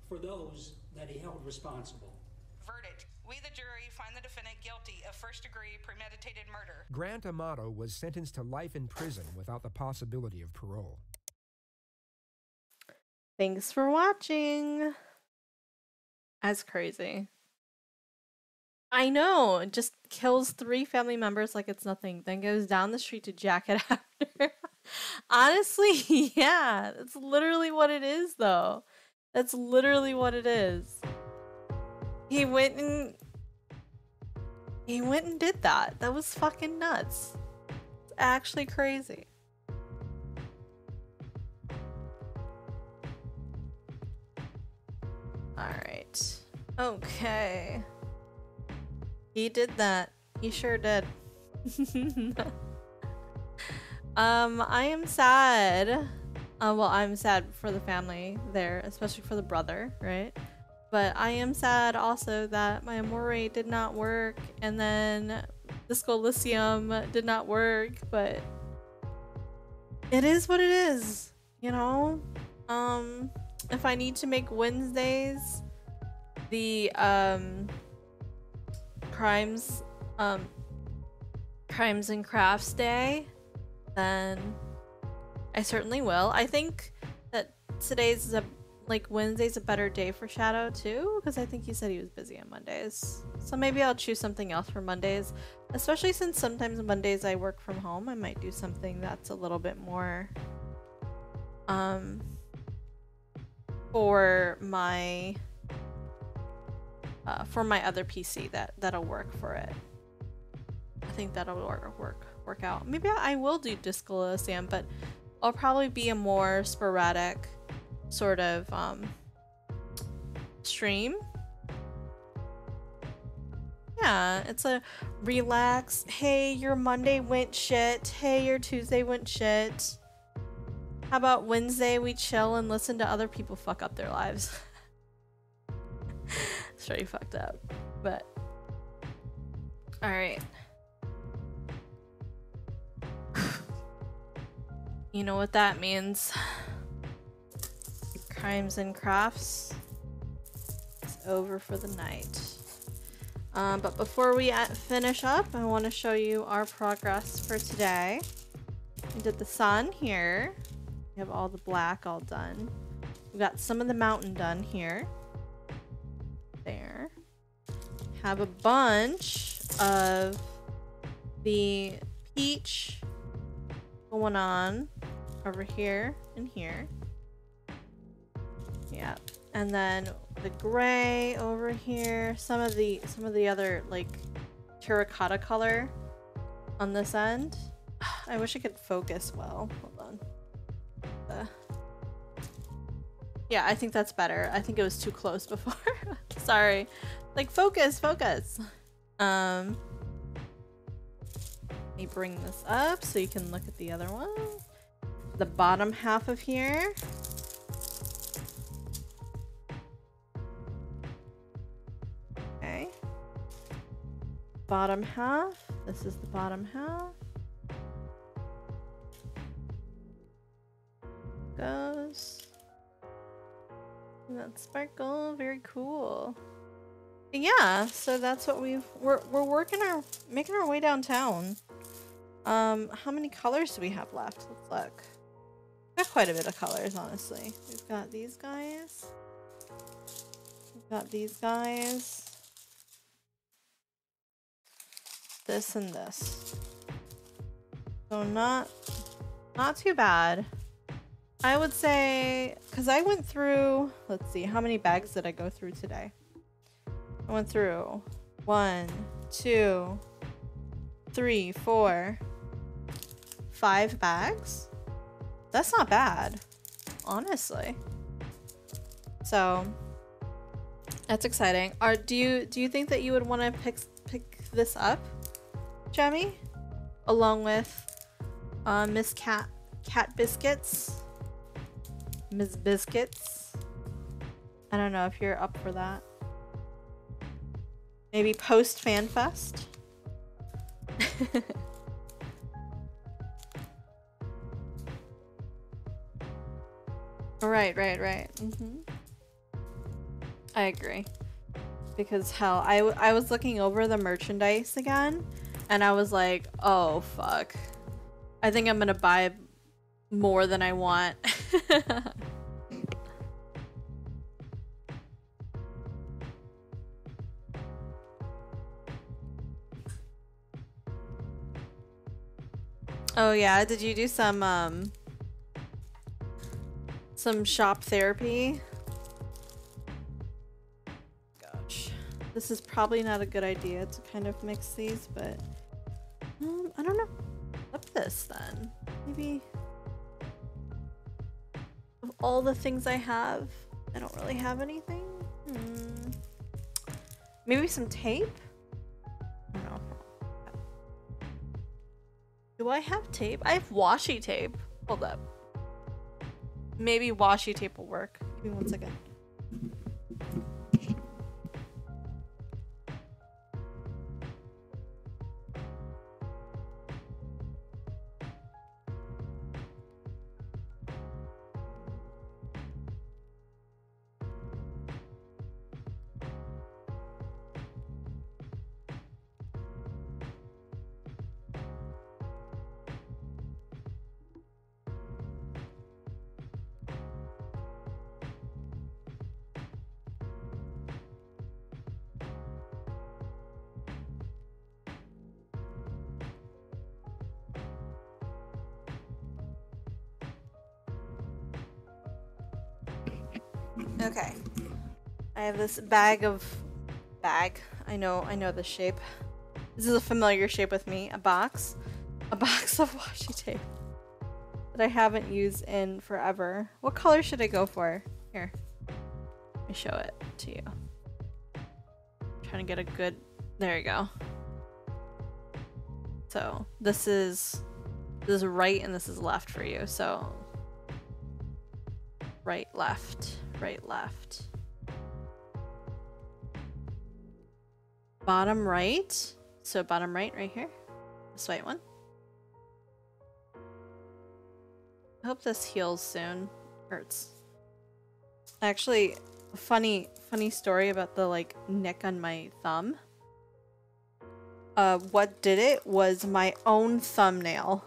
for those that he held responsible. Verdict. We, the jury, find the defendant guilty of first-degree premeditated murder. Grant Amato was sentenced to life in prison without the possibility of parole. Thanks for watching. That's crazy. I know. It just kills 3 family members like it's nothing, then goes down the street to jack it after. Honestly, yeah. That's literally what it is, though. That's literally what it is. He went and did that. That was fucking nuts. It's actually crazy. Alright. Okay. He did that. He sure did. I am sad. Well, I'm sad for the family there, especially for the brother, right? But I am sad also that my Amore did not work, and then Disco Elysium did not work, but it is what it is, you know? If I need to make Wednesdays the crimes and crafts day, then I certainly will. I think that today's Wednesday's a better day for Shadow too, because I think he said he was busy on Mondays. So maybe I'll choose something else for Mondays, especially since sometimes Mondays I work from home. I might do something that's a little bit more for my other PC that'll work for it. I think that'll work out. Maybe I will do Disco Elysium, but I'll probably be a more sporadic sort of stream. Yeah, it's a relax. Hey, your Monday went shit. Hey, your Tuesday went shit. How about Wednesday we chill and listen to other people fuck up their lives? It's pretty fucked up, but all right. You know what that means. Crimes and crafts. It's over for the night. But before we finish up, I want to show you our progress for today. We did the sun here. We have all the black all done. We got some of the mountain done here. There. Have a bunch of the peach going on over here and here. Yeah, and then the gray over here. Some of the other like terracotta color on this end. I wish I could focus well. Hold on. Yeah, I think that's better. I think it was too close before. Sorry. Like focus. Let me bring this up so you can look at the other one. The bottom half of here. Okay. Bottom half. This is the bottom half. Goes. And that sparkle, very cool. Yeah, so that's what we're making our way downtown. How many colors do we have left? Let's look. We've got quite a bit of colors, honestly. We've got these guys. We've got these guys. This and this. So not too bad. I would say, because I went through, let's see, how many bags did I go through today? I went through 1, 2, 3, 4, 5 bags. That's not bad, honestly. So that's exciting. Do you think that you would want to pick this up, Jemmy, along with Miss Cat Biscuits? Ms. Biscuits. I don't know if you're up for that. Maybe post Fan Fest. Right. I agree. Because hell, I was looking over the merchandise again, and I was like, oh fuck. I think I'm gonna buy more than I want. Oh yeah, did you do some shop therapy? Gosh, this is probably not a good idea to kind of mix these, but I don't know. Flip this then. Maybe of all the things I have, I don't really have anything. Maybe some tape? I don't know. Do I have tape? I have washi tape. Hold up. Maybe washi tape will work. Give me 1 second. Okay. I have this bag. I know this shape. This is a familiar shape with me. A box of washi tape that I haven't used in forever. What color should I go for? Here. Let me show it to you. I'm trying to get a good, there you go. So this is right and this is left for you. So right, left. Bottom right. So bottom right here. This white one. I hope this heals soon. Hurts. Actually, a funny story about the like nick on my thumb. What did it was my own thumbnail.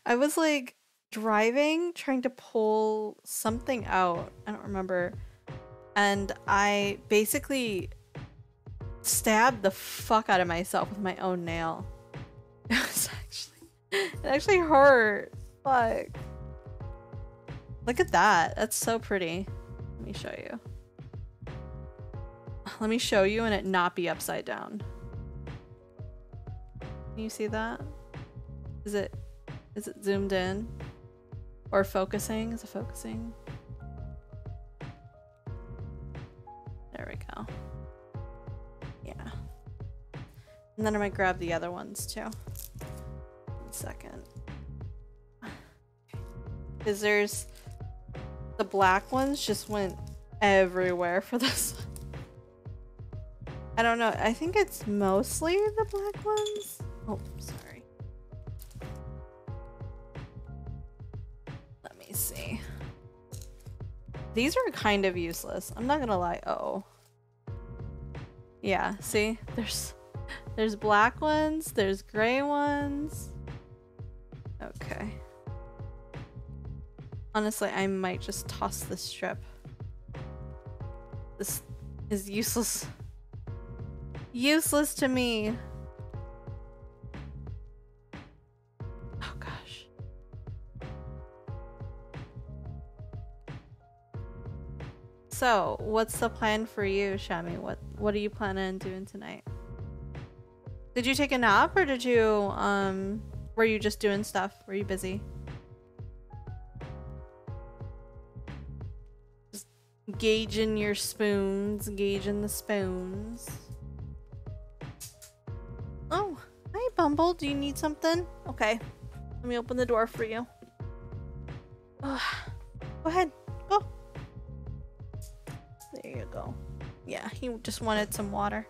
I was like driving, trying to pull something out. I don't remember. And I basically stabbed the fuck out of myself with my own nail. It actually hurt. Fuck. Look at that. That's so pretty. Let me show you. Let me show you and it not be upside down. Can you see that? Is it zoomed in? Or focusing? Is it focusing? There we go. Yeah. And then I'm gonna grab the other ones too. 1 second. Because there's the black ones just went everywhere for this one. I don't know. I think it's mostly the black ones. Oh, sorry. Let me see. These are kind of useless. I'm not gonna lie. Uh-oh. Yeah, see? There's black ones, there's gray ones. Okay. Honestly, I might just toss this strip. This is useless. Useless to me. Oh gosh. So, what's the plan for you, Shami? What are you planning on doing tonight? Did you take a nap or did you were you just doing stuff? Were you busy? Just gauging your spoons, gauging the spoons. Oh, hi Bumble, do you need something? Okay, let me open the door for you. Go ahead, go. There you go. Yeah, he just wanted some water.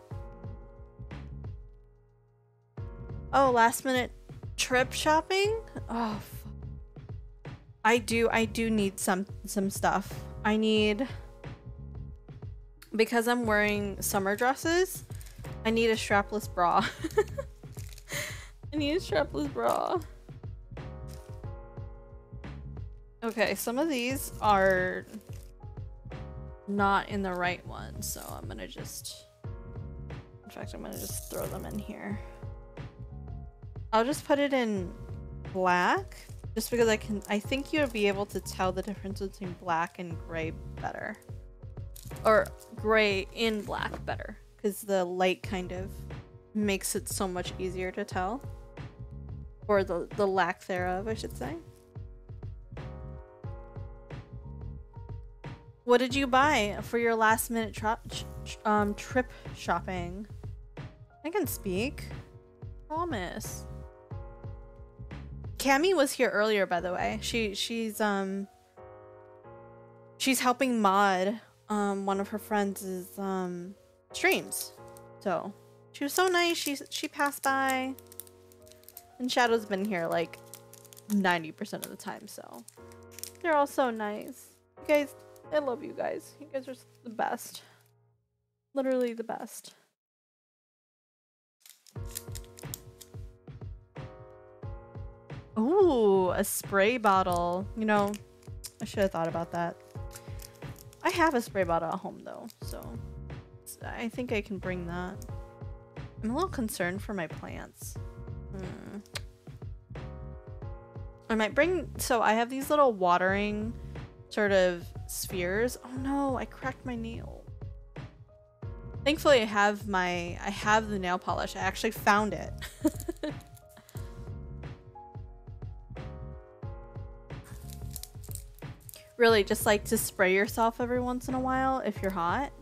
Oh, last minute trip shopping? Oh, I do need some stuff. I need, because I'm wearing summer dresses, I need a strapless bra. I need a strapless bra. Okay, some of these are not in the right one, so I'm gonna just, in fact, I'm gonna just throw them in here. I'll just put it in black, just because I think you'll be able to tell the difference between black and gray better. Or gray in black better, because the light kind of makes it so much easier to tell. Or the lack thereof, I should say. What did you buy for your last minute trip shopping? I can speak. Promise. Cammy was here earlier, by the way. She's helping mod one of her friends' streams. So she was so nice. She passed by. And Shadow's been here like 90% of the time, so they're all so nice. You guys, I love you guys. You guys are the best. Literally the best. Ooh, a spray bottle. You know, I should have thought about that. I have a spray bottle at home though, so I think I can bring that. I'm a little concerned for my plants. I might bring, so I have these little watering sort of spheres. Oh no, I cracked my nail. Thankfully I have the nail polish. I actually found it. Really, just like to spray yourself every once in a while if you're hot.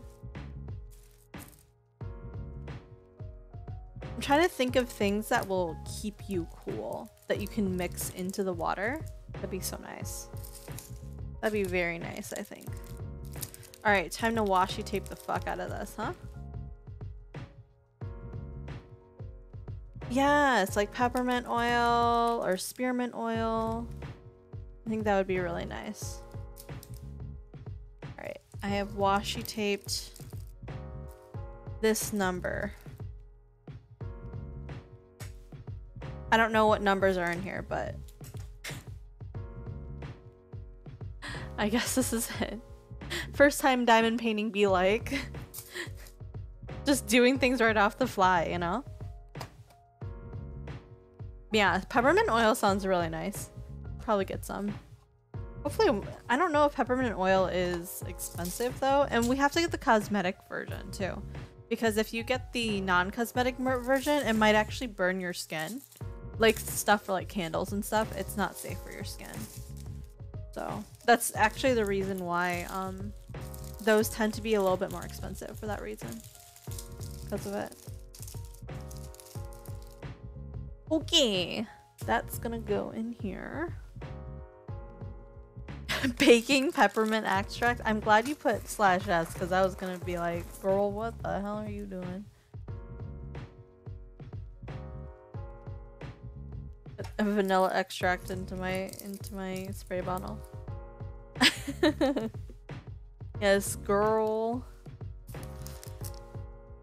I'm trying to think of things that will keep you cool that you can mix into the water. That'd be so nice. That'd be very nice, I think. Alright, time to washi tape the fuck out of this, huh? Yeah, it's like peppermint oil or spearmint oil. I think that would be really nice. Alright, I have washi taped this number. I don't know what numbers are in here, but I guess this is it. First time diamond painting be like. Just doing things right off the fly, you know? Yeah, peppermint oil sounds really nice. Probably get some. Hopefully, I don't know if peppermint oil is expensive though, and we have to get the cosmetic version too. Because if you get the non-cosmetic version, it might actually burn your skin. Like stuff for like candles and stuff, it's not safe for your skin. So that's actually the reason why those tend to be a little bit more expensive for that reason. Because of it. Okay, that's gonna go in here. Baking peppermint extract. I'm glad you put /s because I was gonna be like, girl, what the hell are you doing? A vanilla extract into my spray bottle. Yes, girl.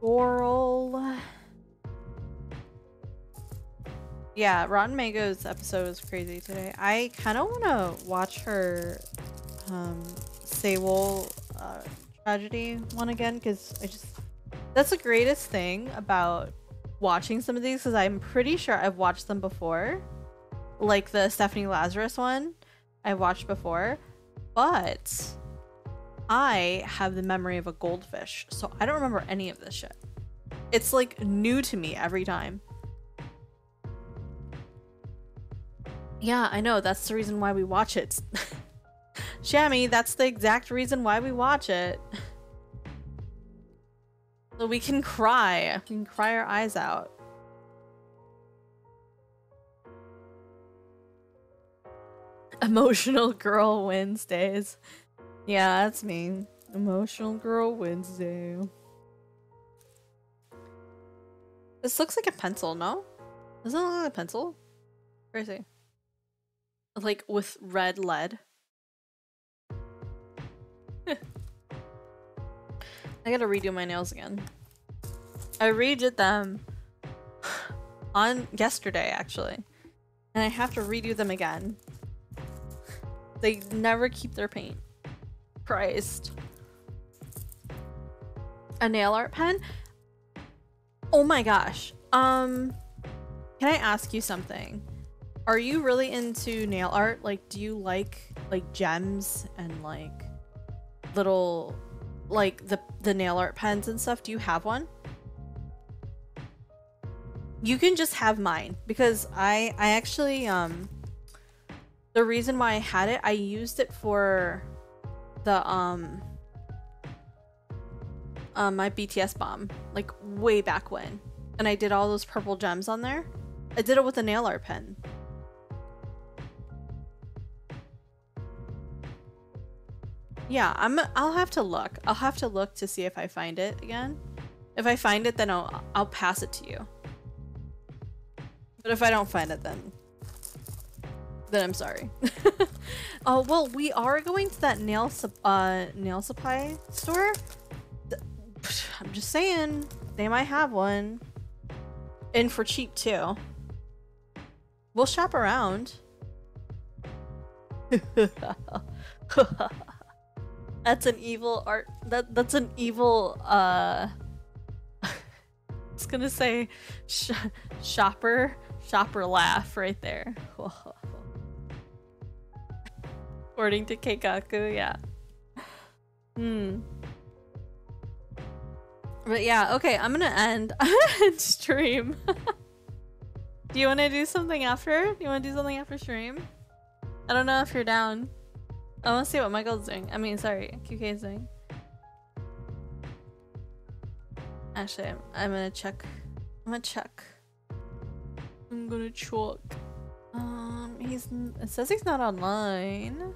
Oral. Yeah, Rotten Mango's episode was crazy today. I kind of want to watch her Sewol tragedy one again, because that's the greatest thing about watching some of these, because I'm pretty sure I've watched them before. Like the Stephanie Lazarus one I've watched before, but I have the memory of a goldfish, so I don't remember any of this shit. It's like new to me every time. Yeah, I know, that's the reason why we watch it. Shammy, that's the exact reason why we watch it. So we can cry. We can cry our eyes out. Emotional Girl Wednesdays. Yeah, that's me. Emotional Girl Wednesday. This looks like a pencil, no? Doesn't it look like a pencil? Where is he? Like with red lead. I gotta redo my nails again. I redid them on yesterday, actually. And I have to redo them again. They never keep their paint. Christ. A nail art pen? Oh my gosh. Can I ask you something? Are you really into nail art? Like, do you like gems and like little like the nail art pens and stuff? Do you have one? You can just have mine, because I actually the reason why I had it, I used it for the my BTS bomb, like way back when, and I did all those purple gems on there. I did it with a nail art pen. Yeah, I'll have to look. I'll have to look to see if I find it again. If I find it, then I'll pass it to you. But if I don't find it, then I'm sorry. Oh, well, we are going to that nail supply store. I'm just saying, they might have one. And for cheap too. We'll shop around. That's an evil art. That's an evil. I was gonna say shopper laugh right there. According to Keikaku, yeah. But yeah, okay. I'm gonna end stream. Do you want to do something after? You want to do something after stream? I don't know if you're down. I want to see what Michael's doing. I mean, sorry, QK is doing. Actually, I'm gonna check. I'm gonna check. It says he's not online.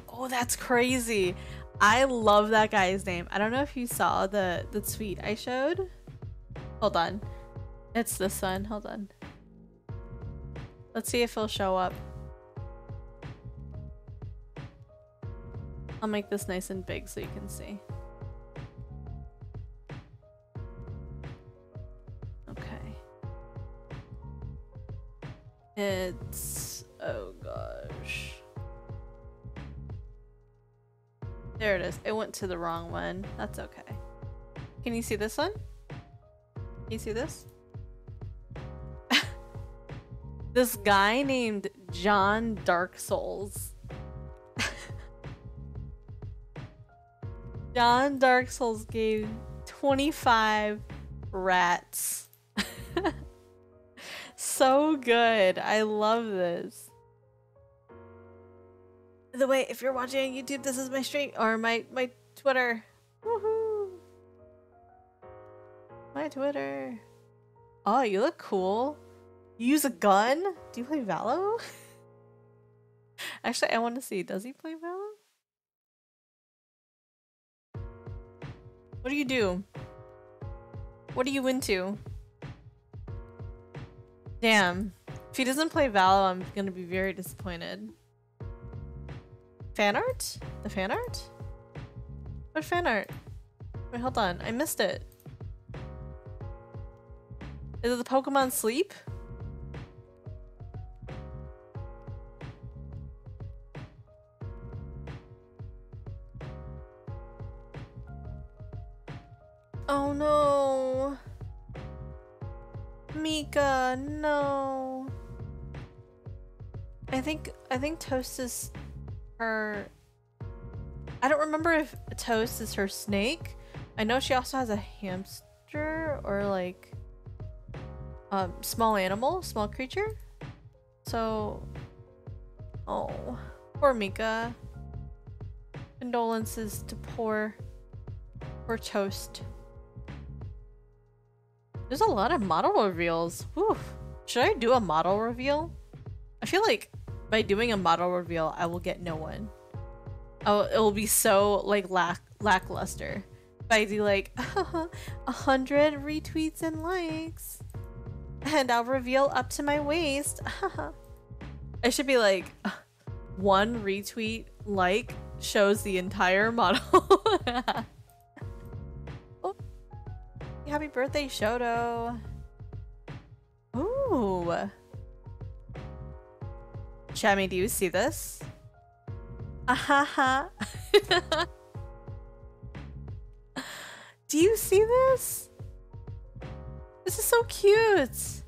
Oh, that's crazy. I love that guy's name. I don't know if you saw the tweet I showed. Hold on. It's this one. Hold on. Let's see if he'll show up. I'll make this nice and big so you can see. Okay. It's... oh gosh. There it is. It went to the wrong one. That's okay. Can you see this one? Can you see this? This guy named John Dark Souls. John Dark Souls gave 25 rats. So good. I love this. By the way, if you're watching on YouTube, this is my stream or my Twitter. Woohoo! My Twitter. Oh, you look cool. You use a gun? Do you play Valo? Actually, I want to see. Does he play Valo? What do you do? What are you into? Damn. If he doesn't play Valo, I'm gonna be very disappointed. Fan art? The fan art? What fan art? Wait, hold on. I missed it. Is it the Pokemon Sleep? Oh no. Mika, no. I think Toast is her. I don't remember if Toast is her snake. I know she also has a hamster or like small animal, small creature. So, oh, poor Mika. Condolences to poor Toast. There's a lot of model reveals. Whew. Should I do a model reveal? I feel like by doing a model reveal, I will get no one. Oh, it will be so like lackluster. If I do like 100 retweets and likes, and I'll reveal up to my waist. I should be like 1 retweet like shows the entire model. Oh, happy birthday, Shoto. Ooh. Shammy, do you see this? Ahaha. Do you see this? This is so cute.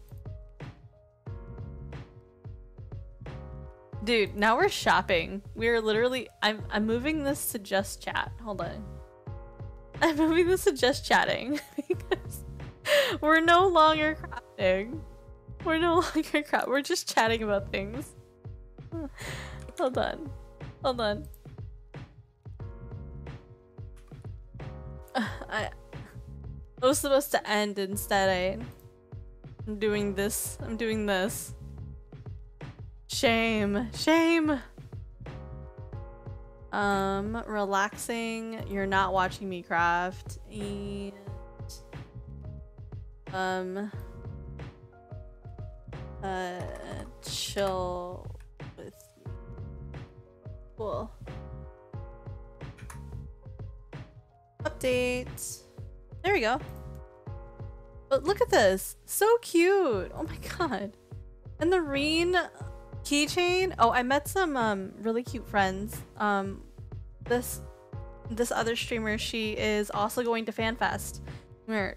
Dude, now we're shopping. We're literally I'm moving this to just chat. Hold on. I'm moving this to just chatting because we're no longer crafting. We're no longer we're just chatting about things. Hold on. Hold on. I was supposed to end instead. I'm doing this. I'm doing this. Shame. Shame. Relaxing. You're not watching me craft. And chill with me. Cool. Update. There we go. But look at this. So cute. Oh my god. And the Reen keychain. Oh, I met some really cute friends. This other streamer, she is also going to FanFest. We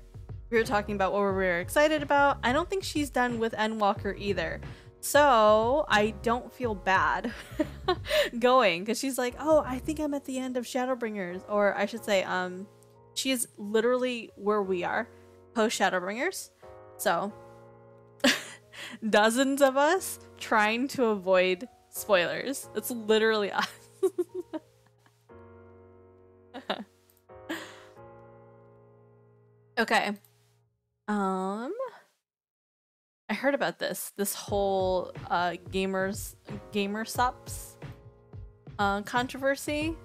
were talking about what we were excited about. I don't think she's done with Endwalker either. So I don't feel bad going because she's like, oh, I think I'm at the end of Shadowbringers, or I should say, she is literally where we are post Shadowbringers. So dozens of us trying to avoid spoilers. It's literally us. Okay. I heard about this whole gamer subs controversy.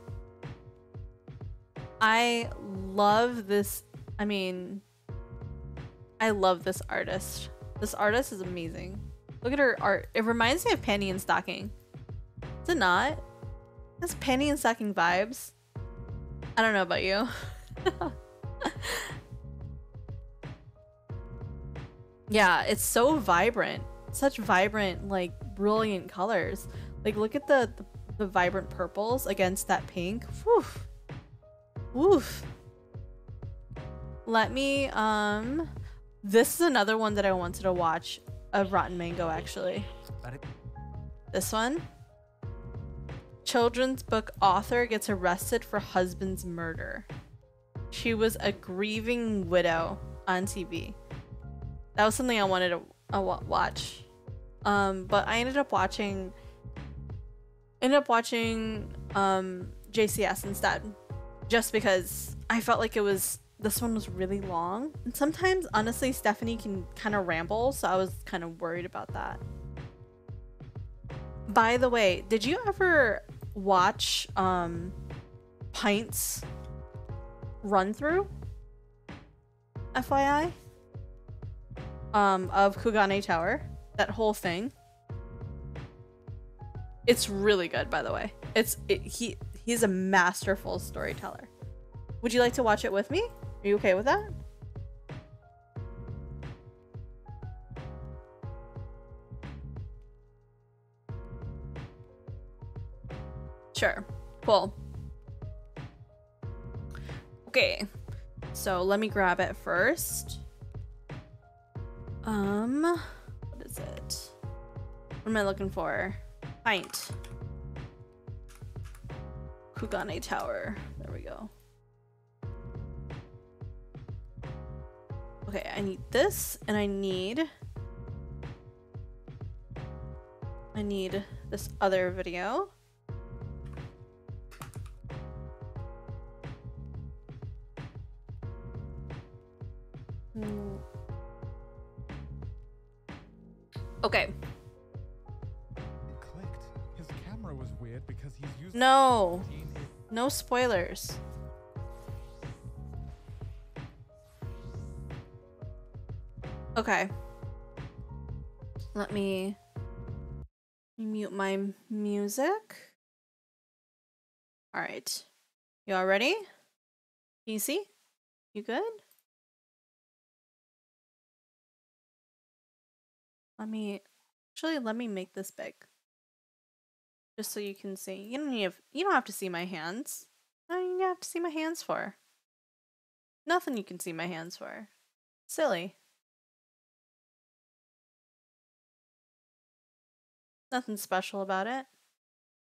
I love this. I mean, I love this artist. This artist is amazing. Look at her art. It reminds me of Panty and Stocking. Is it not? That's Panty and Stocking vibes. I don't know about you. Yeah, it's so vibrant. Such vibrant, like, brilliant colors. Like, look at the vibrant purples against that pink. Woof. Woof. Let me, this is another one that I wanted to watch of Rotten Mango, actually. This one. Children's book author gets arrested for husband's murder. She was a grieving widow on TV. That was something I wanted to watch. But I ended up watching JCS instead. Just because I felt like this one was really long. And sometimes, honestly, Stephanie can kind of ramble, so I was kind of worried about that. By the way, did you ever watch Pint's run through? FYI? Of Kugane Tower, that whole thing. It's really good, by the way. He's a masterful storyteller. Would you like to watch it with me? Are you okay with that? Sure. Cool. Okay. So let me grab it first. What is it? What am I looking for? Pint. Kugane Tower. There we go. Okay, I need this, and I need this other video. Okay. It clicked. His camera was weird because he's using No. No spoilers. Okay. Let me mute my music. All right. You all ready? Can you see? You good? Let me make this big. Just so you can see. You don't have to see my hands. What do you have to see my hands for? Nothing you can see my hands for. Silly. Nothing special about it.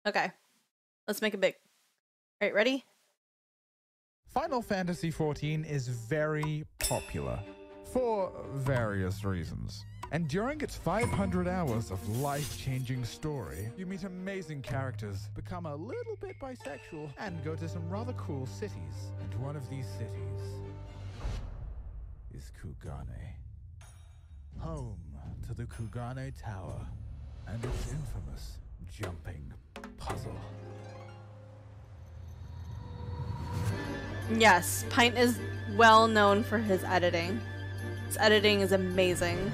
Okay. Let's make it big. Alright, ready? Final Fantasy XIV is very popular for various reasons. And during its 500 hours of life-changing story, you meet amazing characters, become a little bit bisexual, and go to some rather cool cities. And one of these cities is Kugane. Home to the Kugane Tower and its infamous jumping puzzle. Yes, Pint is well known for his editing. His editing is amazing.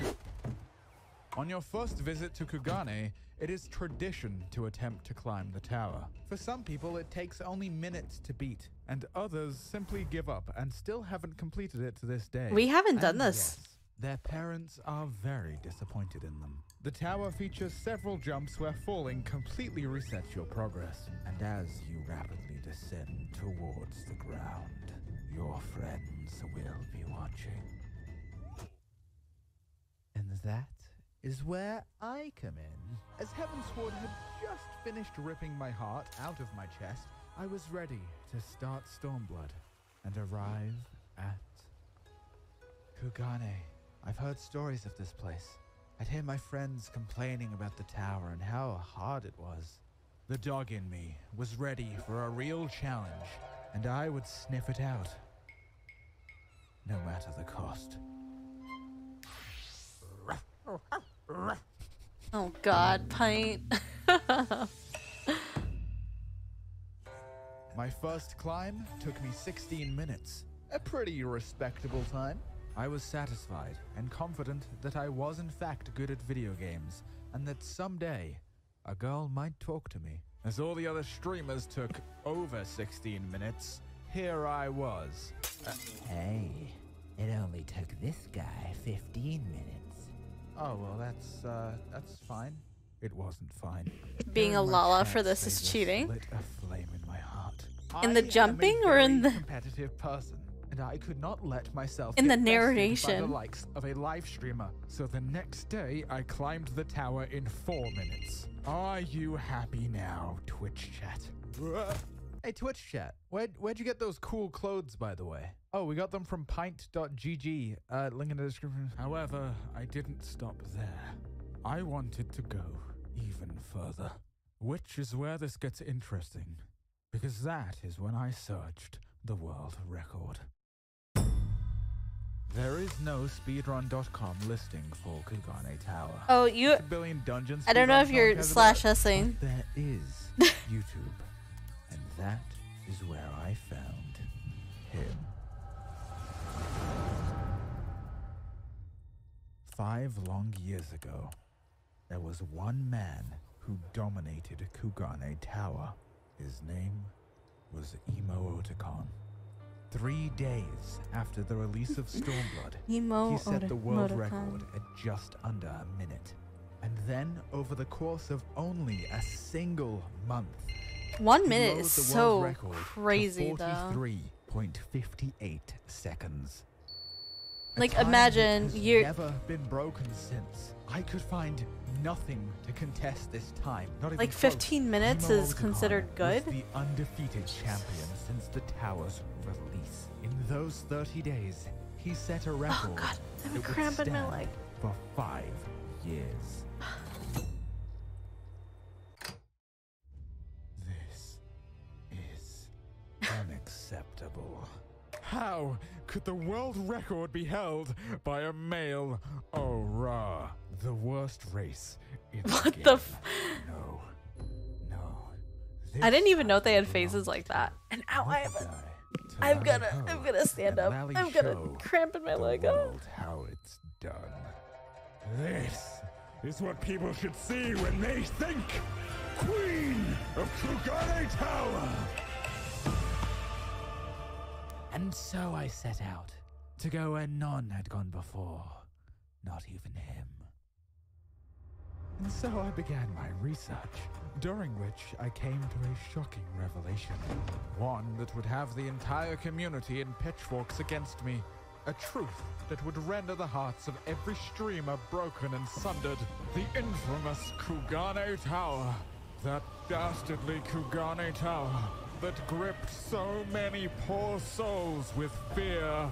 On your first visit to Kugane, it is tradition to attempt to climb the tower. For some people, it takes only minutes to beat, and others simply give up and still haven't completed it to this day. We haven't done this. Yes, their parents are very disappointed in them. The tower features several jumps where falling completely resets your progress, and as you rapidly descend towards the ground, your friends will be watching. And that is where I come in. As Heavensward had just finished ripping my heart out of my chest, I was ready to start Stormblood and arrive at Kugane. I've heard stories of this place. I'd hear my friends complaining about the tower and how hard it was. The dog in me was ready for a real challenge, and I would sniff it out, no matter the cost. Oh god, Pint. My first climb took me 16 minutes. A pretty respectable time. I was satisfied and confident that I was in fact good at video games, and that someday a girl might talk to me. As all the other streamers took over 16 minutes, here I was. Hey, it only took this guy 15 minutes. Oh, well, that's fine. It wasn't fine. Being a Lala for this is cheating. Lit a flame in my heart. In the jumping or in the competitive person, and I could not let myself in the get bested narration by the likes of a live streamer. So the next day, I climbed the tower in 4 minutes. Are you happy now, Twitch chat? Hey, Twitch chat, where'd you get those cool clothes, by the way? Oh, we got them from pint.gg, link in the description. However, I didn't stop there. I wanted to go even further. Which is where this gets interesting, because that is when I searched the world record. There is no speedrun.com listing for Kugane Tower. Oh, you... A billion dungeons. I don't know if you're /essing. There is YouTube. And that is where I found him. 5 long years ago, there was one man who dominated Kugane Tower. His name was Imo Otakon. 3 days after the release of Stormblood, he set the world record at just under a minute. And then, over the course of only a single month, 1 he minute lowered is the so world record crazy, to though. 43.58 seconds. Like, A time imagine that has you're- never been broken since. I could find nothing to contest this time. Not even Like, close. 15 minutes Imo is Otakon considered good? was the undefeated champion since the tower's release. In those 30 days, he set a record. Oh God, I'm that would cramping my stand leg. for 5 years. This is unacceptable. How could the world record be held by a male Ora? The worst race in the What game. the No. I didn't even know they had faces like that. And ow, I'm gonna stand up. I'm gonna cramp in my leg. Oh. How it's done. This is what people should see when they think Queen of Kugane Tower. And so I set out to go where none had gone before, not even him. And so I began my research, during which I came to a shocking revelation. One that would have the entire community in pitchforks against me. A truth that would render the hearts of every streamer broken and sundered. The infamous Kugane Tower. That dastardly Kugane Tower that gripped so many poor souls with fear.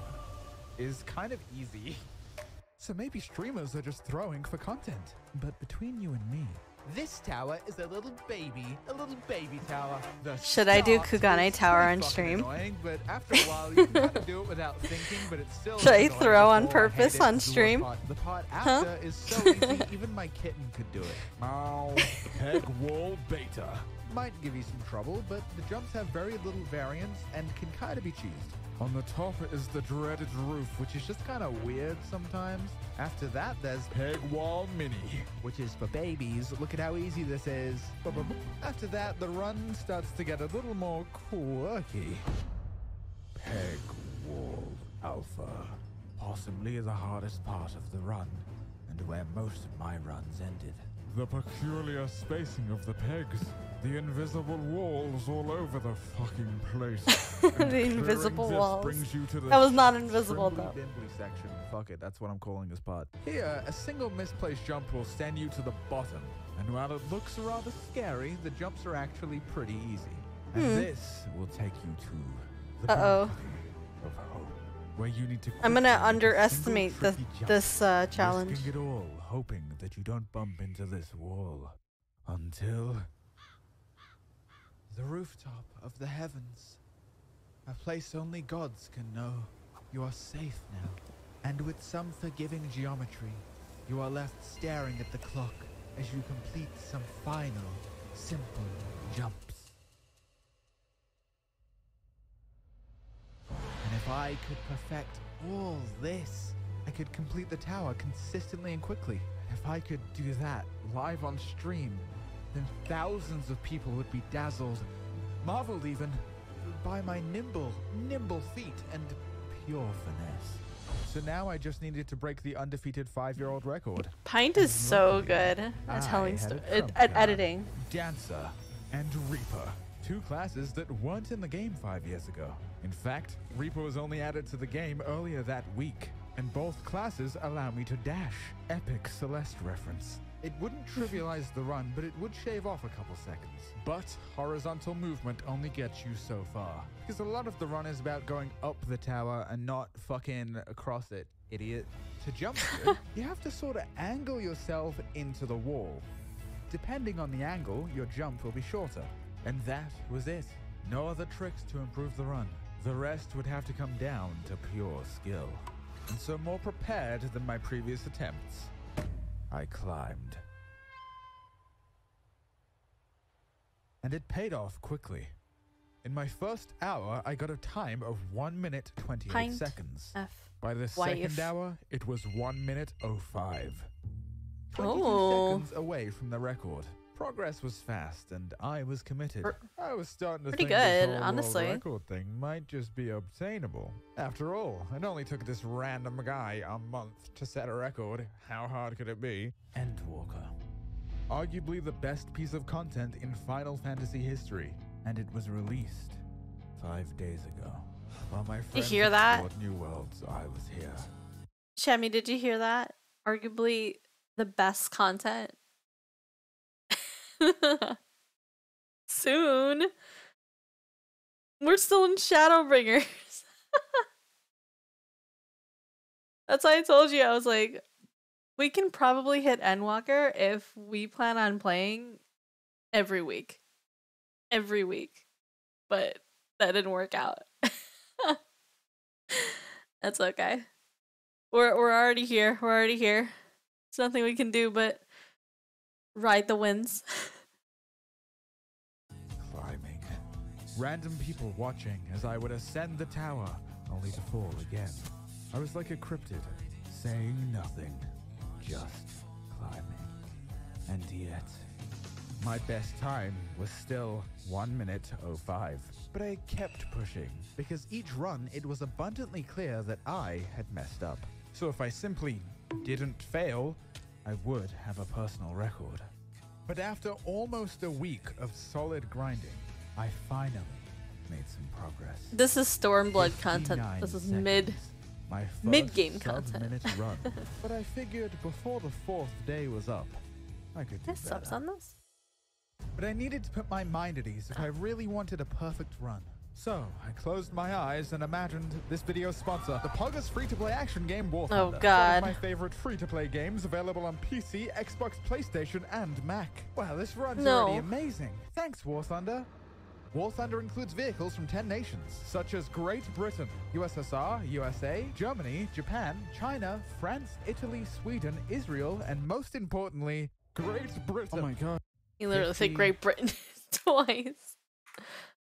Is kind of easy. So maybe streamers are just throwing for content. But between you and me, this tower is a little baby tower. The Should I do start Kugane is Tower pretty on fucking stream? annoying, but after a while you can kind of do it without thinking, but it's still Should I annoying throw on before I hate purpose it. on The worst stream? part- The part Huh? after is so easy, even my kitten could do it. Ow. Peg wall beta. Might give you some trouble, but the jumps have very little variance and can kind of be cheesed. On the top is the dreaded roof, which is just kind of weird sometimes. After that, there's Peg Wall Mini, which is for babies. Look at how easy this is. After that, the run starts to get a little more quirky. Peg Wall Alpha. Possibly the hardest part of the run, and where most of my runs ended. The peculiar spacing of the pegs. The invisible walls all over the fucking place. The invisible walls. Brings you to the That was not invisible, though. Dimbly section. Fuck it, that's what I'm calling this part. Here, a single misplaced jump will send you to the bottom. And while it looks rather scary, the jumps are actually pretty easy. And this will take you to the balcony of hope, where you need to I'm gonna quickly make a underestimate single this tricky jump, this challenge. risking it all, hoping that you don't bump into this wall. Until the rooftop of the heavens. A place only gods can know. You are safe now. And with some forgiving geometry, you are left staring at the clock as you complete some final, simple jumps. And if I could perfect all this, I could complete the tower consistently and quickly. If I could do that live on stream, then thousands of people would be dazzled, marveled even, by my nimble feet and pure finesse. So now I just needed to break the undefeated 5-year-old record. Pint is so good at telling at editing. Dancer and Reaper. 2 classes that weren't in the game 5 years ago. In fact, Reaper was only added to the game earlier that week. And both classes allow me to dash. Epic Celeste reference. It wouldn't trivialize the run, but it would shave off a couple seconds. But horizontal movement only gets you so far. Because a lot of the run is about going up the tower and not fucking across it, idiot. To jump good, you have to sort of angle yourself into the wall. Depending on the angle, your jump will be shorter. And that was it. No other tricks to improve the run. The rest would have to come down to pure skill. And so more prepared than my previous attempts, I climbed. And it paid off quickly. In my first hour, I got a time of 1 minute 28 Pint seconds. F. By the Wife. second hour, it was 1 minute 05. 22 Oh. seconds away from the record. Progress was fast, and I was committed. I was starting to Pretty think this good, whole honestly. world record thing might just be obtainable. After all, it only took this random guy a month to set a record. How hard could it be? Endwalker. Arguably the best piece of content in Final Fantasy history, and it was released 5 days ago. While my friends hear that? explored new worlds, I was here. Shemi, did you hear that? Arguably the best content. Soon. We're still in Shadowbringers. That's why I told you, I was like, we can probably hit Endwalker if we plan on playing every week. Every week. But that didn't work out. That's okay. We're already here. We're already here. There's nothing we can do but ride the winds. Climbing. Random people watching as I would ascend the tower, only to fall again. I was like a cryptid, saying nothing, just climbing. And yet, my best time was still 1 minute 05. But I kept pushing, because each run it was abundantly clear that I had messed up. So if I simply didn't fail, I would have a personal record. But after almost a week of solid grinding, I finally made some progress. This is Stormblood content. This is My mid-game first content. sub-minute run. But I figured before the 4th day was up, I could do There's subs better. on this? But I needed to put my mind at ease if I really wanted a perfect run. So, I closed my eyes and imagined this video's sponsor, the Poggers free-to-play action game War Thunder. Oh, God. One of my favorite free-to-play games available on PC, Xbox, PlayStation, and Mac. Wow, this run's already amazing. Thanks, War Thunder. War Thunder includes vehicles from 10 nations, such as Great Britain, USSR, USA, Germany, Japan, China, France, Italy, Sweden, Israel, and most importantly, Great Britain. Oh my god. You literally said Great Britain twice.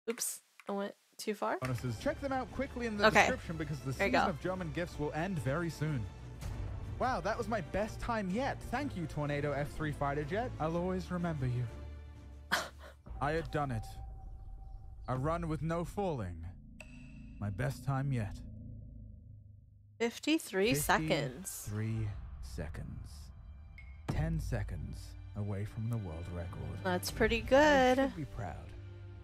Oops, I went too far. Bonuses. Check them out quickly in the description because the season of German gifts will end very soon. Wow, that was my best time yet. Thank you, Tornado F3 fighter jet. I'll always remember you. I had done it. A run with no falling. My best time yet. 53 seconds. 3 seconds. 10 seconds away from the world record. That's pretty I good. should be proud.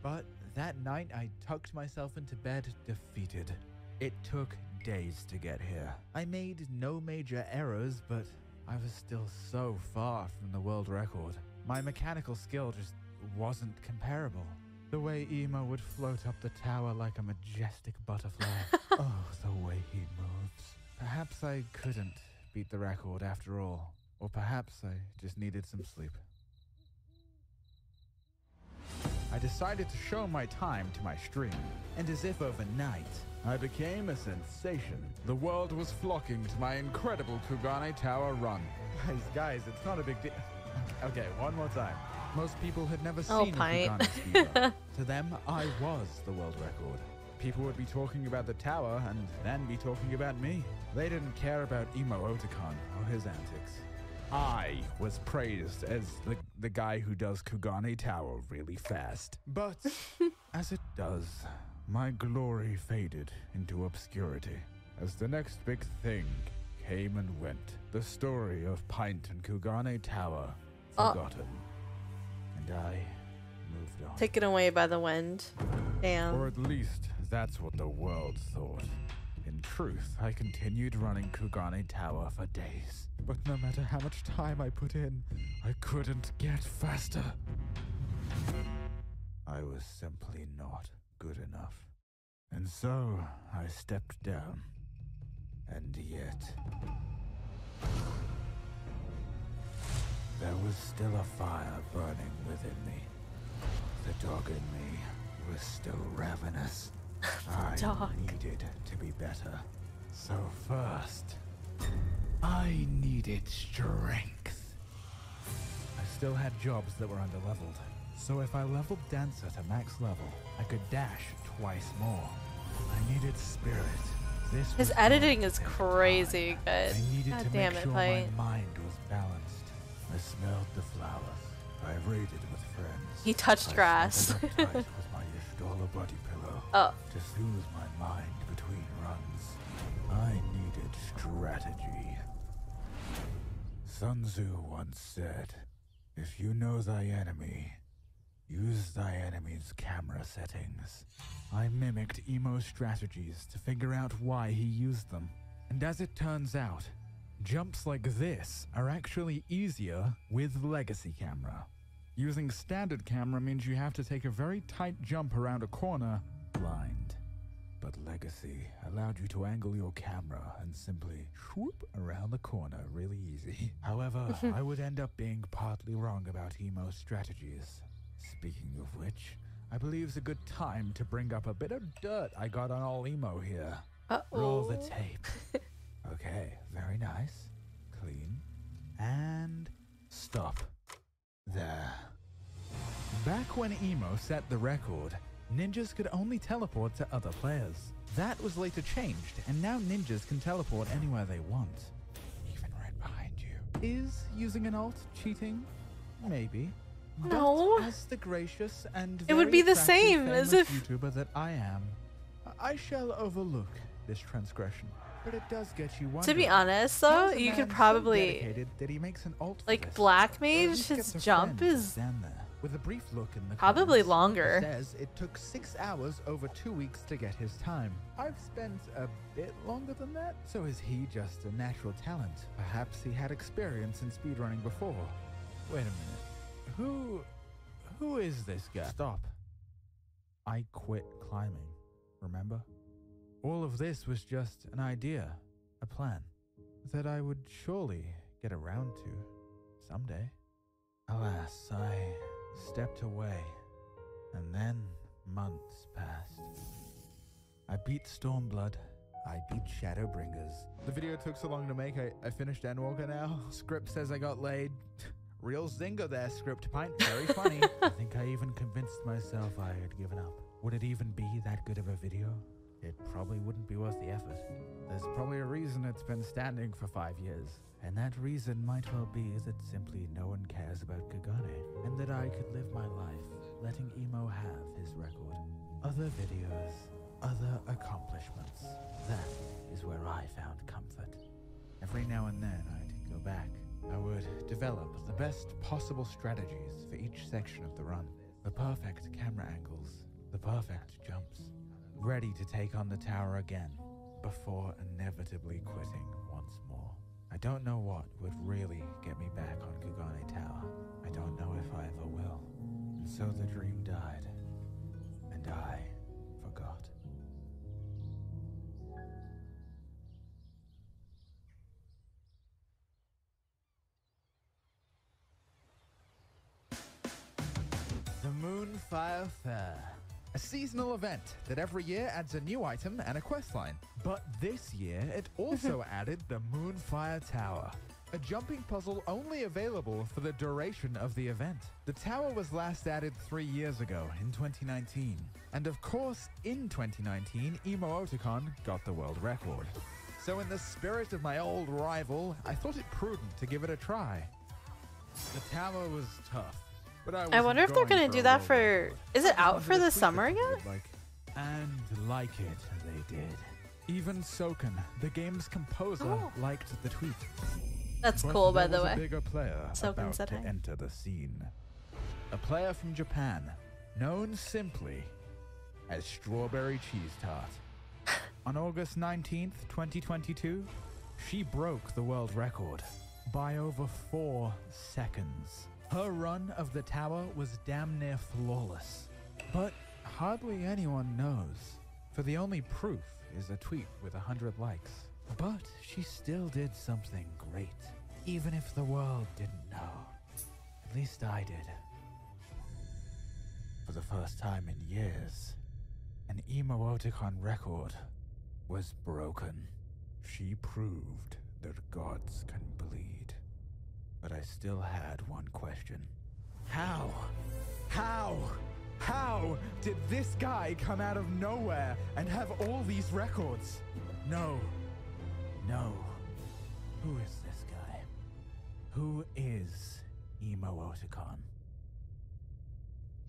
But that night I tucked myself into bed defeated. It took days to get here. I made no major errors, but I was still so far from the world record. My mechanical skill just wasn't comparable. The way Emo would float up the tower like a majestic butterfly. Oh, the way he moves. Perhaps I couldn't beat the record after all. Or perhaps I just needed some sleep. I decided to show my time to my stream, and as if overnight, I became a sensation. The world was flocking to my incredible Kugane Tower run. Guys, it's not a big deal. Okay, one more time. Most people had never seen a Kugane ski run. To them, I was the world record. People would be talking about the tower and then be talking about me. They didn't care about Emo Otacon or his antics. I was praised as the guy who does Kugane Tower really fast. But, as it does, my glory faded into obscurity as the next big thing came and went. The story of Pint and Kugane Tower forgotten. And I moved on. Taken away by the wind. Damn. Or at least, that's what the world thought. In truth, I continued running Kugane Tower for days. But no matter how much time I put in, I couldn't get faster. I was simply not good enough. And so, I stepped down. And yet... there was still a fire burning within me. The dog in me was still ravenous. I needed to be better. So first, I needed strength. I still had jobs that were underleveled. So if I leveled Dancer to max level, I could dash twice more. I needed spirit. His editing is crazy good. I needed God to damn make it, sure Fight. my mind was balanced. I smelled the flowers, I raided with friends. He touched grass. I tight with my Ishtola body pillow Oh. to soothe my mind between runs. I needed strategy. Sun Tzu once said, "If you know thy enemy, use thy enemy's camera settings." I mimicked Emo's strategies to figure out why he used them. And as it turns out, jumps like this are actually easier with Legacy Camera. Using standard camera means you have to take a very tight jump around a corner blind. But Legacy allowed you to angle your camera and simply swoop around the corner really easy. However, I would end up being partly wrong about Emo's strategies. Speaking of which, I believe it's a good time to bring up a bit of dirt I got on all Emo here. Roll the tape. Okay, very nice. Clean. And stop. There. Back when Emo set the record, ninjas could only teleport to other players. That was later changed, and now ninjas can teleport anywhere they want. Even right behind you. Is using an alt cheating? Maybe. No. But as the gracious and It would be the very same attractive, as if- famous YouTuber that I am, I shall overlook this transgression. But it does get you To wondering. be honest, how though, is a you man could so probably dedicated that he makes an alt for like this? Black Or at Mage. least His gets a jump friend to is stand there. With a brief look in the probably comments, longer. it says it took 6 hours over 2 weeks to get his time. I've spent a bit longer than that. So is he just a natural talent? Perhaps he had experience in speedrunning before. Wait a minute. Who is this guy? Stop. I quit climbing, remember? All of this was just an idea, a plan, that I would surely get around to someday. Alas, I stepped away, and then months passed. I beat Stormblood. I beat Shadowbringers. The video took so long to make, I finished Endwalker now. Script says I got laid. Real zinger there, Script Pint. Very funny. I think I even convinced myself I had given up. Would it even be that good of a video? It probably wouldn't be worth the effort. There's probably a reason it's been standing for 5 years. And that reason might well be that simply no one cares about Kagane, and that I could live my life letting Emo have his record. Other videos, other accomplishments. That is where I found comfort. Every now and then I'd go back. I would develop the best possible strategies for each section of the run. The perfect camera angles, the perfect jumps. Ready to take on the tower again, before inevitably quitting once more. I don't know what would really get me back on Kagane Tower. I don't know if I ever will. And so the dream died, and I forgot. The Moonfire Fair. A seasonal event that every year adds a new item and a questline. But this year, it also added the Moonfire Tower, a jumping puzzle only available for the duration of the event. The tower was last added 3 years ago, in 2019. And of course, in 2019, Emo Otakon got the world record. So in the spirit of my old rival, I thought it prudent to give it a try. The tower was tough. But I wonder if they're gonna do that for. Is it out for the summer yet? And like it, they did. Even Soken, the game's composer, liked the tweet. That's But cool, by there the was way. A bigger player Soken about said to hi. enter the scene. A player from Japan, known simply as Strawberry Cheese Tart. On August 19th, 2022, she broke the world record by over 4 seconds. Her run of the tower was damn near flawless. But hardly anyone knows, for the only proof is a tweet with 100 likes. But she still did something great, even if the world didn't know. At least I did. For the first time in years, an Emo Otakon record was broken. She proved that gods can bleed. But I still had one question. How did this guy come out of nowhere and have all these records? No. Who is this guy? Who is Emo Otakon?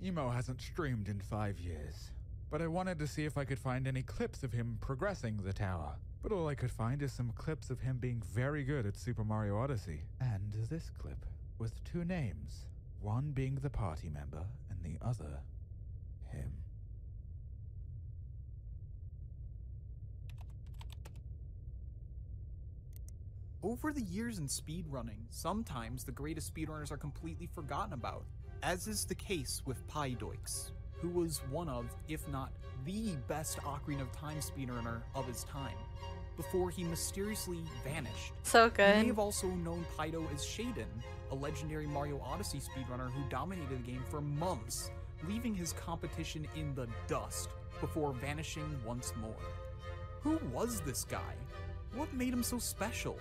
Emo hasn't streamed in 5 years, but I wanted to see if I could find any clips of him progressing the tower. But all I could find is some clips of him being very good at Super Mario Odyssey. And this clip, with 2 names, one being the party member and the other him. Over the years in speedrunning, sometimes the greatest speedrunners are completely forgotten about, as is the case with Pydoix, who was one of, if not the best Ocarina of Time speedrunner of his time, before he mysteriously vanished. So good. You may have also known Pydo as Shaden, a legendary Mario Odyssey speedrunner who dominated the game for months, leaving his competition in the dust before vanishing once more. Who was this guy? What made him so special?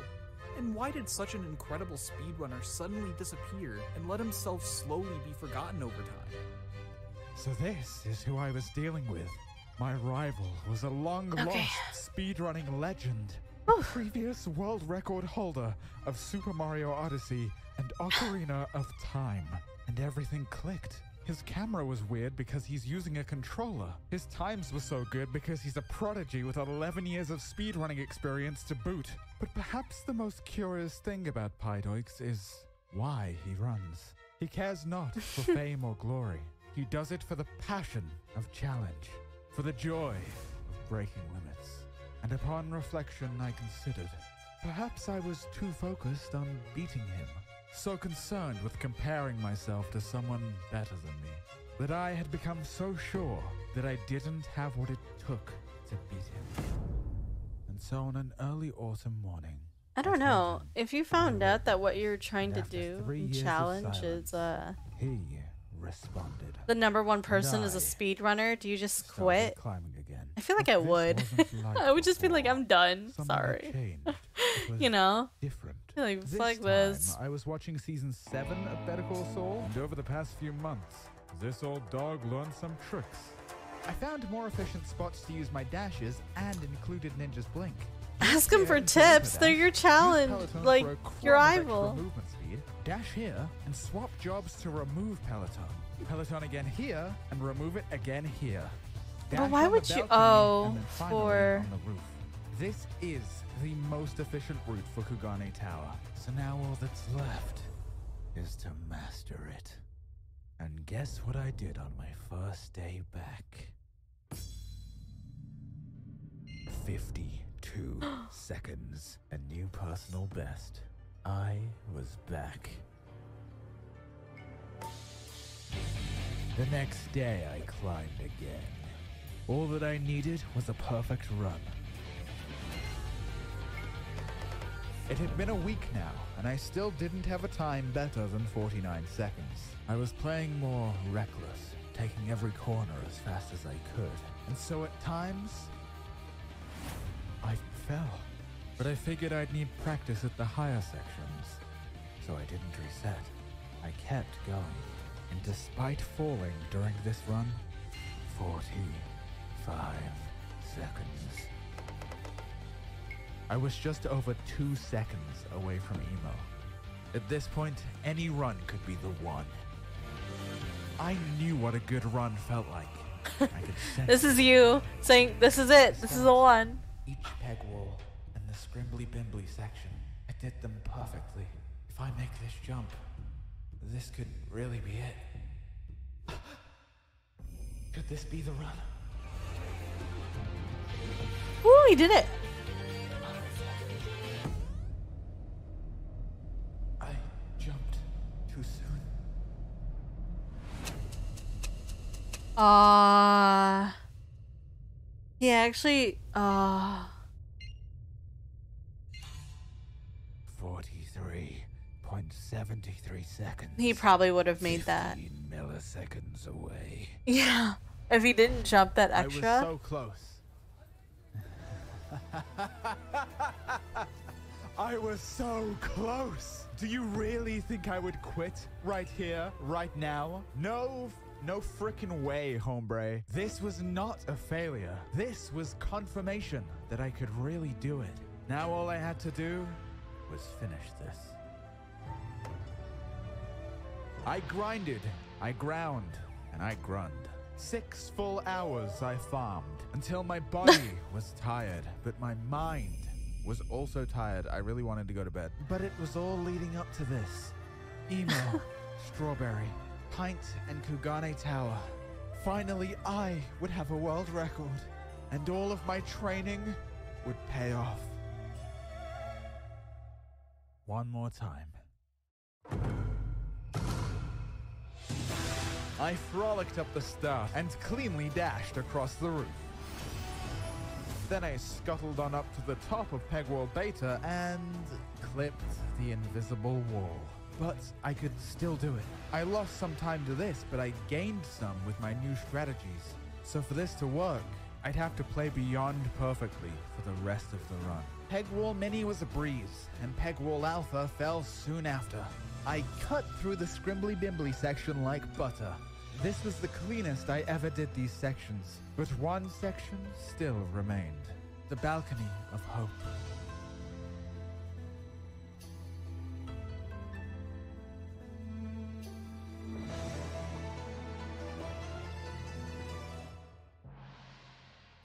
And why did such an incredible speedrunner suddenly disappear and let himself slowly be forgotten over time? So this is who I was dealing with. My rival was a long-lost speedrunning legend. The previous world record holder of Super Mario Odyssey and Ocarina of Time. And everything clicked. His camera was weird because he's using a controller. His times were so good because he's a prodigy with 11 years of speedrunning experience to boot. But perhaps the most curious thing about Pydoix is why he runs. He cares not for fame or glory. He does it for the passion of challenge, for the joy of breaking limits. And upon reflection, I considered, perhaps I was too focused on beating him, so concerned with comparing myself to someone better than me, that I had become so sure that I didn't have what it took to beat him. And so on an early autumn morning, I don't know. If you found out that what you're trying to do in challenge is he responded. the #1 person is a speedrunner, do you just quit? Climbing again. I feel like I would. I would just be like, I'm done. Sorry. You know? Different. Like, fuck this. I was watching season 7 of Better Call Saul, and over the past few months, this old dog learned some tricks. I found more efficient spots to use my dashes and included Ninja's Blink. Ask them for tips. They're your challenge. Like, your rival. Movement speed. Dash here and swap jobs to remove Peloton. Peloton again here and remove it again here. But why would you? Oh, for on the roof. This is the most efficient route for Kugane Tower. So now all that's left is to master it. And guess what I did on my first day back? 52 seconds. A new personal best. I was back. The next day I climbed again. All that I needed was a perfect run. It had been a week now, and I still didn't have a time better than 49 seconds. I was playing more reckless, taking every corner as fast as I could. And so at times, I fell. But I figured I'd need practice at the higher sections, so I didn't reset. I kept going, and despite falling during this run, 45 seconds. I was just over 2 seconds away from emo. At this point, any run could be the one. I knew what a good run felt like. I could sense this is you saying, this is it. This is the one. each peg wall and the scrimbly bimbly section. I did them perfectly. If I make this jump, this could really be it. Could this be the run? Ooh, he did it. I jumped too soon. He actually, 43.73 seconds. he probably would have made that. 15 milliseconds away. Yeah, if he didn't jump that extra. I was so close. I was so close. Do you really think I would quit right here, right now? No frickin' way, hombre. This was not a failure. This was confirmation that I could really do it. Now all I had to do was finish this. I grinded, I ground, and I grunned. 6 full hours I farmed until my body was tired, but my mind was also tired. I really wanted to go to bed. But it was all leading up to this. Emo, Strawberry, Pint, and Kugane Tower. Finally, I would have a world record, and all of my training would pay off. One more time. I frolicked up the stairs and cleanly dashed across the roof. Then I scuttled on up to the top of Pegwall Beta and clipped the invisible wall. But I could still do it. I lost some time to this, but I gained some with my new strategies. So for this to work, I'd have to play beyond perfectly for the rest of the run. Pegwall Mini was a breeze, and Pegwall Alpha fell soon after. I cut through the scrimbly bimbly section like butter. This was the cleanest I ever did these sections, but one section still remained. The Balcony of Hope.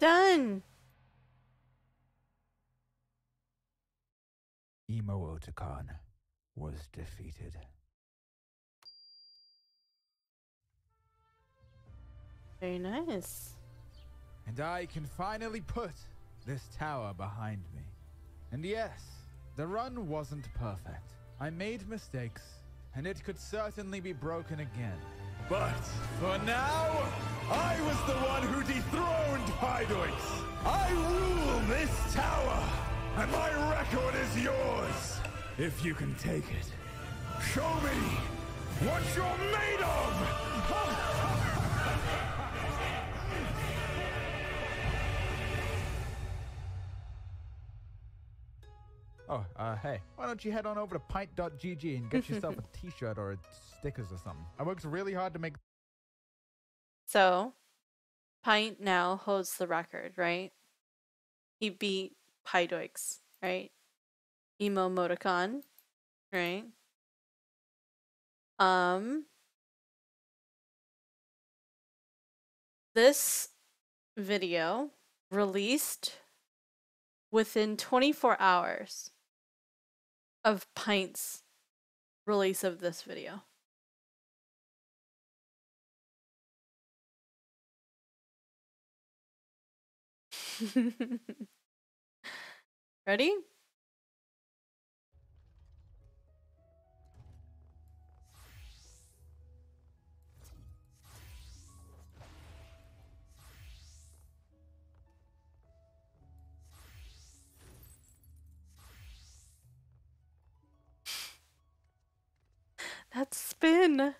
Done! Emo Otacon was defeated. Very nice. And I can finally put this tower behind me. And yes, the run wasn't perfect. I made mistakes, and it could certainly be broken again. But for now, I was the one who dethroned Pydoix. I rule this tower, and my record is yours. If you can take it, show me what you're made of! Oh, hey, why don't you head on over to pint.gg and get yourself a t-shirt or stickers or something. I worked really hard to make... So, Pint now holds the record, right? He beat Pydoix, right? Emo Moticon, right? This video released within 24 hours of Pint's release of this video. Ready? That spin.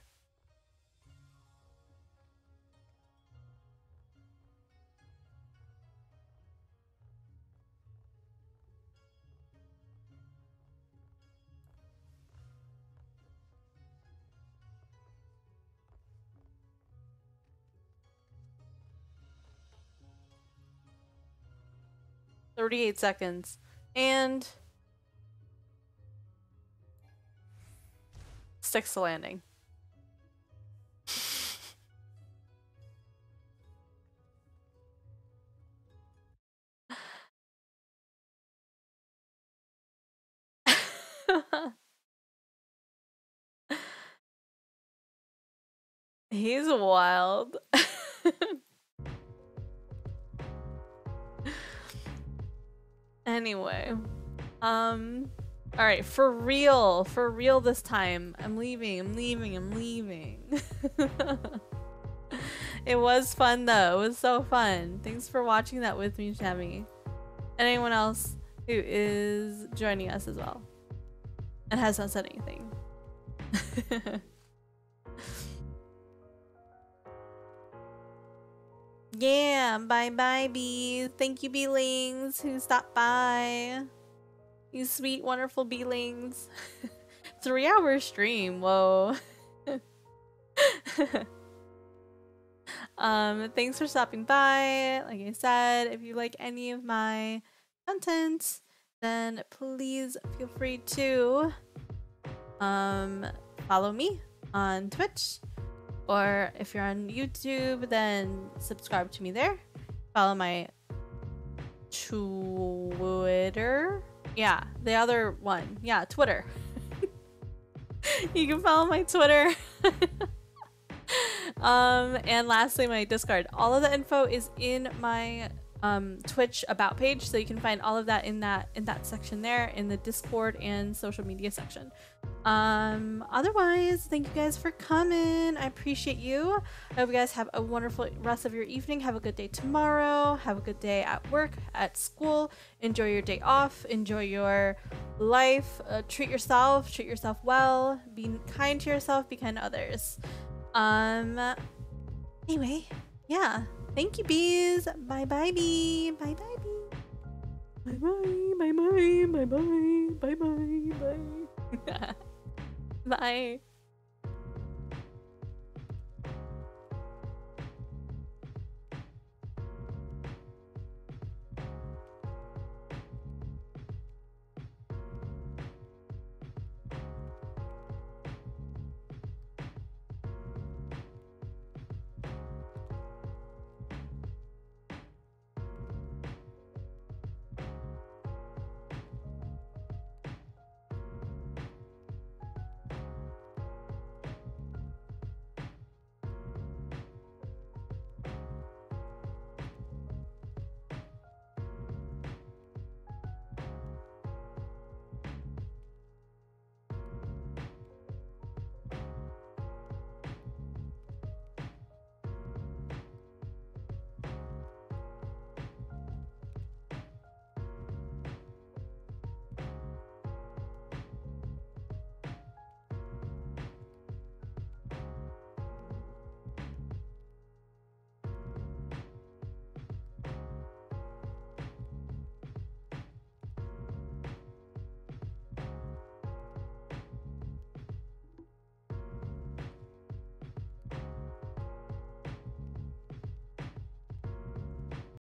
"38 seconds. And sticks the landing. He's wild. Anyway, all right, for real this time. I'm leaving. It was fun though. It was so fun. Thanks for watching that with me, Shammy. And anyone else who is joining us as well and has not said anything. Yeah, bye bees. Thank you, beelings, who stopped by. You sweet, wonderful beelings. 3-hour stream, whoa. Thanks for stopping by. Like I said, if you like any of my content, then please feel free to follow me on Twitch Or if you're on YouTube, then subscribe to me there. Follow my Twitter. Yeah, the other one. Yeah, Twitter. You can follow my Twitter. And lastly, my Discord. All of the info is in my Twitch about page, so you can find all of that in that section there, in the Discord and social media section. Otherwise, thank you guys for coming. I appreciate you. I hope you guys have a wonderful rest of your evening. Have a good day tomorrow. Have a good day at work, at school. Enjoy your day off. Enjoy your life. Treat yourself well. Be kind to yourself. Be kind to others. Anyway, yeah. Thank you, bees. Bye bye, bee. Bye bye, bee. Bye bye. Bye bye. Bye bye. Bye bye. Bye. Bye.